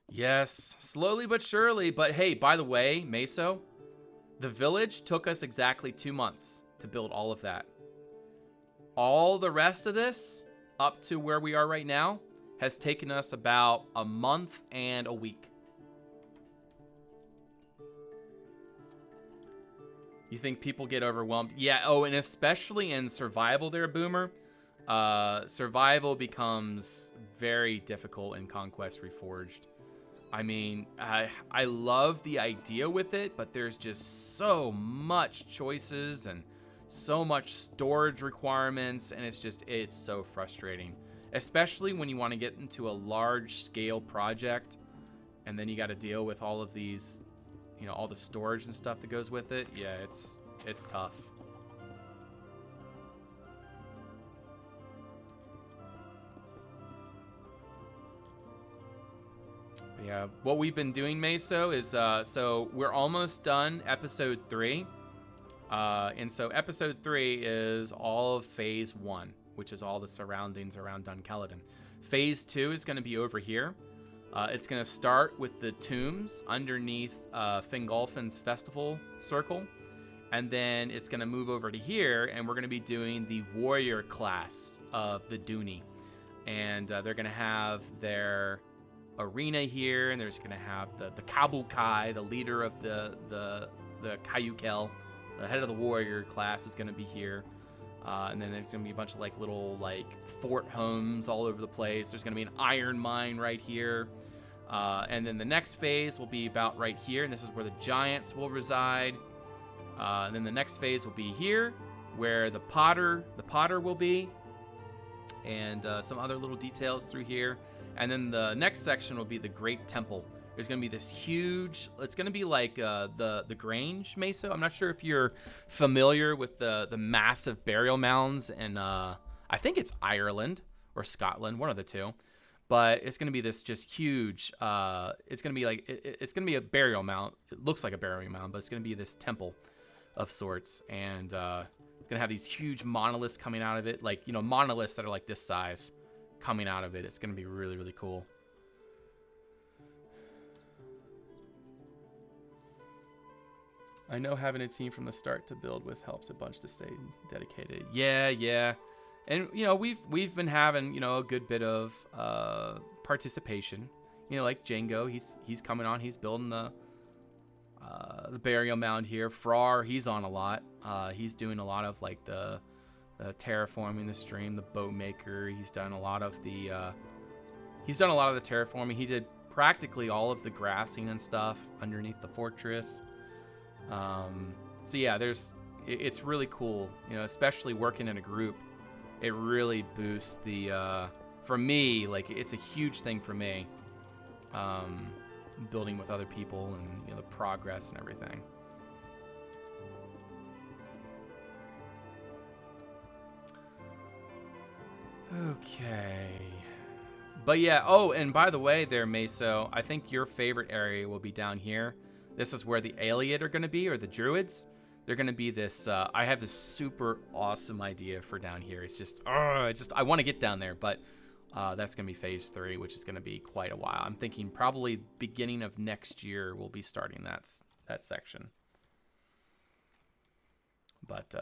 Yes, slowly but surely. But hey, by the way, Meso, the village took us exactly 2 months to build all of that. All the rest of this, up to where we are right now, has taken us about a month and a week. You think people get overwhelmed? Yeah, oh, and especially in survival there, Boomer. Survival becomes very difficult in Conquest Reforged. I mean, I love the idea with it, but there's just so much choices and so much storage requirements, and it's so frustrating. Especially when you want to get into a large scale project, and then you got to deal with all of these, you know, all the storage and stuff that goes with it. Yeah, it's tough. But yeah, what we've been doing, Meso, is so we're almost done episode 3. And so episode 3 is all of phase 1, which is all the surroundings around Dun Caledon. Phase 2 is going to be over here. It's going to start with the tombs underneath Fingolfin's festival circle. And then it's going to move over to here, and we're going to be doing the warrior class of the Dooney. And they're going to have their arena here, and there's going to have the Kabukai, the leader of the Kayukel. The head of the warrior class is going to be here. And then there's gonna be a bunch of like little like fort homes all over the place. There's gonna be an iron mine right here. And then the next phase will be about right here, and this is where the giants will reside. And then the next phase will be here, where the potter will be, and some other little details through here. And then the next section will be the Great Temple. There's going to be this huge, it's going to be like the Grange Mesa. I'm not sure if you're familiar with the massive burial mounds, and I think it's Ireland or Scotland, one of the two. But it's going to be this just huge, it's going to be like, it's going to be a burial mound. It looks like a burial mound, but it's going to be this temple of sorts. And it's going to have these huge monoliths coming out of it. Like, you know, monoliths that are like this size coming out of it. It's going to be really, really cool. I know having a team from the start to build with helps a bunch to stay dedicated. Yeah. And, you know, we've been having, you know, a good bit of participation. You know, like Django, he's coming on. He's building the burial mound here. Frar, he's on a lot. He's doing a lot of like the terraforming the stream, the bow maker. He's done a lot of the terraforming. He did practically all of the grassing and stuff underneath the fortress. So yeah, it's really cool, you know, especially working in a group. It really boosts the, for me, like it's a huge thing for me, building with other people and, you know, the progress and everything. Okay. But yeah, oh, and by the way there, Meso, I think your favorite area will be down here. This is where the Ayleid are going to be, or the Druids. They're going to be this, I have this super awesome idea for down here. It's just, I want to get down there, but that's going to be phase 3, which is going to be quite a while. I'm thinking probably beginning of next year we'll be starting that section. But,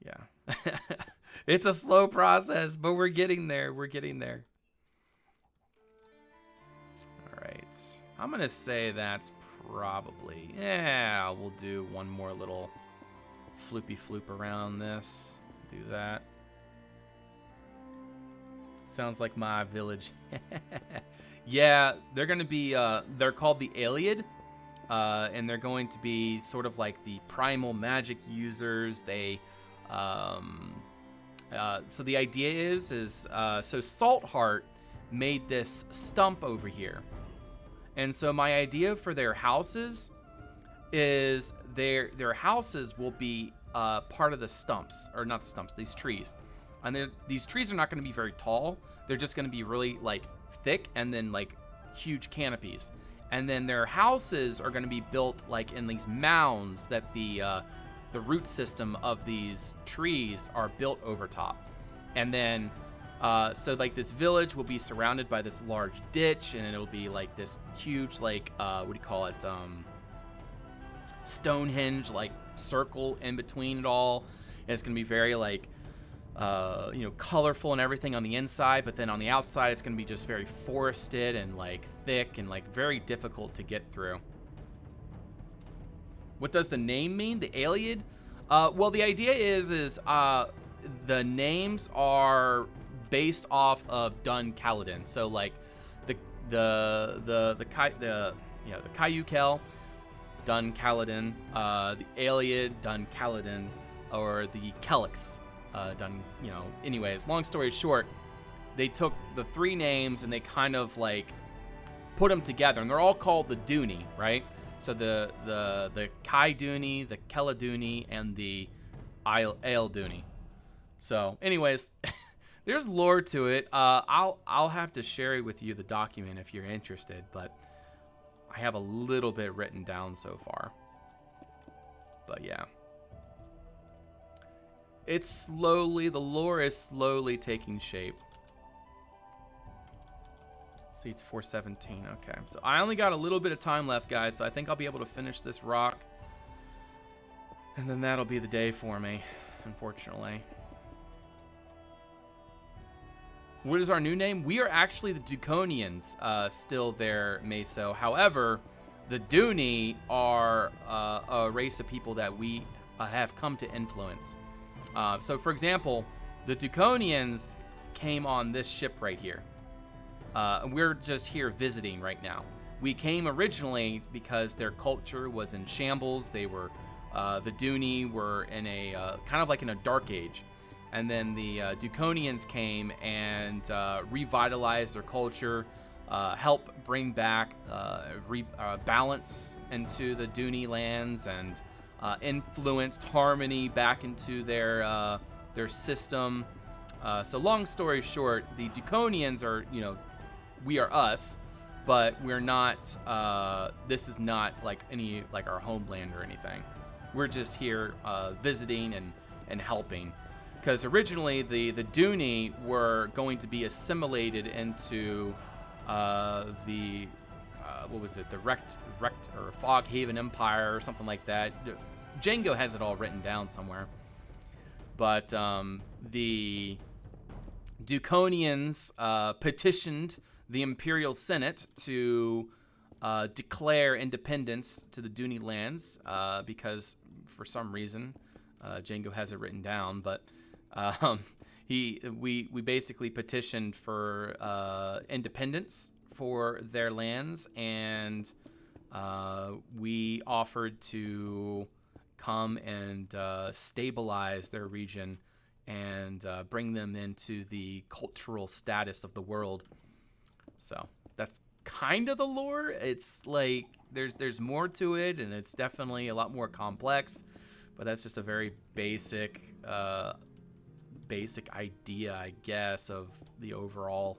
yeah. It's a slow process, but we're getting there. We're getting there. All right. I'm going to say that's probably, yeah, we'll do one more little floopy floop around this. Do that. Sounds like my village. Yeah, they're going to be, they're called the Ayleid, and they're going to be sort of like the primal magic users. They, so the idea is so Saltheart made this stump over here. And so my idea for their houses is their houses will be part of the stumps, or not the stumps, these trees. And these trees are not going to be very tall. They're just going to be really like thick and then like huge canopies. And then their houses are going to be built like in these mounds that the root system of these trees are built over top. And then so like this village will be surrounded by this large ditch, and it'll be like this huge like what do you call it, Stonehenge like circle in between it all. And it's gonna be very like you know, colorful and everything on the inside, but then on the outside it's gonna be just very forested and like thick and like very difficult to get through. What does the name mean? The Ayleid? Well, the idea is the names are based off of Dun Kaladin. So like the Kayukel, Dun Kaladin, the Ayleid, Dun Kaladin, or the Kelix, Dun, you know. Anyways, long story short, they took the 3 names and they kind of like put them together, and they're all called the Dooney, right? So the Kai Dooney, the Kella Dooney, and the Ale Dooney. So anyways, there's lore to it. I'll have to share with you the document if you're interested, but I have a little bit written down so far. But yeah. The lore is slowly taking shape. See, it's 4:17. Okay, so I only got a little bit of time left, guys, so I think I'll be able to finish this rock. And then that'll be the day for me, unfortunately. What is our new name? We are actually the Duconians, still there, Meso. However, the Dooney are a race of people that we have come to influence. So, for example, the Duconians came on this ship right here. We're just here visiting right now. We came originally because their culture was in shambles. They were, the Duni were in a, kind of like in a dark age. And then the Duconians came and revitalized their culture, help bring back balance into the Duni lands, and influenced harmony back into their system. So long story short, the Duconians are, we are us, but we're not, this is not like our homeland or anything. We're just here visiting and helping. Because originally the Duni were going to be assimilated into the Wrecked or Fog Haven Empire or something like that. Django has it all written down somewhere. But the Duconians petitioned the Imperial Senate to declare independence to the Duni lands because for some reason Django has it written down, but we basically petitioned for independence for their lands, and we offered to come and stabilize their region and bring them into the cultural status of the world. So that's kind of the lore. It's like there's more to it, and it's definitely a lot more complex, but that's just a very basic idea, I guess, of the overall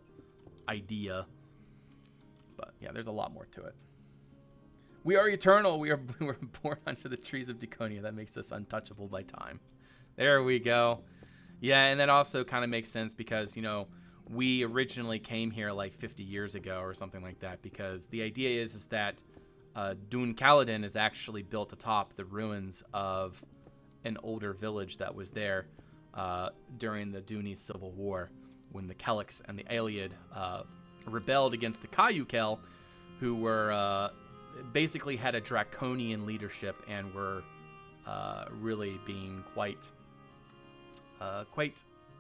idea. But yeah, there's a lot more to it. We are eternal. We were born under the trees of Deconia. That makes us untouchable by time. There we go. Yeah, and that also kind of makes sense because, we originally came here like 50 years ago or something like that, because the idea is that Dun Kaladin is actually built atop the ruins of an older village that was there during the Duni Civil War, when the Kellics and the Aeliad rebelled against the Kayukel, who were basically had a draconian leadership and were really being quite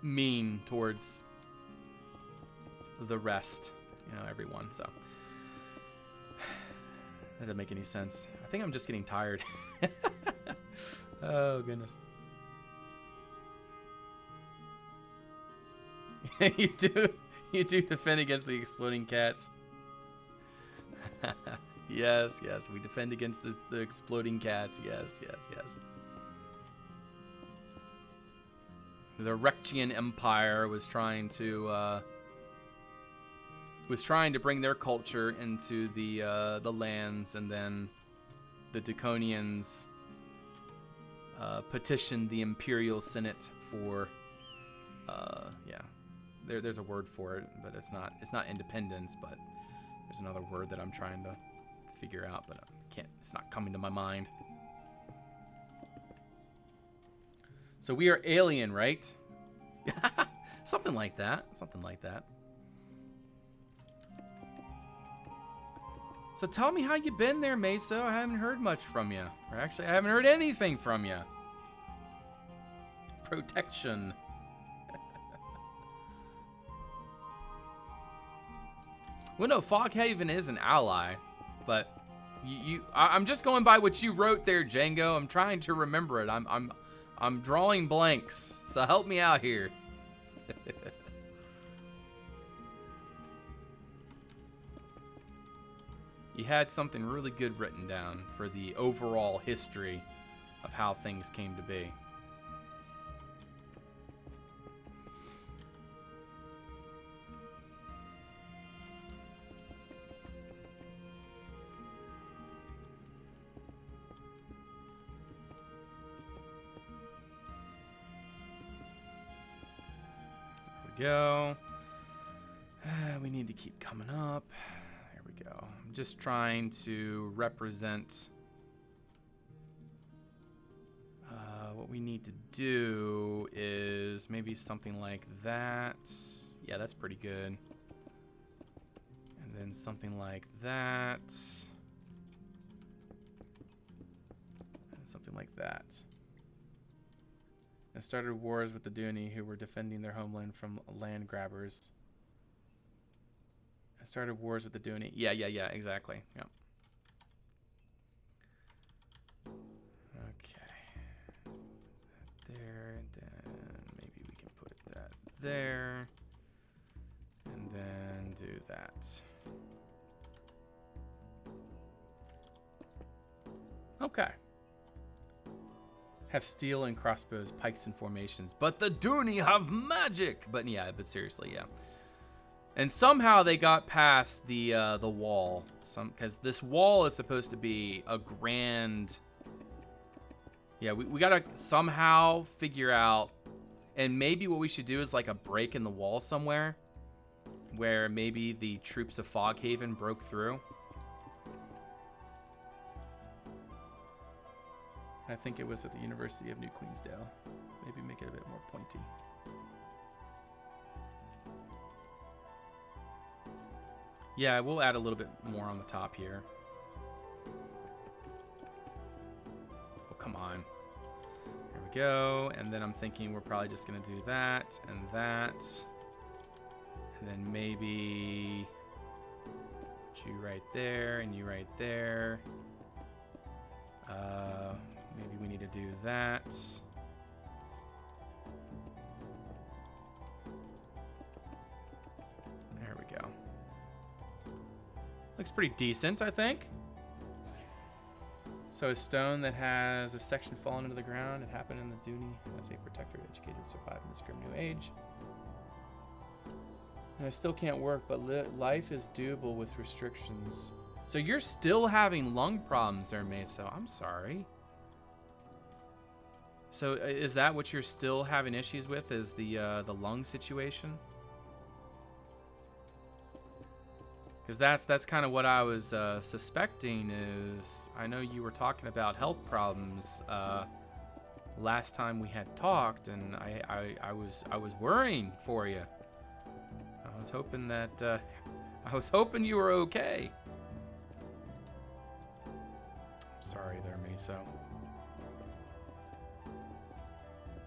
mean towards the rest, everyone. So that doesn't make any sense. I think I'm just getting tired. Oh goodness. You do defend against the exploding cats. Yes, we defend against the exploding cats. Yes. The Rekchian Empire was trying to bring their culture into the lands, and then the Duconians petitioned the Imperial Senate for there's a word for it, but it's not independence, but there's another word that I'm trying to figure out, but it's not coming to my mind. So we are alien, right? Something like that. So tell me how you been there, Meso. I haven't heard much from you. Or actually, I haven't heard anything from you. Protection. Well, no, Foghaven is an ally, but I'm just going by what you wrote there, Django. I'm trying to remember it. I'm drawing blanks, so help me out here. You had something really good written down for the overall history of how things came to be. Go. We need to keep coming up. There we go. I'm just trying to represent what we need to do is maybe something like that. Yeah, that's pretty good. And then something like that. And something like that. and started wars with the Duni, who were defending their homeland from land grabbers. And started wars with the Duni. Yeah, exactly. Yep. Okay. There, and then maybe we can put that there. And then do that. Okay. Have steel and crossbows, pikes and formations, but the Duni have magic. But yeah, but seriously, yeah. And somehow they got past the wall. Because this wall is supposed to be a grand. Yeah, we gotta somehow figure out, and maybe what we should do is like a break in the wall somewhere, where maybe the troops of Foghaven broke through. I think it was at the University of New Queensdale. Maybe make it a bit more pointy. Yeah, we'll add a little bit more on the top here. Oh, come on. There we go. And then I'm thinking we're probably just going to do that and that. And then maybe put you right there and you right there. Maybe we need to do that. There we go. Looks pretty decent, I think. So a stone that has a section fallen into the ground. It happened in the Duni as a protector educated survived in the Scrim New Age. And I still can't work, but life is doable with restrictions. So you're still having lung problems there, Meso. I'm sorry. So is that what you're still having issues with, is the lung situation? Because that's kind of what I was suspecting. Is I know you were talking about health problems last time we had talked, and I was worrying for you. I was hoping that I was hoping you were okay. I'm sorry there, Meso.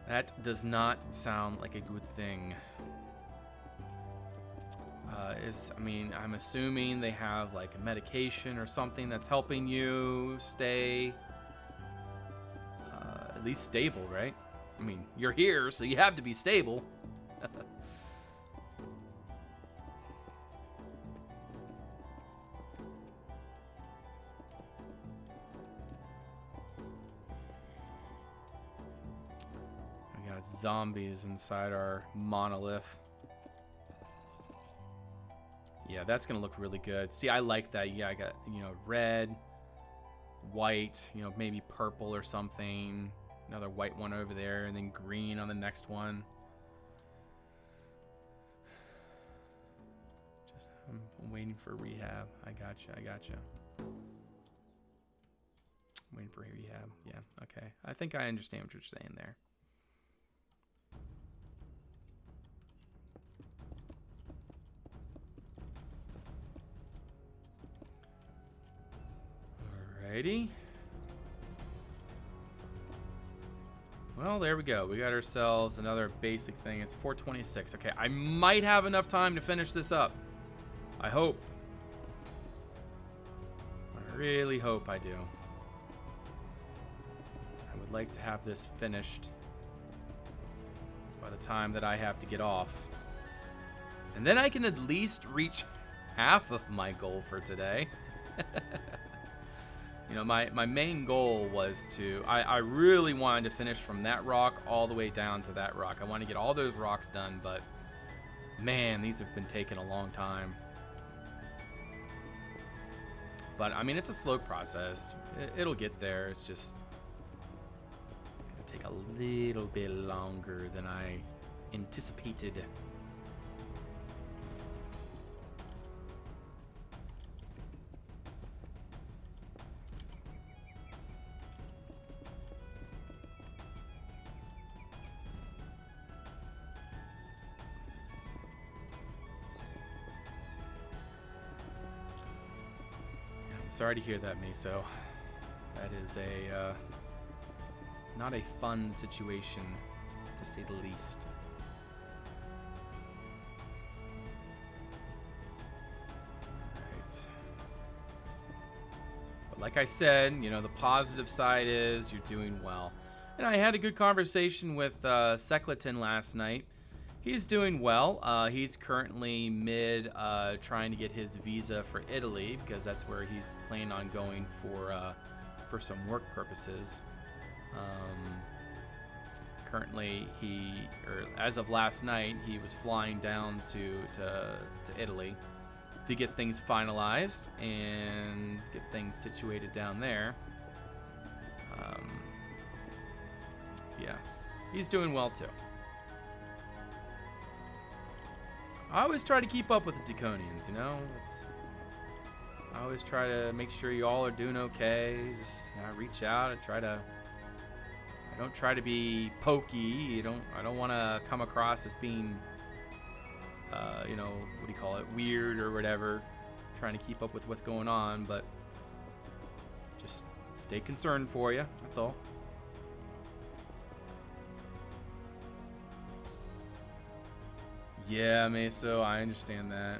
That does not sound like a good thing. I mean, I'm assuming they have like a medication or something that's helping you stay at least stable, right? I mean, you're here, so you have to be stable. We got zombies inside our monolith. Yeah, that's gonna look really good. See, I like that. Yeah, I got, red, white, maybe purple or something. Another white one over there, and then green on the next one. I'm waiting for rehab. I gotcha. Waiting for rehab. Yeah, okay. I think I understand what you're saying there. Alrighty. Well, there we go. We got ourselves another basic thing. It's 426. Okay, I might have enough time to finish this up. I hope. I really hope I do. I would like to have this finished by the time that I have to get off. And then I can at least reach half of my goal for today. My main goal was to, I really wanted to finish from that rock all the way down to that rock. I want to get all those rocks done, but man, these have been taking a long time. But I mean, it's a slow process. It'll get there. It's just gonna take a little bit longer than I anticipated. Sorry to hear that, Meso. That is a not a fun situation to say the least. Right. But like I said, you know, the positive side is you're doing well. And I had a good conversation with Secleton last night. He's doing well. He's currently mid trying to get his visa for Italy because that's where he's planning on going for some work purposes. Currently, as of last night, he was flying down to Italy to get things finalized and get things situated down there. Yeah, he's doing well too. I always try to keep up with the Draconians, you know? I always try to make sure you all are doing okay. Just reach out and I don't try to be pokey. I don't want to come across as being, you know, what do you call it, weird or whatever. Trying to keep up with what's going on, but just stay concerned for you. That's all. Yeah, Meso, I understand that.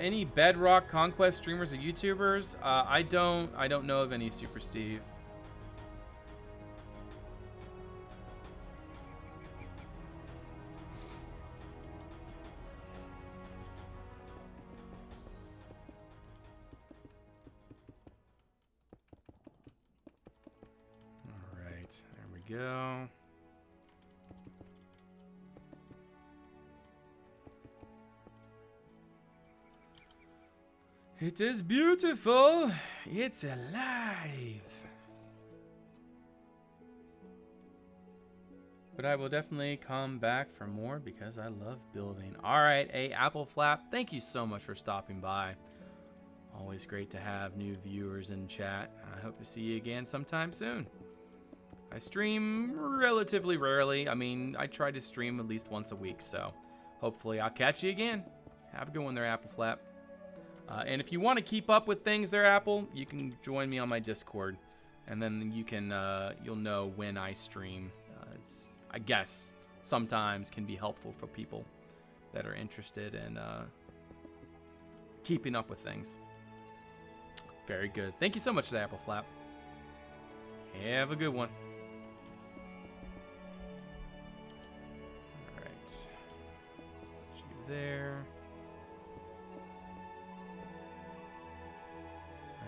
Any Bedrock Conquest streamers or YouTubers? I don't know of any, Super Steve. All right, there we go. It is beautiful. It's alive. But I will definitely come back for more because I love building. All right, Apple Flap, thank you so much for stopping by. Always great to have new viewers in chat. I hope to see you again sometime soon. I stream relatively rarely. I mean, I try to stream at least once a week, so hopefully I'll catch you again. Have a good one there, Apple Flap. And if you want to keep up with things there, Apple, you can join me on my Discord, and then you can you'll know when I stream. It's, I guess, sometimes can be helpful for people that are interested in keeping up with things. Very good. Thank you so much for the Apple Flap. Have a good one. All right. Put you there.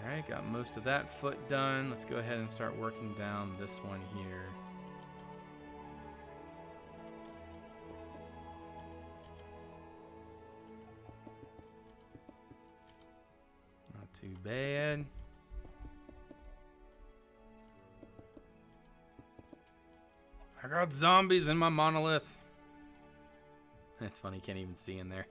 All right, got most of that foot done. Let's go ahead and start working down this one here. Not too bad. I got zombies in my monolith. That's funny, can't even see in there.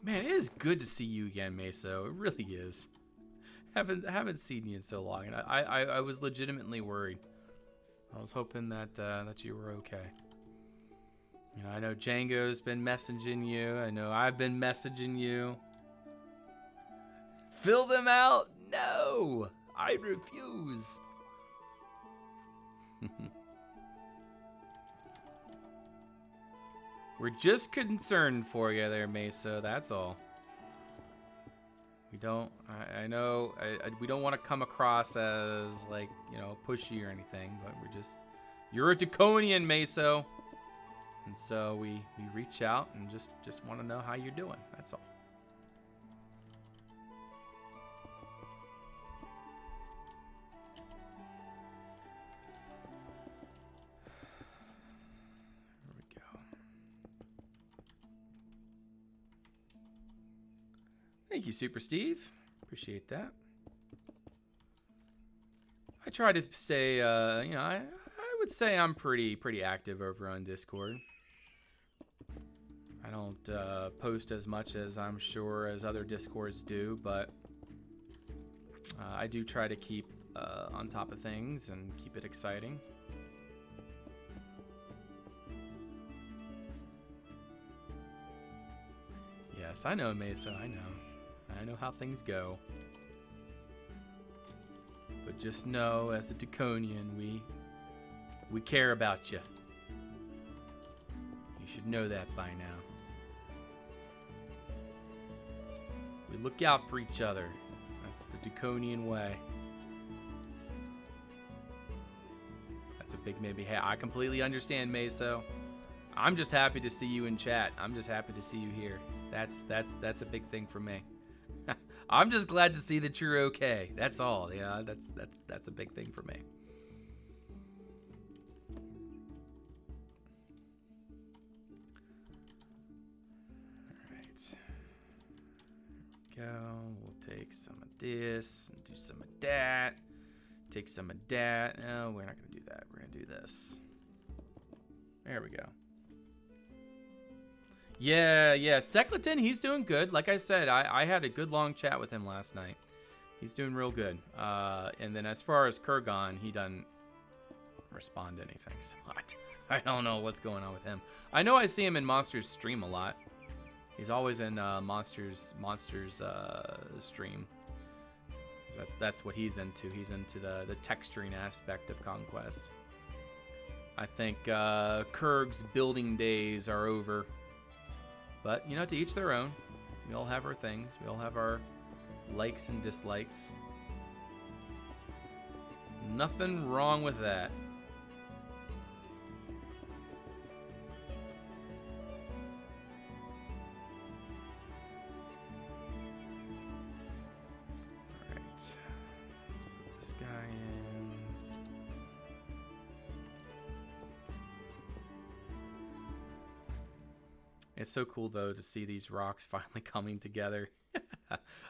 Man, it is good to see you again, Meso. It really is. Haven't seen you in so long, and I was legitimately worried. I was hoping that that you were okay. You know, I know Django's been messaging you. I know I've been messaging you. Fill them out? No, I refuse. We're just concerned for you there, Mesa. That's all. We don't. I know. We don't want to come across as like, you know, pushy or anything, but we're just. You're a Draconian, Meso, and so we reach out and just want to know how you're doing. That's all. There we go. Thank you, Super Steve. Appreciate that. I try to stay. You know, I would say I'm pretty active over on Discord. I don't post as much as I'm sure as other Discords do, but I do try to keep on top of things and keep it exciting. Yes, I know, Mesa. I know. I know how things go. But just know, as a Draconian, we care about you. You should know that by now. We look out for each other. That's the Draconian way. That's a big maybe. Hey, I completely understand, Meso. I'm just happy to see you in chat. I'm just happy to see you here. That's a big thing for me. I'm just glad to see that you're okay. That's all. Yeah, that's a big thing for me. All right. Here we go. We'll take some of this and do some of that. Take some of that. No, we're not gonna do that. We're gonna do this. There we go. Yeah. Secleton, he's doing good. Like I said, I had a good long chat with him last night. He's doing real good. And then as far as Kurgan, he doesn't respond to anything. So I don't know what's going on with him. I know I see him in Monsters stream a lot. He's always in Monsters stream. That's what he's into. He's into the texturing aspect of Conquest. I think Kurg's building days are over. But, you know, to each their own. We all have our things. We all have our likes and dislikes. Nothing wrong with that. All right. Let's put this guy in. It's so cool, though, to see these rocks finally coming together.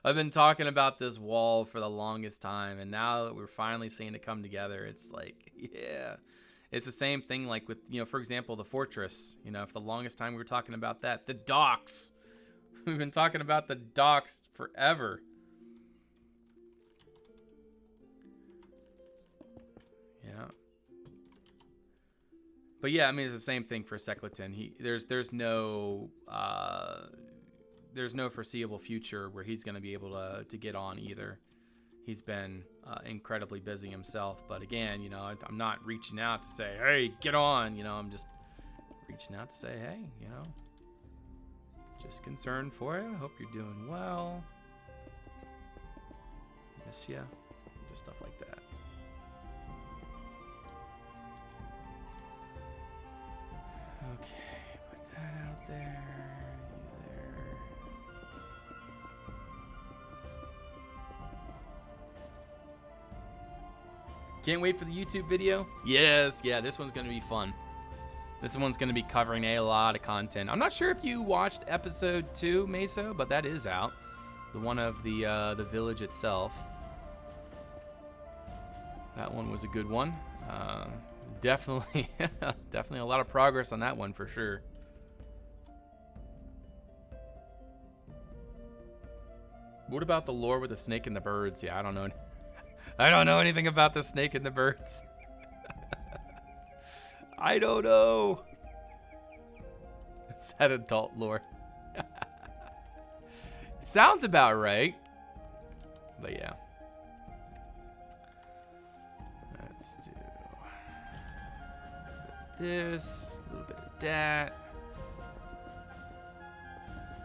I've been talking about this wall for the longest time, and now that we're finally seeing it come together, it's like, yeah. It's the same thing like with, you know, for example, the fortress. You know, for the longest time we were talking about that. The docks. We've been talking about the docks forever. Yeah. But yeah, I mean, it's the same thing for Secleton. There's no foreseeable future where he's going to be able to get on either. He's been incredibly busy himself. But again, you know, I'm not reaching out to say, hey, get on. You know, I'm just reaching out to say, hey, you know, just concerned for you. Hope you're doing well. Miss ya. Just stuff like that. Okay, put that out there. You there. Can't wait for the YouTube video. Yes, yeah, this one's gonna be fun. This one's gonna be covering a lot of content. I'm not sure if you watched episode 2, Meso, but that is out. The one of the village itself. That one was a good one. Definitely a lot of progress on that one for sure. What about the lore with the snake and the birds? Yeah, I don't know. I don't know anything about the snake and the birds. I don't know. Is that adult lore? Sounds about right. But yeah. Let's do this, a little bit of that.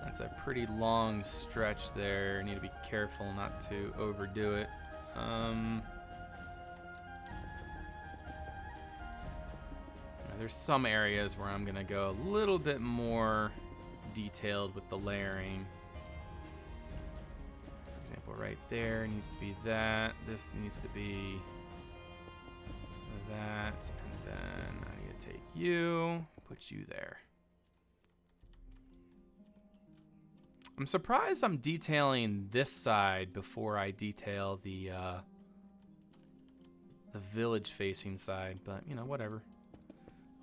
That's a pretty long stretch there. Need to be careful not to overdo it. There's some areas where I'm gonna go a little bit more detailed with the layering. For example, right there needs to be that. This needs to be that, and then I need to take you, put you there. I'm surprised I'm detailing this side before I detail the village facing side, but you know, whatever.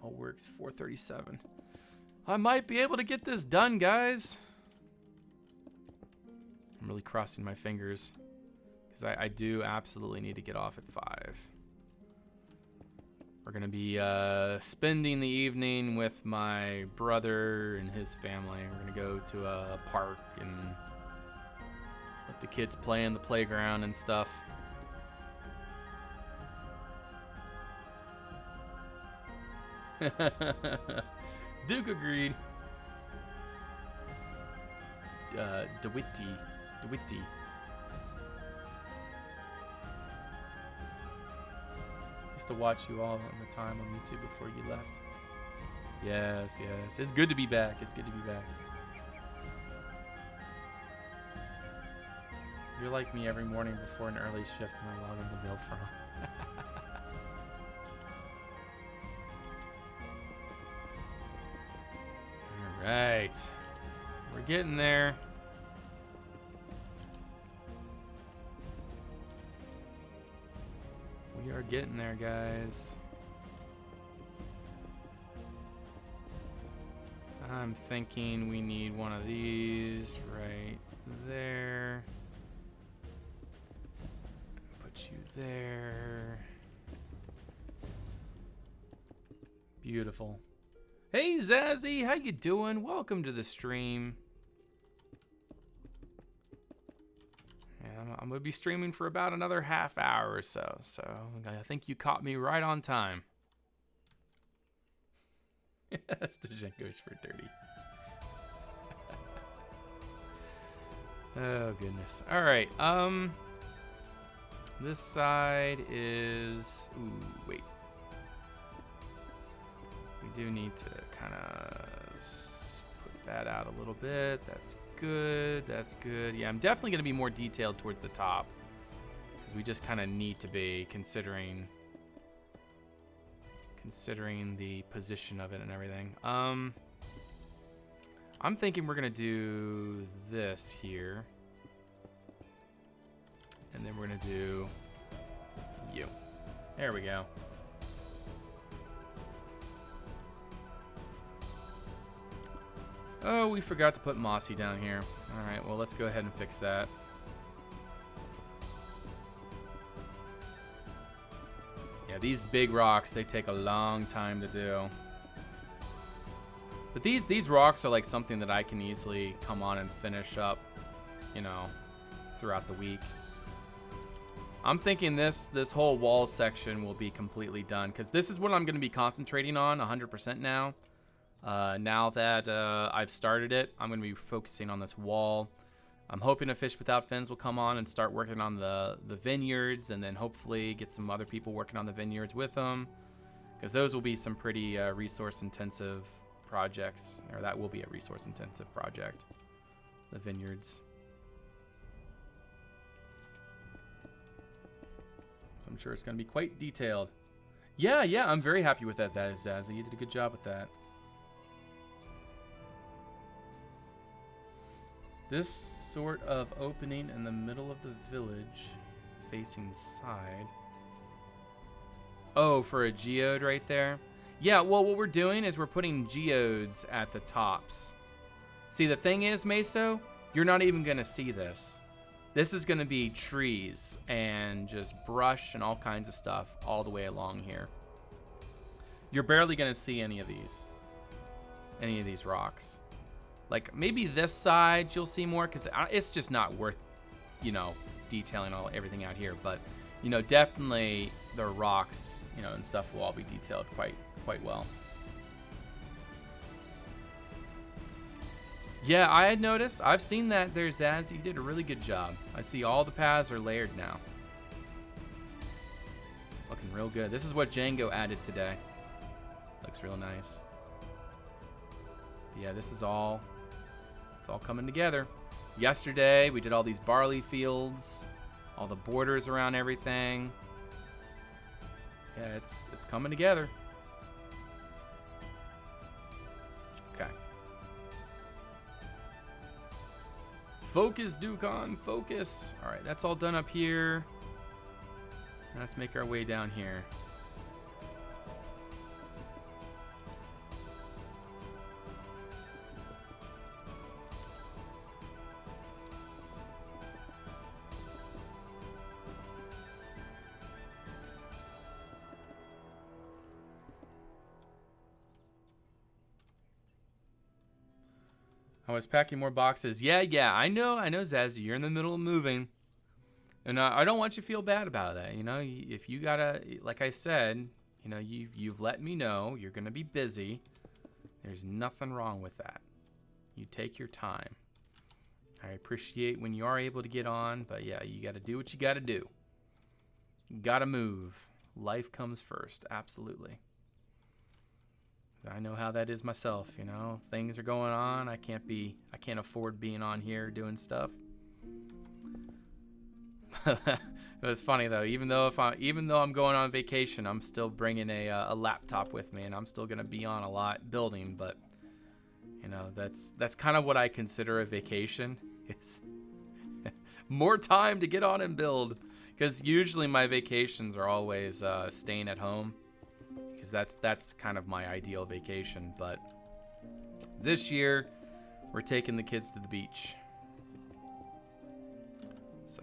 All works. 437. I might be able to get this done, guys. I'm really crossing my fingers because I do absolutely need to get off at 5. We're gonna be spending the evening with my brother and his family. We're gonna go to a park and let the kids play in the playground and stuff. Duke agreed. DeWitty. Used to watch you all the time on YouTube before you left. Yes. It's good to be back. You're like me every morning before an early shift when I log into Guildfront. All right. We're getting there. We are getting there, guys. I'm thinking we need one of these right there. Put you there. Beautiful. Hey Zazzy, how you doing? Welcome to the stream. I'm gonna be streaming for about another half hour or so, I think you caught me right on time. That's Djanko's for dirty. Oh goodness. All right. This side is. Ooh, wait. We do need to kind of put that out a little bit. That's good. Yeah, I'm definitely going to be more detailed towards the top because we just kind of need to be considering the position of it and everything. I'm thinking we're going to do this here. And then we're going to do you. There we go. Oh, we forgot to put Mossy down here. All right, well, let's go ahead and fix that. Yeah, these big rocks, they take a long time to do. But these rocks are like something that I can easily come on and finish up, you know, throughout the week. I'm thinking this whole wall section will be completely done because this is what I'm going to be concentrating on 100% now. Now that I've started it, I'm going to be focusing on this wall. I'm hoping a Fish Without Fins will come on and start working on the vineyards, and then hopefully get some other people working on the vineyards with them, because those will be some pretty resource-intensive projects, or that will be a resource-intensive project, the vineyards. So I'm sure it's going to be quite detailed. Yeah, I'm very happy with that, Zazzy. You did a good job with that. This sort of opening in the middle of the village, facing side. Oh, for a geode right there? Yeah, well, what we're doing is we're putting geodes at the tops. See, the thing is, Meso, you're not even going to see this. This is going to be trees and just brush and all kinds of stuff all the way along here. You're barely going to see any of these rocks. Like, maybe this side you'll see more, because it's just not worth, you know, detailing everything out here. But, you know, definitely the rocks, you know, and stuff will all be detailed quite well. Yeah, I had noticed. I've seen that there, Zaz. You did a really good job. I see all the paths are layered now. Looking real good. This is what Django added today. Looks real nice. Yeah, this is all... It's all coming together. Yesterday, we did all these barley fields, all the borders around everything. Yeah, it's coming together. Okay. Focus, Dukan, focus. All right, that's all done up here. Let's make our way down here. I was packing more boxes. Yeah, I know, Zazzy. You're in the middle of moving. And I don't want you to feel bad about that. You know, if you gotta, like I said, you know, you've let me know you're gonna be busy. There's nothing wrong with that. You take your time. I appreciate when you are able to get on, but yeah, you gotta do what you gotta do. You gotta move. Life comes first, absolutely. I know how that is myself, you know. Things are going on. I can't afford being on here doing stuff. It was funny though. Even though I'm going on vacation, I'm still bringing a laptop with me, and I'm still gonna be on a lot building. But you know, that's kind of what I consider a vacation. Is more time to get on and build. Because usually my vacations are always staying at home, because that's kind of my ideal vacation. But this year, we're taking the kids to the beach. So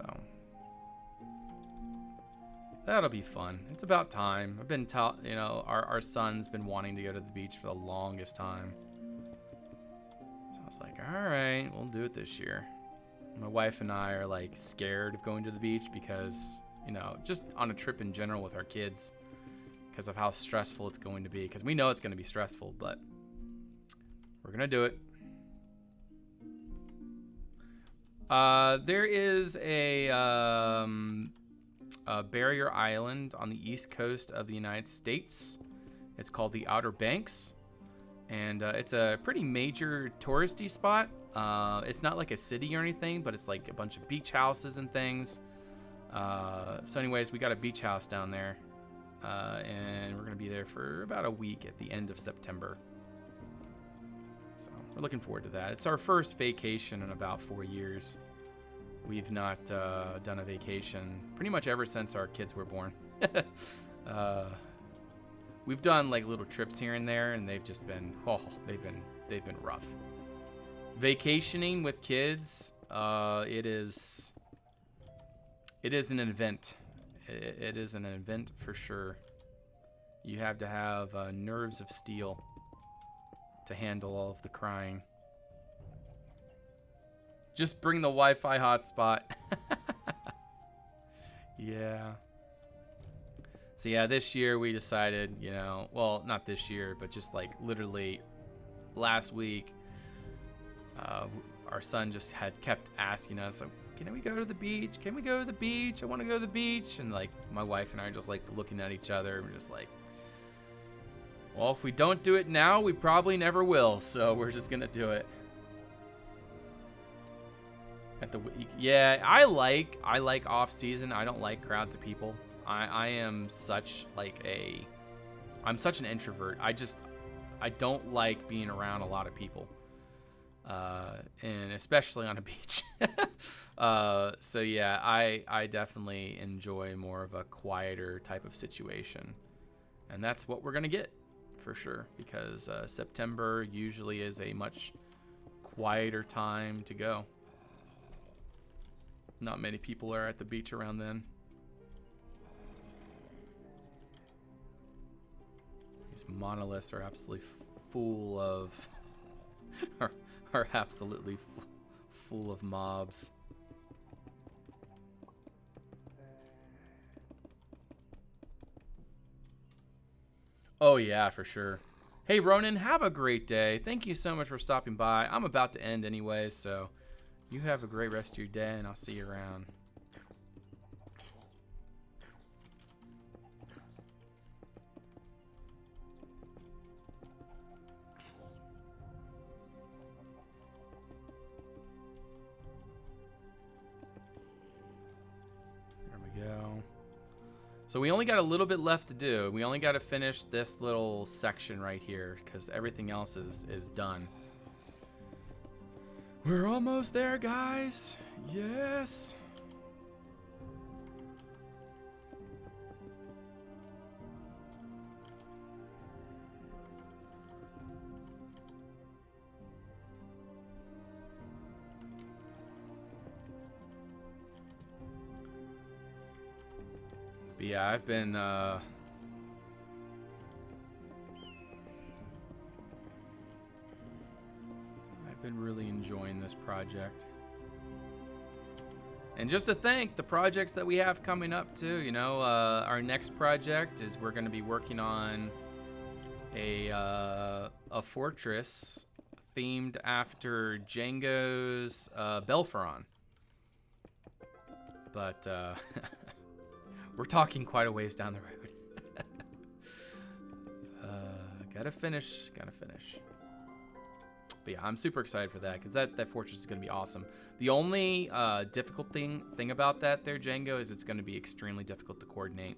that'll be fun. It's about time. I've been you know, our son's been wanting to go to the beach for the longest time. So I was like, all right, we'll do it this year. My wife and I are like scared of going to the beach because, you know, just on a trip in general with our kids, because of how stressful it's going to be. Because we know it's going to be stressful, but we're going to do it. There is a barrier island on the east coast of the United States. It's called the Outer Banks, and it's a pretty major touristy spot. It's not like a city or anything, but it's like a bunch of beach houses and things. So anyways, we got a beach house down there, and we're gonna be there for about a week at the end of September. So we're looking forward to that. It's our first vacation in about 4 years. We've not done a vacation pretty much ever since our kids were born. We've done like little trips here and there, and they've just been, they've been rough. Vacationing with kids, it is an event. It is an event for sure. You have to have nerves of steel to handle all of the crying. Just bring the Wi-Fi hotspot. Yeah. So yeah, this year we decided, you know, well, not this year, but just like literally last week, our son just had kept asking us, like, can we go to the beach? Can we go to the beach? I want to go to the beach. And like my wife and I are just like looking at each other. We're just like, well, if we don't do it now, we probably never will. So we're just going to do it. At the week. Yeah, I like off season. I don't like crowds of people. I'm such an introvert. I don't like being around a lot of people. And especially on a beach. So yeah, I definitely enjoy more of a quieter type of situation. And that's what we're going to get for sure, because September usually is a much quieter time to go. Not many people are at the beach around then. These monoliths are absolutely full of are absolutely full of mobs. Oh yeah, for sure. Hey Ronan, have a great day. Thank you so much for stopping by. I'm about to end anyways, so you have a great rest of your day, and I'll see you around. There we go. So we only got a little bit left to do. We only got to finish this little section right here, because everything else is done. We're almost there, guys. Yes. But yeah, I've been Been really enjoying this project. And just to thank the projects that we have coming up too, you know, our next project is we're going to be working on a fortress themed after Django's Belferon. But we're talking quite a ways down the road. Gotta finish. But yeah, I'm super excited for that because that fortress is gonna be awesome. The only difficult thing about that there, Django, is it's gonna be extremely difficult to coordinate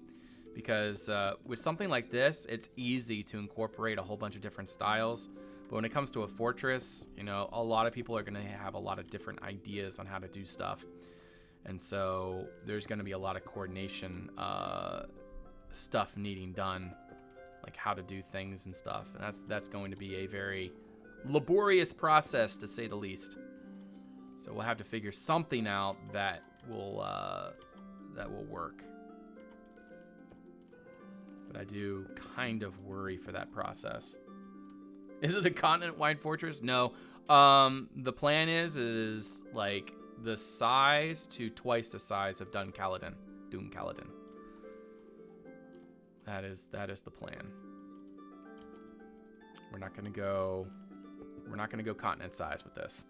because with something like this, it's easy to incorporate a whole bunch of different styles. But when it comes to a fortress, you know, a lot of people are gonna have a lot of different ideas on how to do stuff. And so there's gonna be a lot of coordination stuff needing done, like how to do things and stuff. And that's going to be a very laborious process, to say the least. So we'll have to figure something out that will work. But I do kind of worry for that process. Is it a continent-wide fortress? No. The plan is like the size to twice the size of Doom Kaladin. That is the plan. We're not gonna go continent size with this.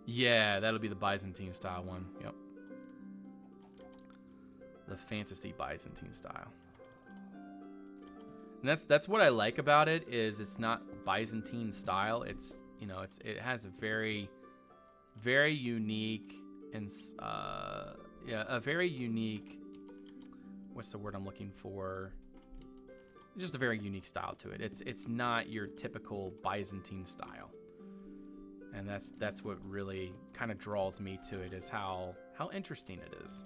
Yeah, that'll be the Byzantine style one. Yep. The fantasy Byzantine style. And that's what I like about it, is it's not Byzantine style. It's, you know, it has a very, very unique and a very unique, what's the word I'm looking for? Just a very unique style to it. It's not your typical Byzantine style. And that's what really kind of draws me to it, is how interesting it is.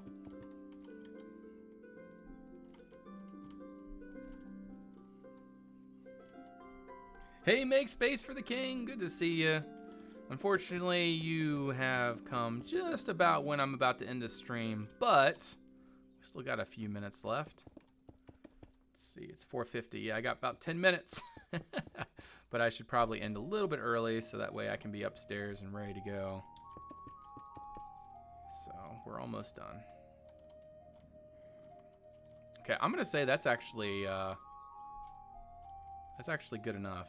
Hey, make space for the king. Good to see you. Unfortunately, you have come just about when I'm about to end the stream, but we still got a few minutes left. Let's see, it's 4:50. Yeah, I got about 10 minutes. But I should probably end a little bit early so that way I can be upstairs and ready to go. So we're almost done. Okay, I'm gonna say that's actually good enough.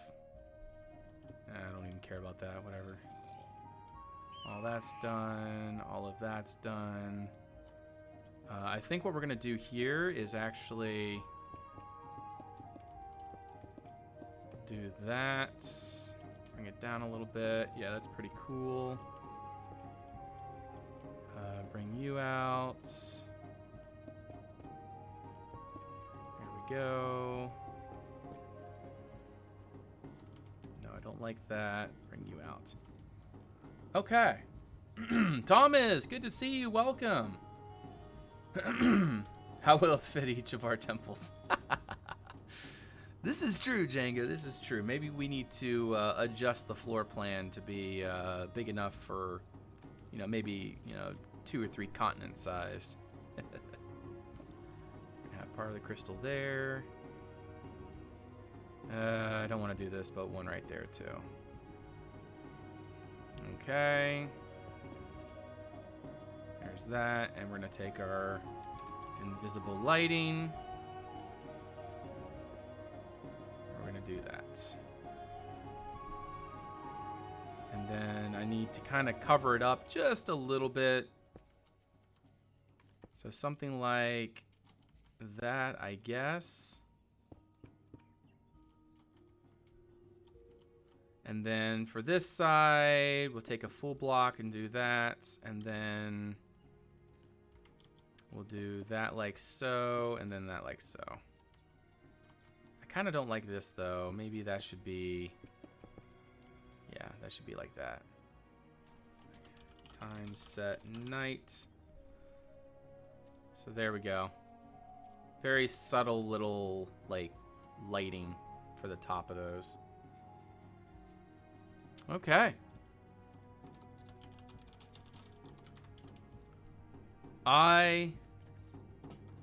I don't even care about that, whatever. All that's done, all of that's done. I think what we're gonna do here is actually do that. Bring it down a little bit. Yeah, that's pretty cool. Bring you out. Here we go. No, I don't like that. Bring you out. Okay. Thomas, good to see you. Welcome. How will it fit each of our temples? This is true, Django. This is true. Maybe we need to adjust the floor plan to be big enough for, you know, maybe, you know, 2 or 3 continent size. Have part of the crystal there. I don't want to do this, but one right there too. Okay. There's that, and we're gonna take our invisible lighting. We're gonna do that. And then I need to kind of cover it up just a little bit. So something like that, I guess. And then for this side, we'll take a full block and do that. And then we'll do that like so, and then that like so. I kind of don't like this though. Maybe that should be, yeah, that should be like that. Time, set, night. So there we go. Very subtle little like lighting for the top of those. Okay. I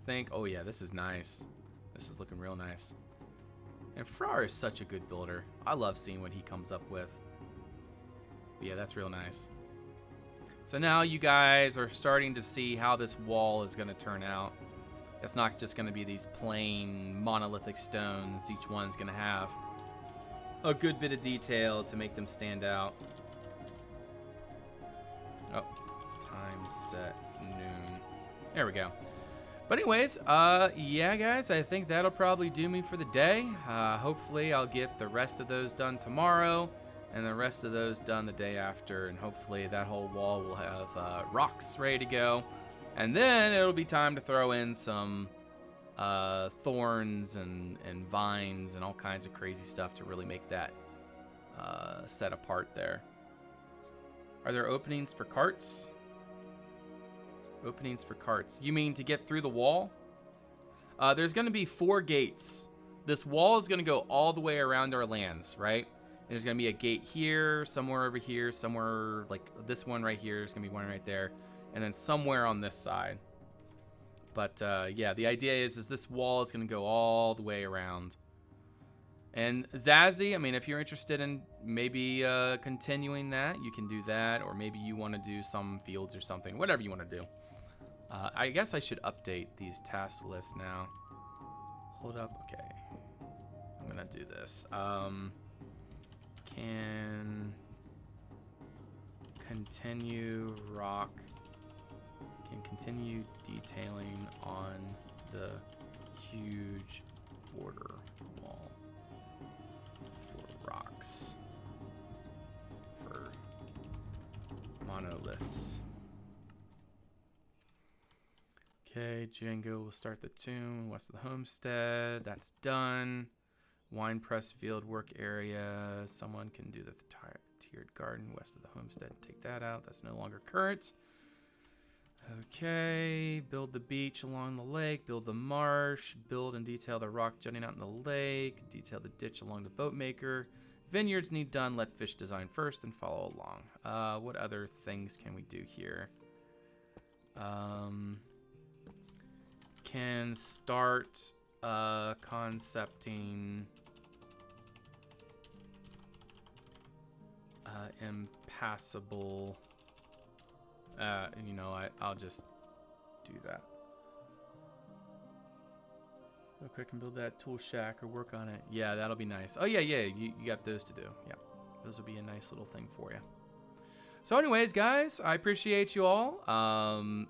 think, oh yeah, this is nice. This is looking real nice. And Farrar is such a good builder. I love seeing what he comes up with. But yeah, that's real nice. So now you guys are starting to see how this wall is going to turn out. It's not just going to be these plain monolithic stones. Each one's going to have a good bit of detail to make them stand out. Oh, time set noon. There we go. But anyways, yeah, guys, I think that'll probably do me for the day. Hopefully, I'll get the rest of those done tomorrow, and the rest of those done the day after, and hopefully that whole wall will have rocks ready to go. And then it'll be time to throw in some thorns and vines and all kinds of crazy stuff to really make that set apart there. Are there openings for carts? Openings for carts. You mean to get through the wall? There's going to be 4 gates. This wall is going to go all the way around our lands, right? And there's going to be a gate here, somewhere over here, somewhere like this one right here. There's going to be one right there. And then somewhere on this side. But yeah, the idea is this wall is going to go all the way around. And Zazzy, I mean, if you're interested in maybe continuing that, you can do that. Or maybe you want to do some fields or something. Whatever you want to do. I guess I should update these task lists now. Hold up. Okay. I'm going to do this. Can continue rock. Can continue detailing on the huge border wall for rocks, for monoliths. Okay, Django will start the tomb west of the homestead. That's done. Wine press field work area. Someone can do the tiered garden west of the homestead. Take that out. That's no longer current. Okay, build the beach along the lake, build the marsh, build and detail the rock jutting out in the lake, detail the ditch along the boat maker. Vineyards need done, let fish design first and follow along. What other things can we do here? Can start concepting impassable. You know, I'll just do that. Real quick and build that tool shack or work on it. Yeah, that'll be nice. Oh, yeah, you got those to do. Yeah, those will be a nice little thing for you. So anyways, guys, I appreciate you all.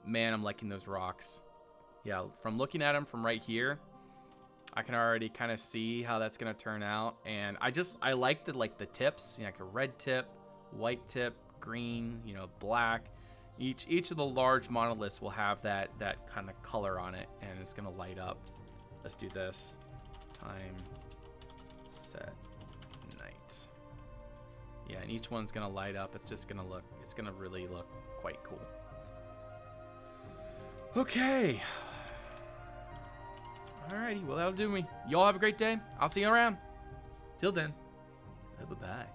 Man, I'm liking those rocks. Yeah, from looking at them from right here, I can already kind of see how that's going to turn out. And I like the tips, you know, like a red tip, white tip, green, you know, black. Each of the large monoliths will have that kind of color on it, and it's gonna light up. Let's do this. Time set night. Yeah, and each one's gonna light up. It's gonna really look quite cool. Okay. Alrighty, well that'll do me. Y'all have a great day. I'll see you around. Till then, bye-bye.